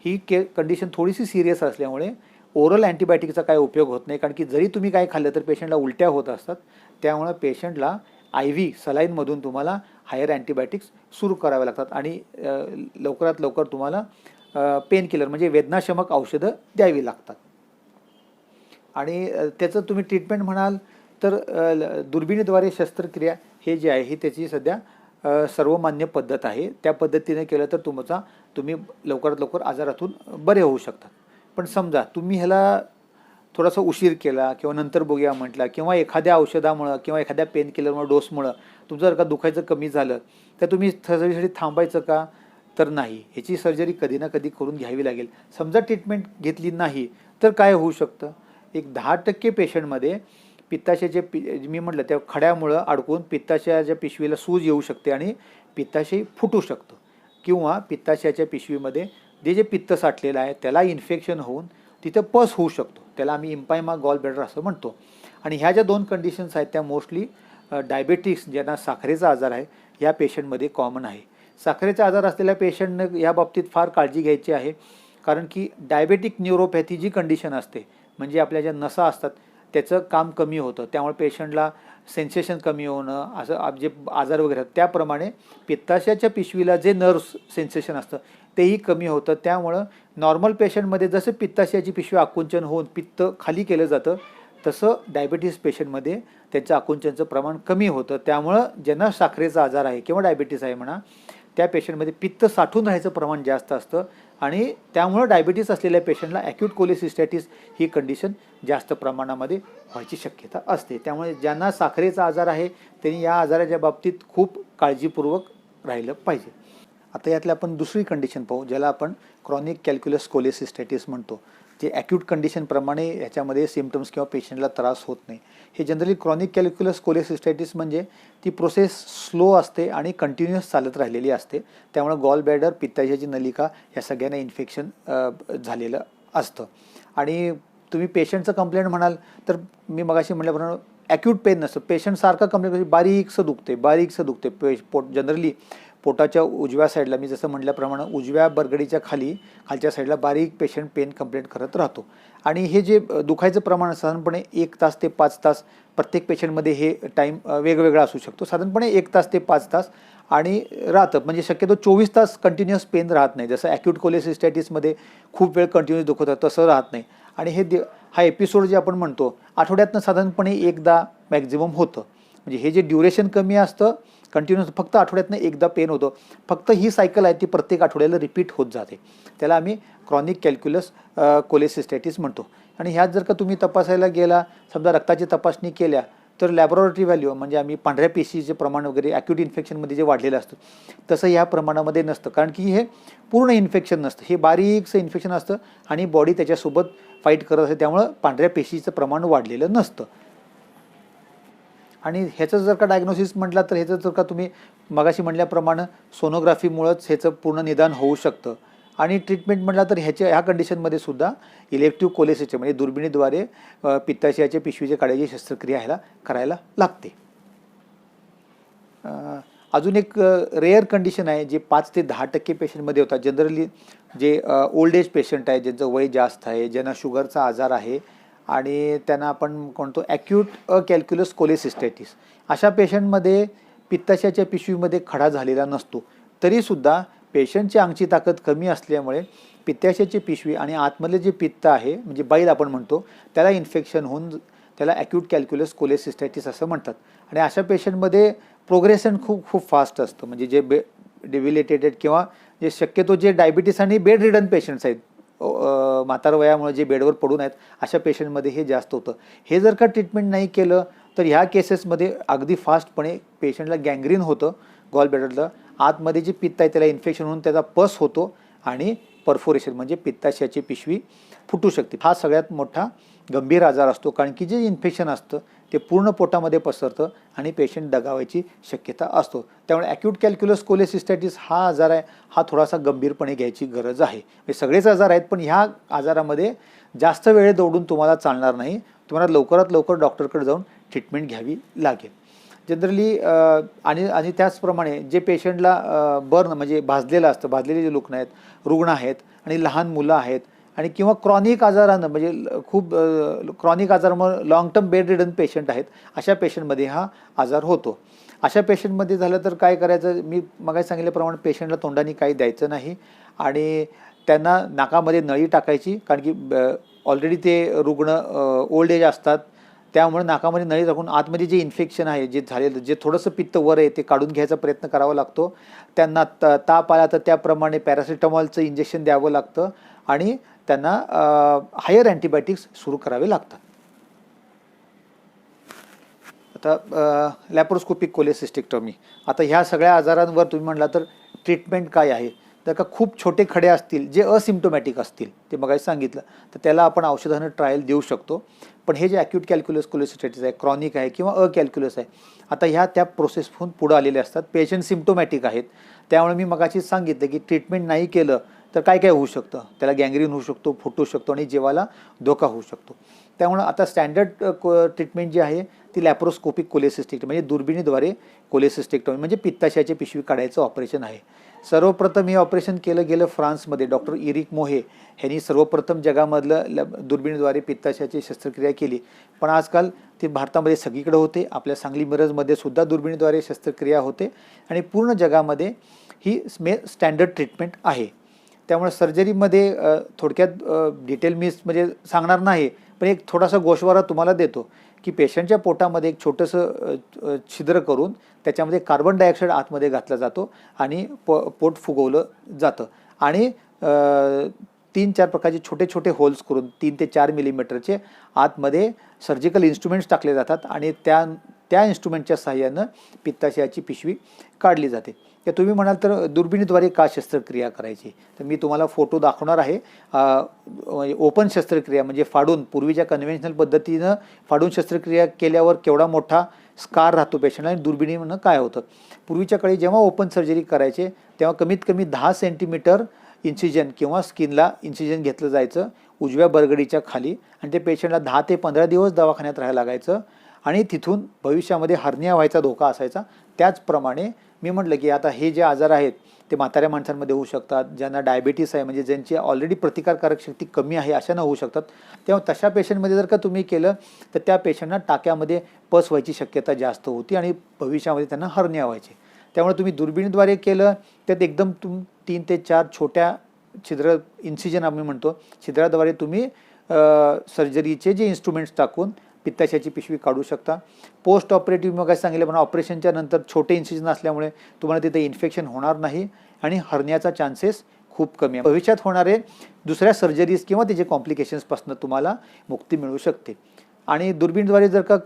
ही कंडिशन थोडीशी सिरियस असल्यामुळे ओरल अँटीबायोटिकचा काय उपयोग होत नाही, कारण की जरी तुम्ही काय खाल्लं तर पेशंटला उलट्या होत असतात. त्यामुळं पेशंटला IV सलाईनमधून तुम्हाला हायर अँटीबायोटिक्स सुरू करावे लागतात आणि लवकरात लवकर तुम्हाला पेन किलर म्हणजे वेदनाशमक औषधं द्यावी लागतात. आणि त्याचं तुम्ही ट्रीटमेंट म्हणाल तर दुर्बिणीद्वारे शस्त्रक्रिया हे जे आहे ही त्याची सध्या सर्वमान्य पद्धत आहे. त्या पद्धतीने केलं तर तुम्ही लवकरात लवकर आजारातून बरे होऊ शकतात. पण समजा तुम्ही ह्याला थोडासा उशीर केला किंवा नंतर बघूया म्हटला किंवा एखाद्या औषधामुळं किंवा एखाद्या पेन किलरमुळे डोसमुळं तुमचं जर का दुखायचं कमी झालं तर तुम्ही सर्जरीसाठी थांबायचं का, तर नाही. ह्याची सर्जरी कधी ना कधी करून घ्यावी लागेल. समजा ट्रीटमेंट घेतली नाही तर काय होऊ शकतं, एक 10% पेशंटमध्ये पित्ताशयाचे मी म्हटलं त्या खड्यामुळं अडकून पित्ताशयाच्या पिशवीला सूज येऊ शकते आणि पित्ताशय फुटू शकतं किंवा पित्ताशयाच्या पिशवीमध्ये जे पित्त साठलेलं आहे त्याला इन्फेक्शन होऊन तिथं पस होऊ शकतो, त्याला आम्ही इम्पायमा गॉल ब्लॅडर असं म्हणतो. आणि ह्या ज्या 2 कंडिशन्स आहेत त्या मोस्टली डायबेटिक्स ज्यांना साखरेचा आजार आहे या पेशंटमध्ये कॉमन आहे. साखरेचा आजार असलेल्या पेशंटनं या बाबतीत फार काळजी घ्यायची आहे, कारण की डायबेटिक न्यूरोपॅथी जी कंडिशन असते म्हणजे आपल्या ज्या नसा असतात त्याचं काम कमी होतं, त्यामुळे पेशंटला सेन्सेशन कमी होणं असं जे आजार वगैरे आहेत, त्याप्रमाणे पित्ताशयाच्या पिशवीला जे नर्व्ह सेन्सेशन असतं तेही कमी होतं. त्यामुळं नॉर्मल पेशंटमध्ये जसं पित्ताशयाची पिशवी आकुंचन होऊन पित्त खाली केलं जातं तसं डायबिटीस पेशंटमध्ये त्याचं आकुंचनचं प्रमाण कमी होतं. त्यामुळं ज्यांना साखरेचा आजार आहे किंवा डायबिटीस आहे म्हणा त्या पेशंटमध्ये पित्त साठून राहायचं प्रमाण जास्त असतं आणि त्यामुळं डायबिटीस असलेल्या पेशंटला ॲक्यूट कोलेसिस्टॅटिस ही कंडिशन जास्त प्रमाणामध्ये व्हायची शक्यता असते. त्यामुळे ज्यांना साखरेचा आजार आहे त्यांनी या आजाराच्या बाबतीत खूप काळजीपूर्वक राहिलं पाहिजे. आता यातल्या आपण दुसरी कंडिशन पाहू ज्याला आपण क्रॉनिक कॅल्क्युलस कोलेसिस्टॅटिस म्हणतो, जे ॲक्यूट कंडिशनप्रमाणे ह्याच्यामध्ये सिम्पटम्स किंवा पेशंटला त्रास होत नाही. हे जनरली क्रॉनिक कॅल्क्युलस कोलेसिस्टॅटिस म्हणजे ती प्रोसेस स्लो असते आणि कंटिन्युअस चालत राहिलेली असते, त्यामुळे गॉल ब्लॅडर पित्ताशयाची नलिका या सगळ्यांना इन्फेक्शन झालेलं असतं. आणि तुम्ही पेशंटचं कंप्लेंट म्हणाल तर मी मगाशी म्हटल्याप्रमाणे ॲक्यूट पेन नसतं, पेशंट सारखं कंप्लेंट बारीकसं दुखते जनरली पोटाच्या उजव्या साईडला मी जसं म्हटल्याप्रमाणे उजव्या बरगडीच्या खालच्या साईडला बारीक पेशंट पेन कंप्लेंट करत राहतो. आणि हे जे दुखायचं प्रमाण साधारणपणे 1 तास ते 5 तास प्रत्येक पेशंटमध्ये हे टाईम वेगवेगळा असू शकतो, साधारणपणे 1 तास ते 5 तास आणि राहतं, म्हणजे शक्यतो 24 तास कंटिन्युअस पेन राहत नाही. जसं ॲक्यूट कोलेसिस्टॅटिसमध्ये खूप वेळ कंटिन्युअस दुखत होतं तसं राहत नाही. आणि हा एपिसोड जे आपण म्हणतो आठवड्यातनं साधारणपणे एकदा मॅक्झिमम होतं, म्हणजे हे जे ड्युरेशन कमी असतं कंटिन्युअस फक्त आठवड्यातनं एकदा पेन होतं, फक्त ही सायकल आहे ती प्रत्येक आठवड्याला रिपीट होत जाते, त्याला आम्ही क्रॉनिक कॅल्क्युलस कोलेसिस्टॅटिस म्हणतो. आणि ह्यात जर का तुम्ही तपासायला गेला, समजा रक्ताची तपासणी केल्या तर लॅबोरेटरी व्हॅल्यू म्हणजे आम्ही पांढऱ्या पेशीचे प्रमाण वगैरे ॲक्यूट इन्फेक्शनमध्ये जे वाढलेलं असतं तसं ह्या प्रमाणामध्ये नसतं, कारण की हे पूर्ण इन्फेक्शन नसतं, हे बारीकसं इन्फेक्शन असतं आणि बॉडी त्याच्यासोबत फाईट करत असते, त्यामुळं पांढऱ्या पेशीचं प्रमाण वाढलेलं नसतं. आणि ह्याचं जर का डायग्नोसिस म्हटलं तर ह्याचं जर का तुम्ही मगाशी म्हटल्याप्रमाणे सोनोग्राफीमुळंच ह्याचं पूर्ण निदान होऊ शकतं. आणि ट्रीटमेंट म्हटलं तर ह्या कंडिशनमध्ये सुद्धा इलेक्टिव्ह कोलेसिस्टम म्हणजे दुर्बिणीद्वारे पित्ताशयाच्या पिशवीच्या काढायची शस्त्रक्रिया ह्याला करायला लागते. अजून एक रेअर कंडिशन आहे जे 5 ते 10% पेशंटमध्ये होतात. जनरली जे ओल्ड एज पेशंट आहे, ज्यांचं वय जास्त आहे, ज्यांना शुगरचा आजार आहे आणि त्यांना आपण म्हणतो ॲक्यूट कॅल्क्युलस कोलेसिस्टायटिस, अशा पेशंटमध्ये पित्ताशयाच्या पिशवीमध्ये खडा झालेला नसतो, तरीसुद्धा पेशंटची अंगची ताकद कमी असल्यामुळे पित्ताशयाची पिशवी आणि आतमधले जे पित्त आहे म्हणजे बाईल आपण म्हणतो त्याला इन्फेक्शन होऊन त्याला ॲक्यूट कॅल्क्युलस कोलेसिस्टायटिस असं म्हणतात. आणि अशा पेशंटमध्ये प्रोग्रेशन खूप फास्ट असतं, म्हणजे जे डेव्हिलेटेटेड किंवा जे शक्यतो जे डायबिटीस आणि बेड रिडन पेशंट्स आहेत, म्हातार वयामुळे जे बेडवर पडून आहेत, अशा पेशंटमध्ये हे जास्त होतं. हे जर का ट्रीटमेंट नाही केलं तर ह्या केसेसमध्ये अगदी फास्टपणे पेशंटला गँग्रीन होतं गॉल ब्लॅडरला, आतमध्ये जे पित्त आहे त्याला इन्फेक्शन होऊन त्याचा पस होतो आणि परफोरेशन म्हणजे पित्ताशयाची पिशवी फुटू शकते. हा सगळ्यात मोठा गंभीर आजार असतो, कारण की जे इन्फेक्शन असतं ते पूर्ण पोटामध्ये पसरतं आणि पेशंट दगावायची शक्यता असतो. त्यामुळे ॲक्यूट कॅल्क्युलस कोलेसिस्टायटिस हा आजार आहे, हा थोडासा गंभीरपणे घ्यायची गरज आहे. हे सगळेच आजार आहेत, पण ह्या आजारामध्ये जास्त वेळ दौडून तुम्हाला चालणार नाही, तुम्हाला लवकरात लवकर डॉक्टरकडे जाऊन ट्रीटमेंट घ्यावी लागेल. जनरली आणि त्याचप्रमाणे जे पेशंटला बर्न म्हणजे भाजलेलं असतं, भाजलेले जे रुग्ण आहेत, रुग्ण आहेत आणि लहान मुलं आहेत आणि किंवा क्रॉनिक आजारानं म्हणजे खूप क्रॉनिक आजारामुळे long term bed ridden patient आहेत, अशा पेशंटमध्ये हा आजार होतो. अशा पेशंटमध्ये झालं तर काय करायचं, मी मगाशी सांगितल्याप्रमाणे पेशंटला तोंडाने काही द्यायचं नाही आणि त्यांना नाकामध्ये नळी टाकायची, कारण की ऑलरेडी ते रुग्ण ओल्ड एज असतात, त्यामुळे नाकामध्ये नळी टाकून आतमध्ये जे इन्फेक्शन आहे, जे झालेलं जे थोडंसं पित्त वर आहे ते काढून घ्यायचा प्रयत्न करावा लागतो. त्यांना ताप आला तर त्याप्रमाणे पॅरासिटामॉलचं इंजेक्शन द्यावं लागतं आणि त्यांना हायर अँटीबायोटिक्स सुरू करावे लागतात. आता लॅप्रोस्कोपिक कोलेसिस्टेक्टॉमी, आता ह्या सगळ्या आजारांवर तुम्ही म्हटला तर ट्रीटमेंट काय आहे, तर का खूप छोटे खडे असतील जे असिम्प्टोमॅटिक असतील, ते मगाशी सांगितलं, तर त्याला आपण औषधानं ट्रायल देऊ शकतो. पण हे जे ॲक्यूट कॅल्क्युलस कोलेसिस्टायटिस आहे, क्रॉनिक आहे किंवा अकॅल्क्युलस आहे, आता ह्या त्या प्रोसेस होऊन पुढं आलेले असतात, पेशंट सिम्प्टोमॅटिक आहेत, त्यामुळे मी मगाशी सांगितलं की ट्रीटमेंट नाही केलं तर काय काय होऊ शकतं, त्याला गँग्रीन होऊ शकतो, फुटू शकतो आणि जीवाला धोका होऊ शकतो. त्यामुळं आता स्टँडर्ड ट्रीटमेंट जी आहे ती लॅप्रोस्कोपिक कोलेसिस्टेक्टॉमी म्हणजे दुर्बिणीद्वारे कोलेसिस्टेक्टॉमी म्हणजे पित्ताशयाची पिशवी काढायचं ऑपरेशन आहे. सर्वप्रथम हे ऑपरेशन केलं गेलं फ्रान्समध्ये. डॉक्टर इरिक मोहे ह्यांनी सर्वप्रथम जगामधलं दुर्बिणीद्वारे पित्ताशयाची शस्त्रक्रिया केली, पण आजकाल ते भारतामध्ये सगळीकडे होते, आपल्या सांगली मिरजमध्ये सुद्धा दुर्बिणीद्वारे शस्त्रक्रिया होते आणि पूर्ण जगामध्ये ही स्टँडर्ड ट्रीटमेंट आहे. त्यामुळे सर्जरीमध्ये थोडक्यात डिटेल मी म्हणजे सांगणार नाही, पण एक थोडासा गोषवारा तुम्हाला देतो की पेशंटच्या पोटामध्ये एक छोटंसं छिद्र करून त्याच्यामध्ये कार्बन डायऑक्साईड आतमध्ये घातला जातो आणि पोट फुगवलं जातं आणि 3-4 प्रकारचे छोटे छोटे होल्स करून 3 ते 4 मिलीमीटरचे आतमध्ये सर्जिकल इन्स्ट्रुमेंट्स टाकले जातात आणि त्या इन्स्ट्रुमेंटच्या साहाय्यानं पित्ताशयाची पिशवी काढली जाते. तर तुम्ही म्हणाल तर दुर्बिणीद्वारे का शस्त्रक्रिया करायची, तर मी तुम्हाला फोटो दाखवणार आहे. ओपन शस्त्रक्रिया म्हणजे फाडून, पूर्वीच्या कन्व्हेन्शनल पद्धतीनं फाडून शस्त्रक्रिया केल्यावर केवढा मोठा स्कार राहतो पेशंटला आणि दुर्बिणीनं काय होतं. पूर्वीच्या काळी जेव्हा ओपन सर्जरी करायचे तेव्हा कमीत कमी 10 सेंटीमीटर इन्सिजन किंवा स्किनला इन्सिजन घेतलं जायचं उजव्या बरगडीच्या खाली आणि ते पेशंटला 10 ते 15 दिवस दवाखान्यात राहायला लागायचं आणि तिथून भविष्यामध्ये हर्निया व्हायचा धोका असायचा. त्याचप्रमाणे मी म्हटलं की आता हे जे आजार आहेत ते म्हाताऱ्या माणसांमध्ये होऊ शकतात, ज्यांना डायबिटीस आहे म्हणजे ज्यांची ऑलरेडी प्रतिकारकारक शक्ती कमी आहे अशांना होऊ शकतात. तेव्हा तशा पेशंटमध्ये जर का तुम्ही केलं तर त्या पेशंटना टाक्यामध्ये पस व्हायची शक्यता जास्त होती आणि भविष्यामध्ये त्यांना हर्निया व्हायची. त्यामुळे तुम्ही दुर्बिणीद्वारे केलं त्यात एकदम 3 ते 4 छोट्या छिद्र इन्सिजन आम्ही म्हणतो छिद्राद्वारे तुम्ही सर्जरीचे जे इन्स्ट्रुमेंट्स टाकून पित्ताशयाची पिशवी काढू शकता. पोस्ट ऑपरेटिव्ह मग काय सांगितलं पण ऑपरेशनच्या नंतर छोटे इन्सिजन असल्यामुळे तुम्हाला तिथे इन्फेक्शन होणार नाही आणि हर्नियाचा चान्सेस खूप कमी आहे. भविष्यात होणारे दुसऱ्या सर्जरीज किंवा त्याचे कॉम्प्लिकेशन्सपासून तुम्हाला मुक्ती मिळू शकते. आणि दुर्बीणद्वारे जर का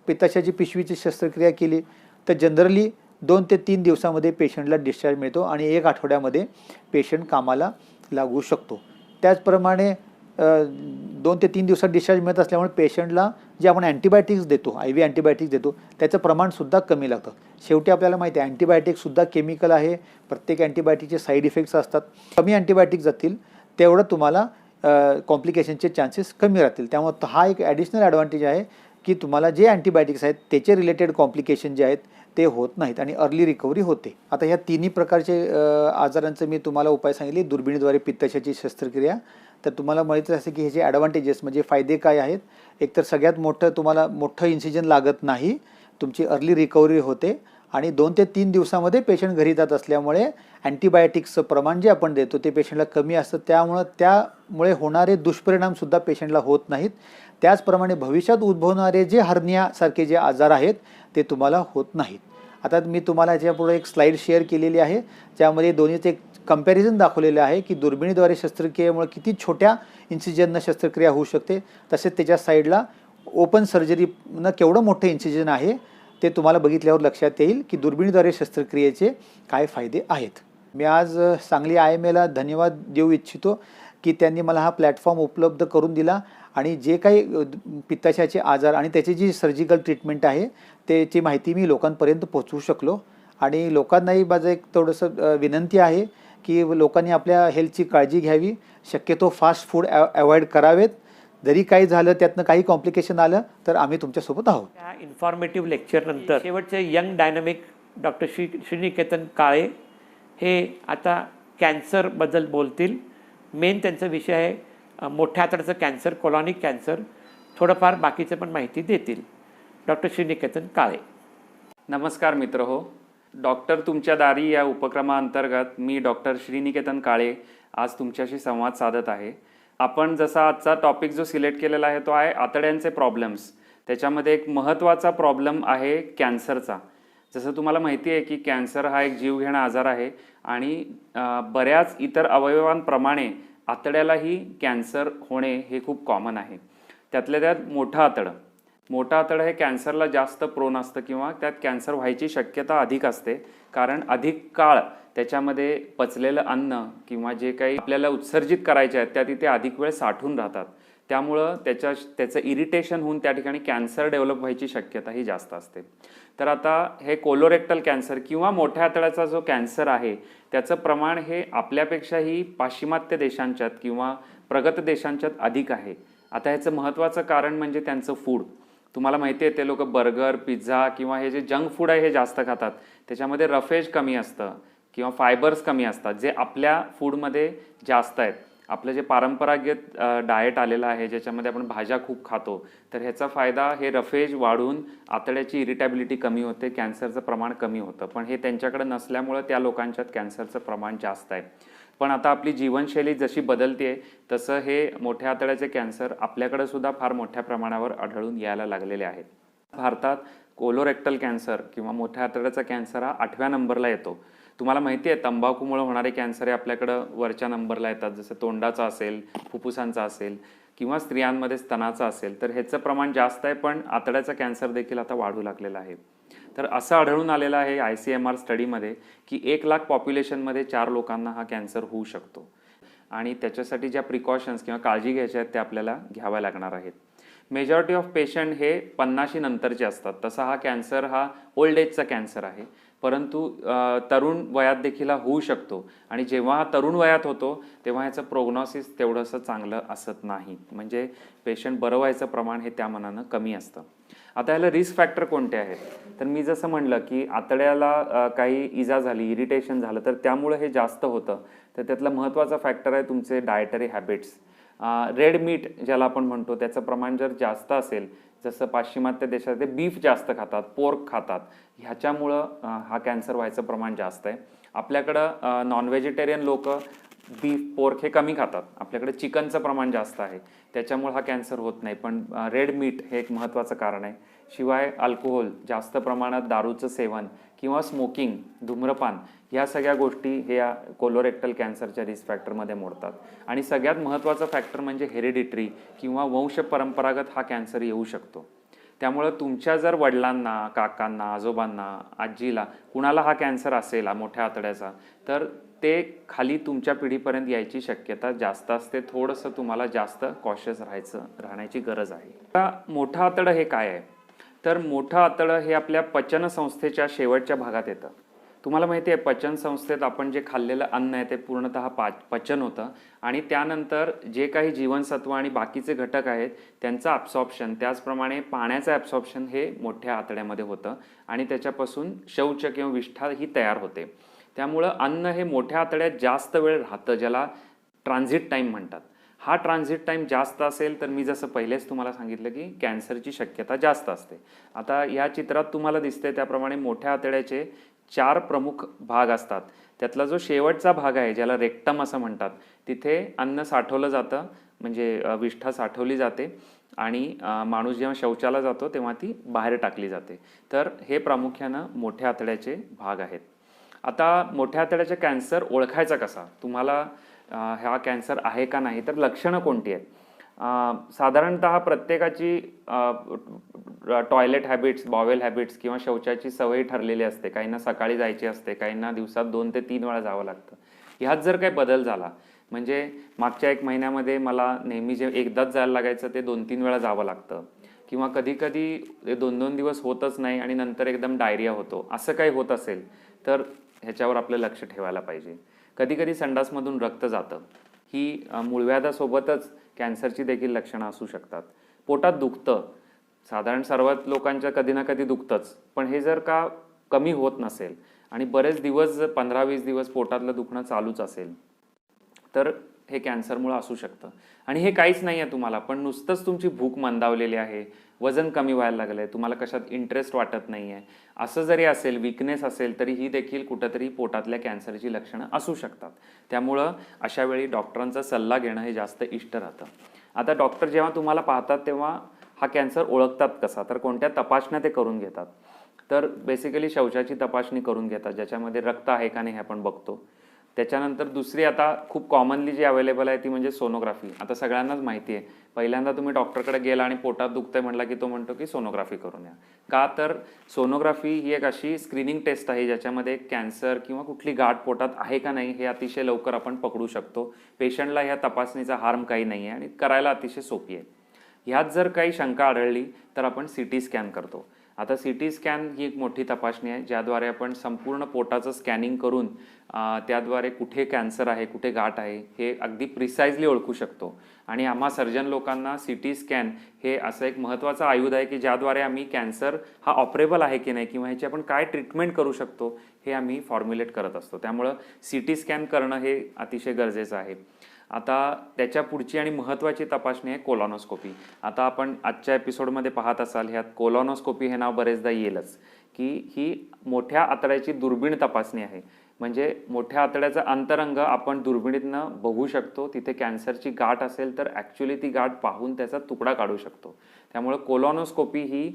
पित्ताशयाची पिशवीची शस्त्रक्रिया केली तर जनरली 2 ते 3 दिवसामध्ये पेशंटला डिस्चार्ज मिळतो आणि 1 आठवड्यामध्ये पेशंट कामाला लागू शकतो. त्याचप्रमाणे 2 ते 3 दिवसात डिस्चार्ज मिळत असल्यामुळे पेशंटला जे आपण अँटीबायोटिक्स देतो, IV अँटीबायोटिक्स देतो, त्याचं प्रमाणसुद्धा कमी लागतं. शेवटी आपल्याला माहिती आहे अँटीबायोटिक्ससुद्धा केमिकल आहे. प्रत्येक अँटीबायोटिकचे साईड इफेक्ट्स असतात. कमी अँटीबायोटिक जातील तेवढं तुम्हाला कॉम्प्लिकेशनचे चान्सेस कमी राहतील. त्यामुळे हा एक ॲडिशनल ॲडव्हान्टेज आहे की तुम्हाला जे अँटीबायोटिक्स आहेत त्याचे रिलेटेड कॉम्प्लिकेशन जे आहेत ते होत नाहीत आणि अर्ली रिकव्हरी होते. आता ह्या तिन्ही प्रकारचे आजारांचं मी तुम्हाला उपाय सांगितले. दुर्बिणीद्वारे पित्ताशयाची शस्त्रक्रिया, तर तुम्हाला माहिती असेल की ह्याचे ॲडव्हान्टेजेस म्हणजे फायदे काय आहेत. एकतर सगळ्यात मोठं तुम्हाला मोठं इन्सिजन लागत नाही, तुमची अर्ली रिकव्हरी होते आणि 2 ते 3 दिवसामध्ये पेशंट घरी जात असल्यामुळे अँटीबायोटिक्सचं प्रमाण जे आपण देतो ते पेशंटला कमी असतं. त्यामुळे होणारे दुष्परिणामसुद्धा पेशंटला होत नाहीत. त्याचप्रमाणे भविष्यात उद्भवणारे जे हर्नियासारखे जे आजार आहेत ते तुम्हाला होत नाहीत. आता मी तुम्हाला याच्यापुढे एक स्लाईड शेअर केलेली आहे, ज्यामध्ये दोन्हीचं एक कंपॅरिझन दाखवलेलं आहे की दुर्बिणीद्वारे शस्त्रक्रियेमुळे किती छोट्या इन्सिजननं शस्त्रक्रिया होऊ शकते, तसेच त्याच्या साईडला ओपन सर्जरीनं केवढं मोठं इन्सिजन आहे ते तुम्हाला बघितल्यावर लक्षात येईल की दुर्बिणीद्वारे शस्त्रक्रियेचे काय फायदे आहेत. मी आज सांगली IMAला धन्यवाद देऊ इच्छितो की त्यांनी मला हा प्लॅटफॉर्म उपलब्ध करून दिला आणि जे काही पित्ताशयाचे आजार आणि त्याची जी सर्जिकल ट्रीटमेंट आहे त्याची माहिती मी लोकांपर्यंत पोहोचवू शकलो. आणि लोकांनाही माझं एक थोडंसं विनंती आहे की लोकांनी आपल्या हेल्थची काळजी घ्यावी. शक्यतो फास्ट फूड अवॉइड करावेत. जरी काही झालं, त्यातनं काही कॉम्प्लिकेशन आलं तर आम्ही तुमच्यासोबत आहोत. त्या इन्फॉर्मेटिव्ह लेक्चरनंतर शेवटचे यंग डायनॅमिक डॉक्टर श्रीनिकेतन काळे हे आता कॅन्सरबद्दल बोलतील. मेन त्यांचा विषय आहे मोठ्या आतड्याचं कॅन्सर, कोलॉनिक कॅन्सर. थोडंफार बाकीचं पण माहिती देतील डॉक्टर श्रीनिकेतन काळे. नमस्कार मित्र हो. डॉक्टर तुमच्या दारी या उपक्रमाअंतर्गत मी डॉक्टर श्रीनिकेतन काळे आज तुमच्याशी संवाद साधत आहे. आपण जसा आजचा टॉपिक जो सिलेक्ट केलेला आहे तो आहे आतड्यांचे प्रॉब्लेम्स. त्याच्यामध्ये एक महत्त्वाचा प्रॉब्लेम आहे कॅन्सरचा. जसं तुम्हाला माहिती आहे की कॅन्सर हा एक जीवघेणा आजार आहे आणि बऱ्याच इतर अवयवांप्रमाणे आतड्यालाही कॅन्सर होणे हे खूप कॉमन आहे. त्यातल्या त्यात मोठं आतडं हे कॅन्सरला जास्त प्रोन असतं किंवा त्यात कॅन्सर व्हायची शक्यता अधिक असते, कारण अधिक काळ त्याच्यामध्ये पचलेलं अन्न किंवा जे काही आपल्याला उत्सर्जित करायचे आहेत त्या तिथे अधिक वेळ साठून राहतात. त्यामुळं त्याचं इरिटेशन होऊन त्या ठिकाणी कॅन्सर डेव्हलप व्हायची शक्यता ही जास्त असते. तर आता हे कोलोरेक्टल कॅन्सर किंवा मोठ्या आतड्याचा जो कॅन्सर आहे त्याचं प्रमाण हे आपल्यापेक्षाही पाश्चिमात्य देशांच्यात किंवा प्रगत देशांच्यात अधिक आहे. आता ह्याचं महत्त्वाचं कारण म्हणजे त्यांचं फूड. तुम्हाला माहिती आहे ते लोक बर्गर, पिझ्झा किंवा हे जे जंक फूड आहे हे जास्त खातात. त्याच्यामध्ये रफेज कमी असतं किंवा फायबर्स कमी असतात, जे आपल्या फूडमध्ये जास्त आहेत. आपलं जे परंपरागत डाएट आलेलं आहे ज्याच्यामध्ये आपण भाज्या खूप खातो, तर ह्याचा फायदा हे रफेज वाढून आतड्याची इरिटेबिलिटी कमी होते, कॅन्सरचं प्रमाण कमी होतं. पण हे त्यांच्याकडे नसल्यामुळं त्या लोकांच्यात कॅन्सरचं प्रमाण जास्त आहे. पण आता आपली जीवनशैली जशी बदलते तसं हे मोठ्या आतड्याचे कॅन्सर आपल्याकडे सुद्धा फार मोठ्या प्रमाणावर आढळून यायला लागलेले आहेत. भारतात कोलोरेक्टल कॅन्सर किंवा मोठ्या आतड्याचा कॅन्सर हा 8व्या नंबरला येतो. तुम्हाला माहिती आहे तंबाखूमुळे होणारे कॅन्सर हे आपल्याकडं वरच्या नंबरला येतात, जसं तोंडाचा असेल, फुफ्फुसांचा असेल किंवा स्त्रियांमध्ये स्तनाचा असेल. तर ह्याचं प्रमाण जास्त आहे, पण आतड्याचा कॅन्सर देखील आता वाढू लागलेला आहे. तर असं आढळून आलेलं आहे ICMR स्टडीमध्ये की 1 लाख पॉप्युलेशनमध्ये 4 लोकांना हा कॅन्सर होऊ शकतो आणि त्याच्यासाठी ज्या प्रिकॉशन्स किंवा काळजी घ्यायच्या आहेत त्या आपल्याला घ्याव्या लागणार आहेत. मेजॉरिटी ऑफ पेशंट हे 50 नंतरचे असतात. तसा हा कॅन्सर हा ओल्ड एजचा कॅन्सर आहे, परंतु तरुण वयात देखील होऊ शकतो आणि जेव्हा हा तरुण वयात होतो तेव्हा ह्याचं प्रोग्नॉसिस तेवढंसं चांगलं असत नाही, म्हणजे पेशंट बरं व्हायचं प्रमाण हे त्या मानानं कमी असतं. आता ह्याला रिस्क फॅक्टर कोणते आहेत, तर मी जसं म्हणलं की आतड्याला काही इजा झाली, इरिटेशन झालं तर त्यामुळे हे जास्त होतं. तर त्यातला महत्त्वाचा फॅक्टर आहे तुमचे डायटरी हॅबिट्स. रेड मीट ज्याला आपण म्हणतो त्याचं प्रमाण जर जास्त असेल, जसं पाश्चिमात्य देशात ते बीफ जास्त खातात, पोर्क खातात, ह्याच्यामुळं हा कॅन्सर व्हायचं प्रमाण जास्त आहे. आपल्याकडं नॉन व्हेजिटेरियन लोक बीफ, पोर्क हे कमी खातात. आपल्याकडे चिकनचं प्रमाण जास्त आहे, त्याच्यामुळे हा कॅन्सर होत नाही. पण रेड मीट हे एक महत्त्वाचं कारण आहे. शिवाय अल्कोहोल, जास्त प्रमाणात दारूचं सेवन किंवा स्मोकिंग, धूम्रपान ह्या सगळ्या गोष्टी हे या कोलोरेक्टल कॅन्सरच्या रिस्क फॅक्टरमध्ये मोडतात. आणि सगळ्यात महत्त्वाचा फॅक्टर म्हणजे हेरिडिटरी किंवा वंश परंपरागत हा कॅन्सर येऊ शकतो. त्यामुळं तुमच्या जर वडिलांना, काकांना, आजोबांना, आजीला कुणाला हा कॅन्सर असेल मोठ्या आतड्याचा, तर ते खाली तुमच्या पिढीपर्यंत यायची शक्यता जास्त असते. थोडंसं तुम्हाला जास्त कॉशियस राहण्याची गरज आहे. आता मोठं आतडं हे काय आहे? तर मोठं आतडं हे आपल्या पचनसंस्थेच्या शेवटच्या भागात येतं. तुम्हाला माहिती आहे पचनसंस्थेत आपण जे खाल्लेलं अन्न आहे ते पूर्णतः पचन होतं आणि त्यानंतर जे काही जीवनसत्व आणि बाकीचे घटक आहेत त्यांचं ॲब्सॉर्प्शन, त्याचप्रमाणे पाण्याचं ॲब्सॉर्प्शन हे मोठ्या आतड्यामध्ये होतं आणि त्याच्यापासून शौच किंवा विष्ठा ही तयार होते. त्यामुळं अन्न हे मोठ्या आतड्यात जास्त वेळ राहतं, ज्याला ट्रान्झिट टाईम म्हणतात. हा ट्रान्झिट टाईम जास्त असेल तर मी जसं पहिलेच तुम्हाला सांगितलं की कॅन्सरची शक्यता जास्त असते. आता या चित्रात तुम्हाला दिसते त्याप्रमाणे मोठ्या आतड्याचे 4 प्रमुख भाग असतात. त्यातला जो शेवटचा भाग आहे ज्याला रेक्टम असं म्हणतात, तिथे अन्न साठवलं जातं, म्हणजे विष्ठा साठवली जाते आणि माणूस जेव्हा शौचाला जातो तेव्हा ती बाहेर टाकली जाते. तर हे प्रामुख्यानं मोठ्या आतड्याचे भाग आहेत. आता मोठ्या आतड्याचा कॅन्सर ओळखायचा कसा? तुम्हाला हा कॅन्सर आहे का नाही, तर लक्षणं कोणती आहेत? साधारणतः प्रत्येकाची टॉयलेट हॅबिट्स, बॉवेल हॅबिट्स किंवा शौचाची सवय ठरलेली असते. काहींना सकाळी जायची असते, काहींना दिवसात 2 ते 3 वेळा जावं लागतं. ह्यात जर काही बदल झाला, म्हणजे मागच्या 1 महिन्यामध्ये मला नेहमी जे एकदाच जायला लागायचं ते 2-3 वेळा जावं लागतं, किंवा कधीकधी 2-2 दिवस होतच नाही आणि नंतर एकदम डायरिया होतो, असं काही होत असेल तर ह्याच्यावर आपलं लक्ष ठेवायला पाहिजे. कधीकधी संडासमधून रक्त जातं, ही मूळव्याधासोबतच कॅन्सरची देखील लक्षणं असू शकतात. पोटात दुखतं, साधारण सर्वात लोकांच्या कधी ना कधी दुखतंच, पण हे जर का कमी होत नसेल आणि बरेच दिवस 15-20 दिवस पोटातलं दुखणं चालूच असेल तर हे कॅन्सरमुळं असू शकतं. आणि हे काहीच नाही आहे तुम्हाला, पण नुसतंच तुमची भूक मंदावलेली आहे, वजन कमी व्हायला लागलं आहे, तुम्हाला कशात इंटरेस्ट वाटत नाही आहे, असं जरी असेल, विकनेस असेल, तरी ही देखील कुठंतरी पोटातल्या कॅन्सरची लक्षणं असू शकतात. त्यामुळं अशा वेळी डॉक्टरांचा सल्ला घेणं हे जास्त इष्ट राहतं. आता डॉक्टर जेव्हा तुम्हाला पाहतात तेव्हा हा कॅन्सर ओळखतात कसा, तर कोणत्या तपासण्या ते करून घेतात? तर बेसिकली शौचाची तपासणी करून घेतात, ज्याच्यामध्ये रक्त आहे का नाही हे आपण बघतो. त्याच्यानंतर दुसरी आता खूप कॉमनली जी अवेलेबल आहे ती म्हणजे सोनोग्राफी. आता सगळ्यांनाच माहिती आहे, पहिल्यांदा तुम्ही डॉक्टरकडे गेला आणि पोटात दुखतंय म्हटलं की तो म्हणतो की सोनोग्राफी करून या. का? तर सोनोग्राफी ही एक अशी स्क्रीनिंग टेस्ट आहे ज्याच्यामध्ये कॅन्सर किंवा कुठली गाठ पोटात आहे का नाही हे अतिशय लवकर आपण पकडू शकतो. पेशंटला ह्या तपासणीचा हार्म काही नाही आहे आणि करायला अतिशय सोपी आहे. ह्यात जर काही शंका आढळली तर आपण CT स्कॅन करतो. आता CT स्कॅन ही एक मोठी तपासणी आहे ज्याद्वारे आपण संपूर्ण पोटाचं स्कॅनिंग करून त्याद्वारे कुठे कॅन्सर आहे, कुठे गाठ आहे हे अगदी प्रिसाइजली ओळखू शकतो. आणि आम्हा सर्जन लोकांना CT स्कॅन हे असं एक महत्त्वाचं आयुध आहे की ज्याद्वारे आम्ही कॅन्सर हा ऑपरेबल आहे की नाही किंवा ह्याची आपण काय ट्रीटमेंट करू शकतो हे आम्ही फॉर्म्युलेट करत असतो. त्यामुळं CT स्कॅन करणं हे अतिशय गरजेचं आहे. आता त्याच्या पुढची आणि महत्त्वाची तपासणी आहे कोलॉनोस्कोपी. आता आपण आजच्या एपिसोडमध्ये पाहत असाल, ह्यात कोलॉनोस्कोपी हे नाव बरेचदा येईलच, की ही मोठ्या आतड्याची दुर्बीण तपासणी आहे. म्हणजे मोठ्या आतड्याचा अंतरंग आपण दुर्बिणीतनं बघू शकतो. तिथे कॅन्सरची गाठ असेल तर ॲक्च्युली ती गाठ पाहून त्याचा तुकडा काढू शकतो. त्यामुळे कोलॉनोस्कोपी ही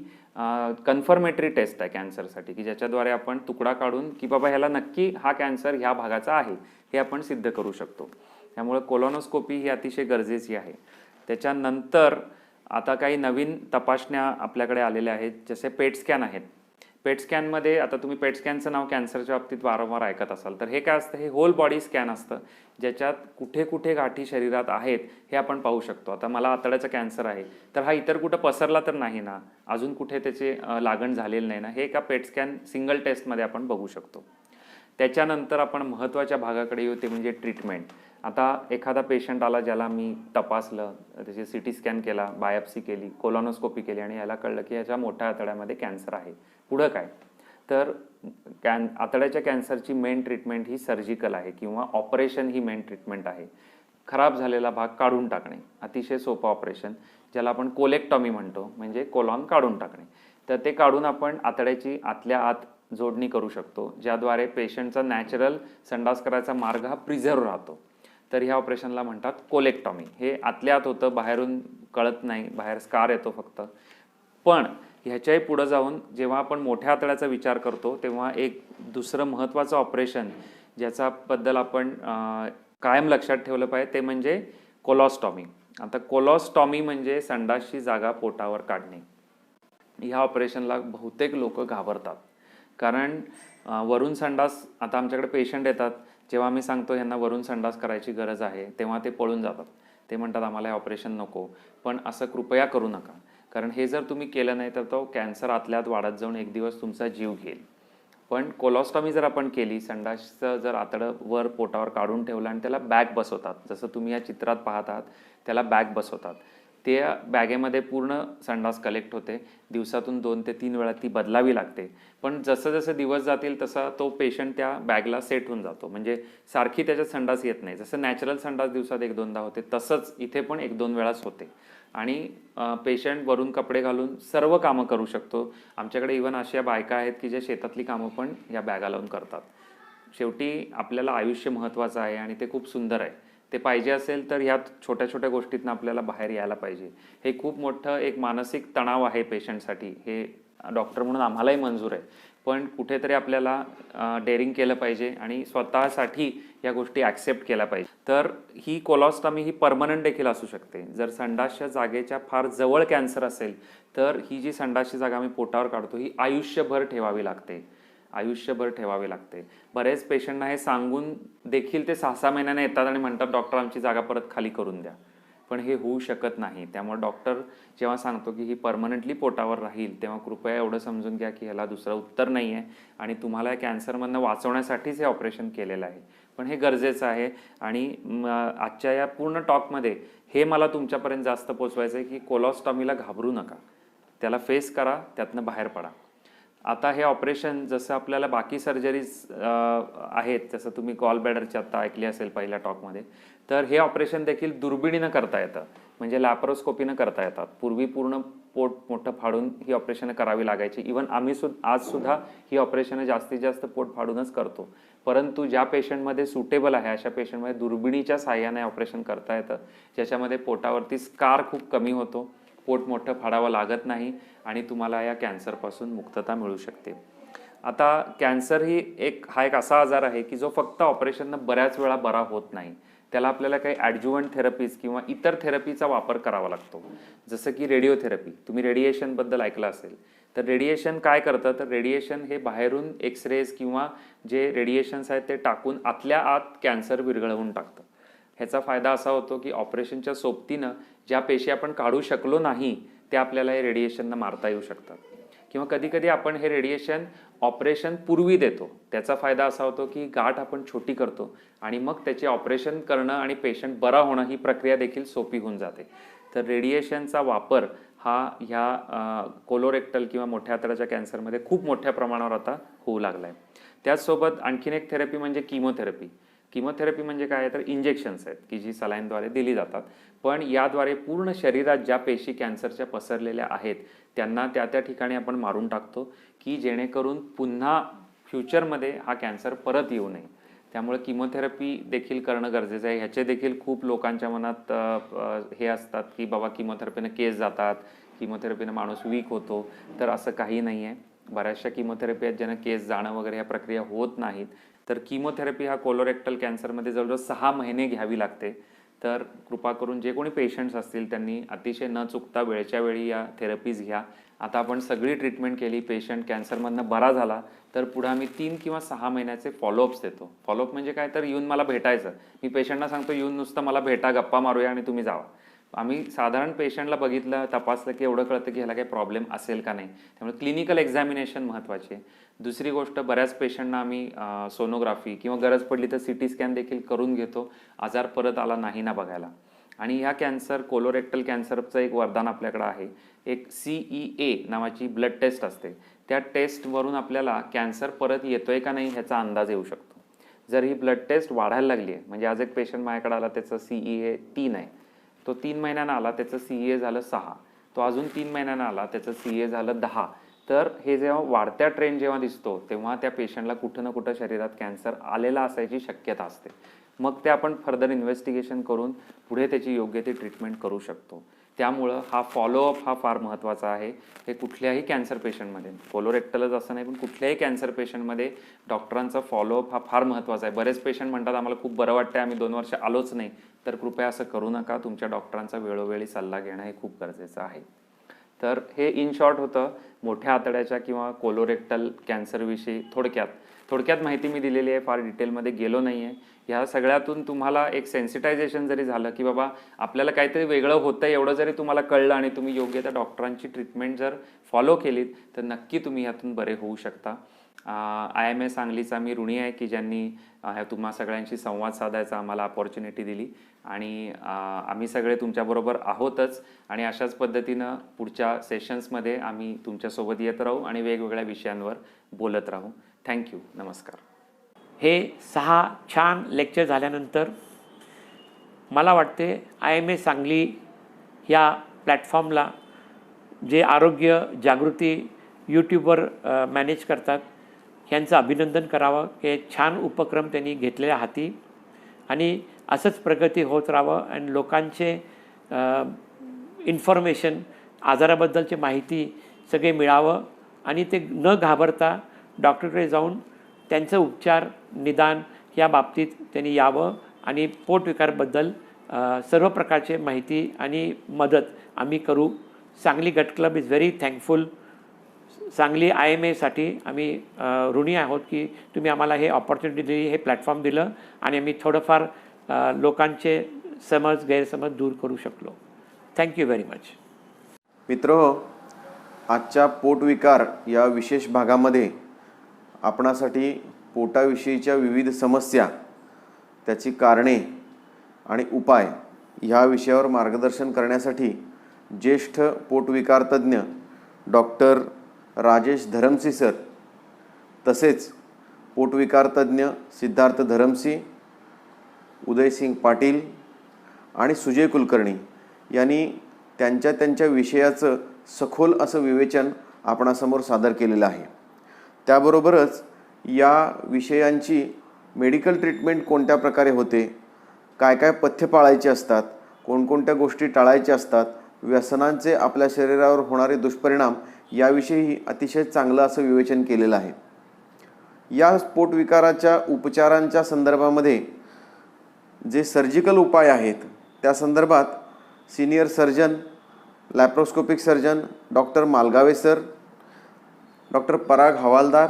कन्फर्मेटरी टेस्ट आहे कॅन्सरसाठी, की ज्याच्याद्वारे आपण तुकडा काढून की बाबा ह्याला नक्की हा कॅन्सर ह्या भागाचा आहे हे आपण सिद्ध करू शकतो. त्यामुळे कोलॉनोस्कोपी ही अतिशय गरजेची आहे. त्याच्यानंतर आता काही नवीन तपासण्या आपल्याकडे आलेल्या आहेत, जसे पेट स्कॅन आहेत. पेट स्कॅनमध्ये आता तुम्ही पेट स्कॅनचं नाव कॅन्सरच्या बाबतीत वारंवार ऐकत असाल, तर हे काय असतं? हे होल बॉडी स्कॅन असतं, ज्याच्यात कुठे कुठे गाठी शरीरात आहेत हे आपण पाहू शकतो. आता मला आतड्याचा कॅन्सर आहे, तर हा इतर कुठं पसरला तर नाही ना, अजून कुठे त्याचे लागण झालेलं नाही ना, हे एका पेट स्कॅन सिंगल टेस्टमध्ये आपण बघू शकतो. त्याच्यानंतर आपण महत्त्वाच्या भागाकडे येऊ, ते म्हणजे ट्रीटमेंट. आता एखादा पेशंट आला ज्याला मी तपासलं, त्याची CT स्कॅन केला, बायोप्सी केली, कोलॉनोस्कोपी केली आणि याला कळलं की याच्या मोठ्या आतड्यामध्ये कॅन्सर आहे. पुढं काय? तर आतड्याच्या कॅन्सरची मेन ट्रीटमेंट ही सर्जिकल आहे किंवा ऑपरेशन ही मेन ट्रीटमेंट आहे. खराब झालेला भाग काढून टाकणे, अतिशय सोपं ऑपरेशन, ज्याला आपण कोलेक्टॉमी म्हणतो, म्हणजे कोलॉन काढून टाकणे. तर ते काढून आपण आतड्याची आतल्या आत जोडणी करू शकतो, ज्याद्वारे पेशंटचा नॅचरल संडास करायचा मार्ग हा प्रिझर्व राहतो. तर ह्या ऑपरेशनला म्हणतात कोलेक्टॉमी. हे आतल्या आत होतं, बाहेरून कळत नाही, बाहेर स्कार येतो फक्त. पण ह्याच्याही पुढं जाऊन जेव्हा आपण मोठ्या आतड्याचा विचार करतो तेव्हा एक दुसरं महत्त्वाचं ऑपरेशन ज्याच्याबद्दल आपण कायम लक्षात ठेवलं पाहिजे ते म्हणजे कोलॉस्टॉमी. आता कोलॉस्टॉमी म्हणजे संडासची जागा पोटावर काढणे. ह्या ऑपरेशनला बहुतेक लोक घाबरतात, कारण वरून संडास, आता आमच्याकडे पेशंट येतात, जेव्हा आम्ही सांगतो ह्यांना वरून संडास करायची गरज आहे तेव्हा ते पळून जातात. ते म्हणतात आम्हाला हे ऑपरेशन नको. पण असं कृपया करू नका, कारण हे जर तुम्ही केलं नाही तर तो कॅन्सर आतल्यात वाढत जाऊन एक दिवस तुमचा जीव घेईल. पण कोलॉस्टॉमी जर आपण केली, संडासचं जर आतडं वर पोटावर काढून ठेवलं आणि त्याला बॅग बसवतात, जसं तुम्ही या चित्रात पाहत आहात त्याला बॅग बसवतात, त्या बॅगेमध्ये पूर्ण संडास कलेक्ट होते. दिवसातून 2 ते 3 वेळा ती बदलावी लागते. पण जसं जसं दिवस जातील तसा तो पेशंट त्या बॅगला सेट होऊन जातो, म्हणजे सारखी त्याच्यात संडास येत नाही. जसं नॅचरल संडास दिवसात 1-2दा होते तसंच इथे पण 1-2 वेळाच होते. आणि पेशंट वरून कपडे घालून सर्व कामं करू शकतो. आमच्याकडे इव्हन अशा बायका आहेत की जे शेतातली कामं पण या बॅगा लावून करतात. शेवटी आपल्याला आयुष्य महत्त्वाचं आहे आणि ते खूप सुंदर आहे. ते पाहिजे असेल तर ह्या छोट्या छोट्या गोष्टीतनं आपल्याला बाहेर यायला पाहिजे. हे खूप मोठं एक मानसिक तणाव आहे पेशंटसाठी, हे डॉक्टर म्हणून आम्हालाही मंजूर आहे. पण कुठेतरी आपल्याला डेअरिंग केलं पाहिजे आणि स्वतःसाठी या गोष्टी ॲक्सेप्ट केल्या पाहिजे. तर ही कोलॉस्टॉमी ही परमनंट देखील असू शकते. जर संडासच्या जागेच्या फार जवळ कॅन्सर असेल तर ही जी संडासची जागा आम्ही पोटावर काढतो ही आयुष्यभर ठेवावी लागते. बरेच पेशंटना हे सांगून देखील ते 6-6 महिन्याने येतात आणि म्हणतात डॉक्टर आमची जागा परत खाली करून द्या. पण हे होऊ शकत नाही. त्यामुळे डॉक्टर जेव्हा सांगतो की ही परमनंटली पोटावर राहील तेव्हा कृपया एवढं समजून घ्या की ह्याला दुसरं उत्तर नाही आहे आणि तुम्हाला या कॅन्सरमधनं वाचवण्यासाठीच हे ऑपरेशन केलेलं आहे. पण हे गरजेचं आहे. आणि आजच्या या पूर्ण टॉकमध्ये हे मला तुमच्यापर्यंत जास्त पोचवायचं आहे की कोलॉस्टॉमीला घाबरू नका, त्याला फेस करा, त्यातनं बाहेर पडा. आता हे ऑपरेशन जसं आपल्याला बाकी सर्जरीज आहेत, जसं तुम्ही गॉल ब्लॅडरची आत्ता ऐकली असेल पहिल्या टॉकमध्ये, तर हे ऑपरेशन देखील दुर्बिणीनं करता येतं, म्हणजे लॅप्रोस्कोपीनं करता येतात. पूर्वी पूर्ण पोट मोठं फाडून ही ऑपरेशनं करावी लागायची. इव्हन आम्ही आजसुद्धा ही ऑपरेशनं जास्तीत जास्त पोट फाडूनच करतो. परंतु ज्या पेशंटमध्ये सुटेबल आहे अशा पेशंटमध्ये दुर्बिणीच्या साहाय्याने ऑपरेशन करता येतं, ज्याच्यामध्ये पोटावरती स्कार खूप कमी होतो, पोट मोठं फाडावं लागत नाही आणि तुम्हाला या कॅन्सरपासून मुक्तता मिळू शकते. आता कॅन्सर हा एक असा आजार आहे की जो फक्त ऑपरेशननं बऱ्याच वेळा बरा होत नाही. त्याला आपल्याला काही ॲडज्युव्हंट थेरपीज किंवा इतर थेरपीचा वापर करावा लागतो, जसं की रेडिओथेरपी. तुम्ही रेडिएशनबद्दल ऐकलं असेल. तर रेडिएशन काय करतं, तर रेडिएशन हे बाहेरून एक्सरेज किंवा जे रेडिएशन्स आहेत ते टाकून आतल्या आत कॅन्सर विरघळवून टाकतं. ह्याचा फायदा असा होतो की ऑपरेशनच्या सोबतीनं ज्या पेशी आपण काढू शकलो नाही त्या आपल्याला हे रेडिएशननं मारता येऊ शकतात. किंवा कधीकधी आपण हे रेडिएशन ऑपरेशन पूर्वी देतो. त्याचा फायदा असा होतो की गाठ आपण छोटी करतो आणि मग त्याचे ऑपरेशन करणं आणि पेशंट बरा होणं ही प्रक्रिया देखील सोपी होऊन जाते. तर रेडिएशनचा वापर हा ह्या कोलोरेक्टल किंवा मोठ्या आतड्याच्या कॅन्सरमध्ये खूप मोठ्या प्रमाणावर आता होऊ लागला आहे. त्याचसोबत आणखीन एक थेरपी म्हणजे किमोथेरपी. किमोथेरपी म्हणजे काय, तर इंजेक्शन्स आहेत की जी सलाईनद्वारे दिली जातात. पण याद्वारे पूर्ण शरीरात ज्या पेशी कॅन्सरच्या पसरलेल्या आहेत त्यांना त्या ठिकाणी आपण मारून टाकतो की जेणेकरून पुन्हा फ्युचरमध्ये हा कॅन्सर परत येऊ नये. त्यामुळे किमोथेरपी देखील करणं गरजेचं आहे. ह्याचे देखील खूप लोकांच्या मनात हे असतात की बाबा किमोथेरपीनं केस जातात, किमोथेरपीनं माणूस वीक होतो. तर असं काही नाही आहे. बऱ्याचशा किमोथेरपी आहेत ज्यानं केस जाणं वगैरे ह्या प्रक्रिया होत नाहीत. तर किमोथेरपी हा कोलोरेक्टल कॅन्सरमध्ये जवळजवळ 6 महिने घ्यावी लागते. तर कृपा करून जे कोणी पेशंट्स असतील त्यांनी अतिशय न चुकता वेळच्या वेळी या थेरपीज घ्या. आता आपण सगळी ट्रीटमेंट केली, पेशंट कॅन्सरमधनं बरा झाला तर पुढे आम्ही 3 किंवा 6 महिन्याचे फॉलोअप्स देतो. फॉलोअप म्हणजे काय, तर येऊन मला भेटायचं. मी पेशंटना सांगतो येऊन नुसतं मला भेटा, गप्पा मारूया आणि तुम्ही जावा. आम्ही साधारण पेशंटला बघितलं, तपासलं की एवढं कळतं की ह्याला काही प्रॉब्लेम असेल का नाही. त्यामुळे क्लिनिकल एक्झामिनेशन महत्त्वाची आहे. दुसरी गोष्ट, बऱ्याच पेशंटना आम्ही सोनोग्राफी किंवा गरज पडली तर CT स्कॅन देखील करून घेतो, आजार परत आला नाही ना बघायला. आणि ह्या कॅन्सर, कोलोरेक्टल कॅन्सरचं एक वरदान आपल्याकडं आहे. एक CEA नावाची ब्लड टेस्ट असते. त्या टेस्टवरून आपल्याला कॅन्सर परत येतोय का नाही ह्याचा अंदाज येऊ शकतो. जर ही ब्लड टेस्ट वाढायला लागली आहे, म्हणजे आज एक पेशंट माझ्याकडे आला, त्याचं CEA 3 आहे, तो 3 महिन्यानं आला, त्याचं CEA झालं 6, तो अजून 3 महिन्यानं आला, त्याचं CEA झालं 10. तर हे जेव्हा वाढत्या ट्रेंड जेव्हा दिसतो तेव्हा त्या पेशंटला कुठं ना कुठं शरीरात कॅन्सर आलेला असायची शक्यता असते. मग ते आपण फर्दर इन्व्हेस्टिगेशन करून पुढे त्याची योग्य ती ट्रीटमेंट करू शकतो. त्यामुळं हा फॉलोअप हा फार महत्त्वाचा आहे. हे कुठल्याही कॅन्सर पेशंटमध्ये, कोलोरेक्टलच असं नाही पण कुठल्याही कॅन्सर पेशंटमध्ये डॉक्टरांचा फॉलोअप हा फार महत्त्वाचा आहे. बरेच पेशंट म्हणतात आम्हाला खूप बरं वाटतं आम्ही 2 वर्ष आलोच नाही, तर कृपया असं करू नका. तुमच्या डॉक्टरांचा वेळोवेळी सल्ला घेणं हे खूप गरजेचं आहे. तर हे इन शॉर्ट होतं मोठ्या आतड्याच्या किंवा कोलोरेक्टल कॅन्सरविषयी थोडक्यात माहिती मी दिलेली आहे, फार डिटेलमध्ये गेलो नाही आहे. ह्या सगळ्यातून तुम्हाला एक सेन्सिटायझेशन जरी झालं की बाबा आपल्याला काहीतरी वेगळं होतं एवढं जरी तुम्हाला कळलं आणि तुम्ही योग्य त्या डॉक्टरांची ट्रीटमेंट जर फॉलो केलीत तर नक्की तुम्ही ह्यातून बरे होऊ शकता. IMA सांगलीचा मी ऋणी आहे की ज्यांनी तुम्हा सगळ्यांशी संवाद साधायचा आम्हाला अपॉर्च्युनिटी दिली आणि आम्ही सगळे तुमच्याबरोबर आहोतच आणि अशाच पद्धतीनं पुढच्या सेशन्समध्ये आम्ही तुमच्यासोबत येत राहू आणि वेगवेगळ्या विषयांवर बोलत राहू. थँक्यू. नमस्कार. हे 6 छान लेक्चर झाल्यानंतर मला वाटते IMA सांगली ह्या प्लॅटफॉर्मला जे आरोग्य जागृती यूट्यूबवर मॅनेज करतात यांचं अभिनंदन करावं की छान उपक्रम त्यांनी घेतलेल्या हाती आणि असंच प्रगती होत राहावं आणि लोकांचे इन्फॉर्मेशन आजाराबद्दलची माहिती सगळे मिळावं आणि ते न घाबरता डॉक्टरकडे जाऊन त्यांचं उपचार निदान या बाबतीत त्यांनी यावं आणि पोटविकारबद्दल सर्व प्रकारचे माहिती आणि मदत आम्ही करू. सांगली गट club is very thankful. Sangli IMA साठी आम्ही ऋणी आहोत की तुम्ही आम्हाला हे ऑपॉर्च्युनिटी दिली, हे प्लॅटफॉर्म दिलं आणि आम्ही थोडंफार लोकांचे गैरसमज दूर करू शकलो. Thank you very much. मित्रहो, आजच्या पोटविकार या विशेष भागामध्ये आपणासाठी पोटाविषयीच्या विविध समस्या, त्याची कारणे आणि उपाय ह्या विषयावर मार्गदर्शन करण्यासाठी ज्येष्ठ पोटविकार तज्ज्ञ डॉक्टर राजेश धरमसी सर तसेच पोटविकार तज्ज्ञ सिद्धार्थ धरमसी, उदयसिंग पाटील आणि सुजय कुलकर्णी यांनी त्यांच्या विषयाचं सखोल असं विवेचन आपणासमोर सादर केलेलं आहे. त्याबरोबरच या विषयांची मेडिकल ट्रीटमेंट कोणत्या प्रकारे होते, काय काय पथ्य पाळायचे असतात, कोणकोणत्या गोष्टी टाळायच्या असतात, व्यसनांचे आपल्या शरीरावर होणारे दुष्परिणाम याविषयी अतिशय चांगलं असं विवेचन केलेलं आहे. या पोटविकाराच्या उपचारांच्या संदर्भामध्ये जे सर्जिकल उपाय आहेत त्या संदर्भात senior surgeon, laparoscopic surgeon doctor Malgave sir, doctor Parag Hawaldar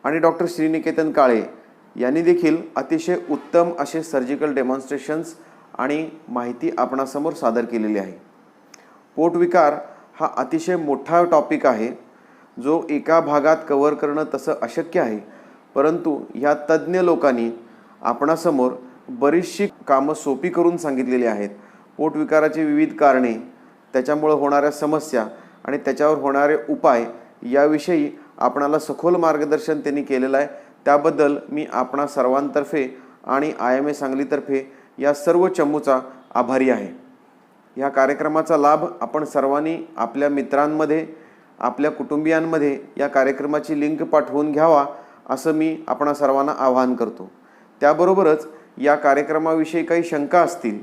आणि डॉक्टर श्रीनिकेतन काळे यांनी देखील अतिशय उत्तम असे सर्जिकल डेमॉन्स्ट्रेशन्स आणि माहिती आपणासमोर सादर केलेली आहे. पोटविकार हा अतिशय मोठा टॉपिक आहे जो एका भागात कव्हर करणं तसं अशक्य आहे, परंतु ह्या तज्ज्ञ लोकांनी आपणासमोर बरीचशी कामं सोपी करून सांगितलेली आहेत. पोटविकाराची विविध कारणे, त्याच्यामुळे होणाऱ्या समस्या आणि त्याच्यावर होणारे उपाय याविषयी आपणाला सखोल मार्गदर्शन त्यांनी केलेलं आहे. त्याबद्दल मी आपणा सर्वांतर्फे आणि IMA सांगलीतर्फे या सर्व चमूचा आभारी आहे. ह्या कार्यक्रमाचा लाभ आपण सर्वांनी आपल्या मित्रांमध्ये, आपल्या कुटुंबियांमध्ये या कार्यक्रमाची लिंक पाठवून घ्यावा असं मी आपणा सर्वांना आवाहन करतो. त्याबरोबरच या कार्यक्रमाविषयी काही शंका असतील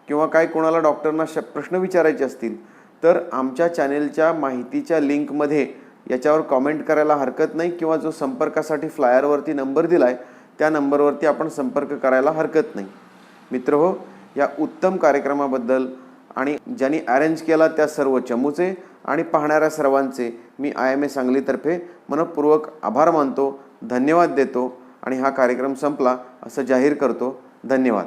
किंवा काही कोणाला डॉक्टरना प्रश्न विचारायचे असतील तर आमच्या चॅनेलच्या माहितीच्या लिंकमध्ये याच्यावर कॉमेंट करायला हरकत नाही किंवा जो संपर्कासाठी फ्लायरवरती नंबर दिला आहे त्या नंबरवरती आपण संपर्क करायला हरकत नाही. मित्रहो, या उत्तम कार्यक्रमाबद्दल आणि ज्यांनी अरेंज केला त्या सर्व चमूचे आणि पाहणाऱ्या सर्वांचे मी IMA सांगलीतर्फे मनपूर्वक आभार मानतो, धन्यवाद देतो आणि हा कार्यक्रम संपला असं जाहीर करतो. धन्यवाद.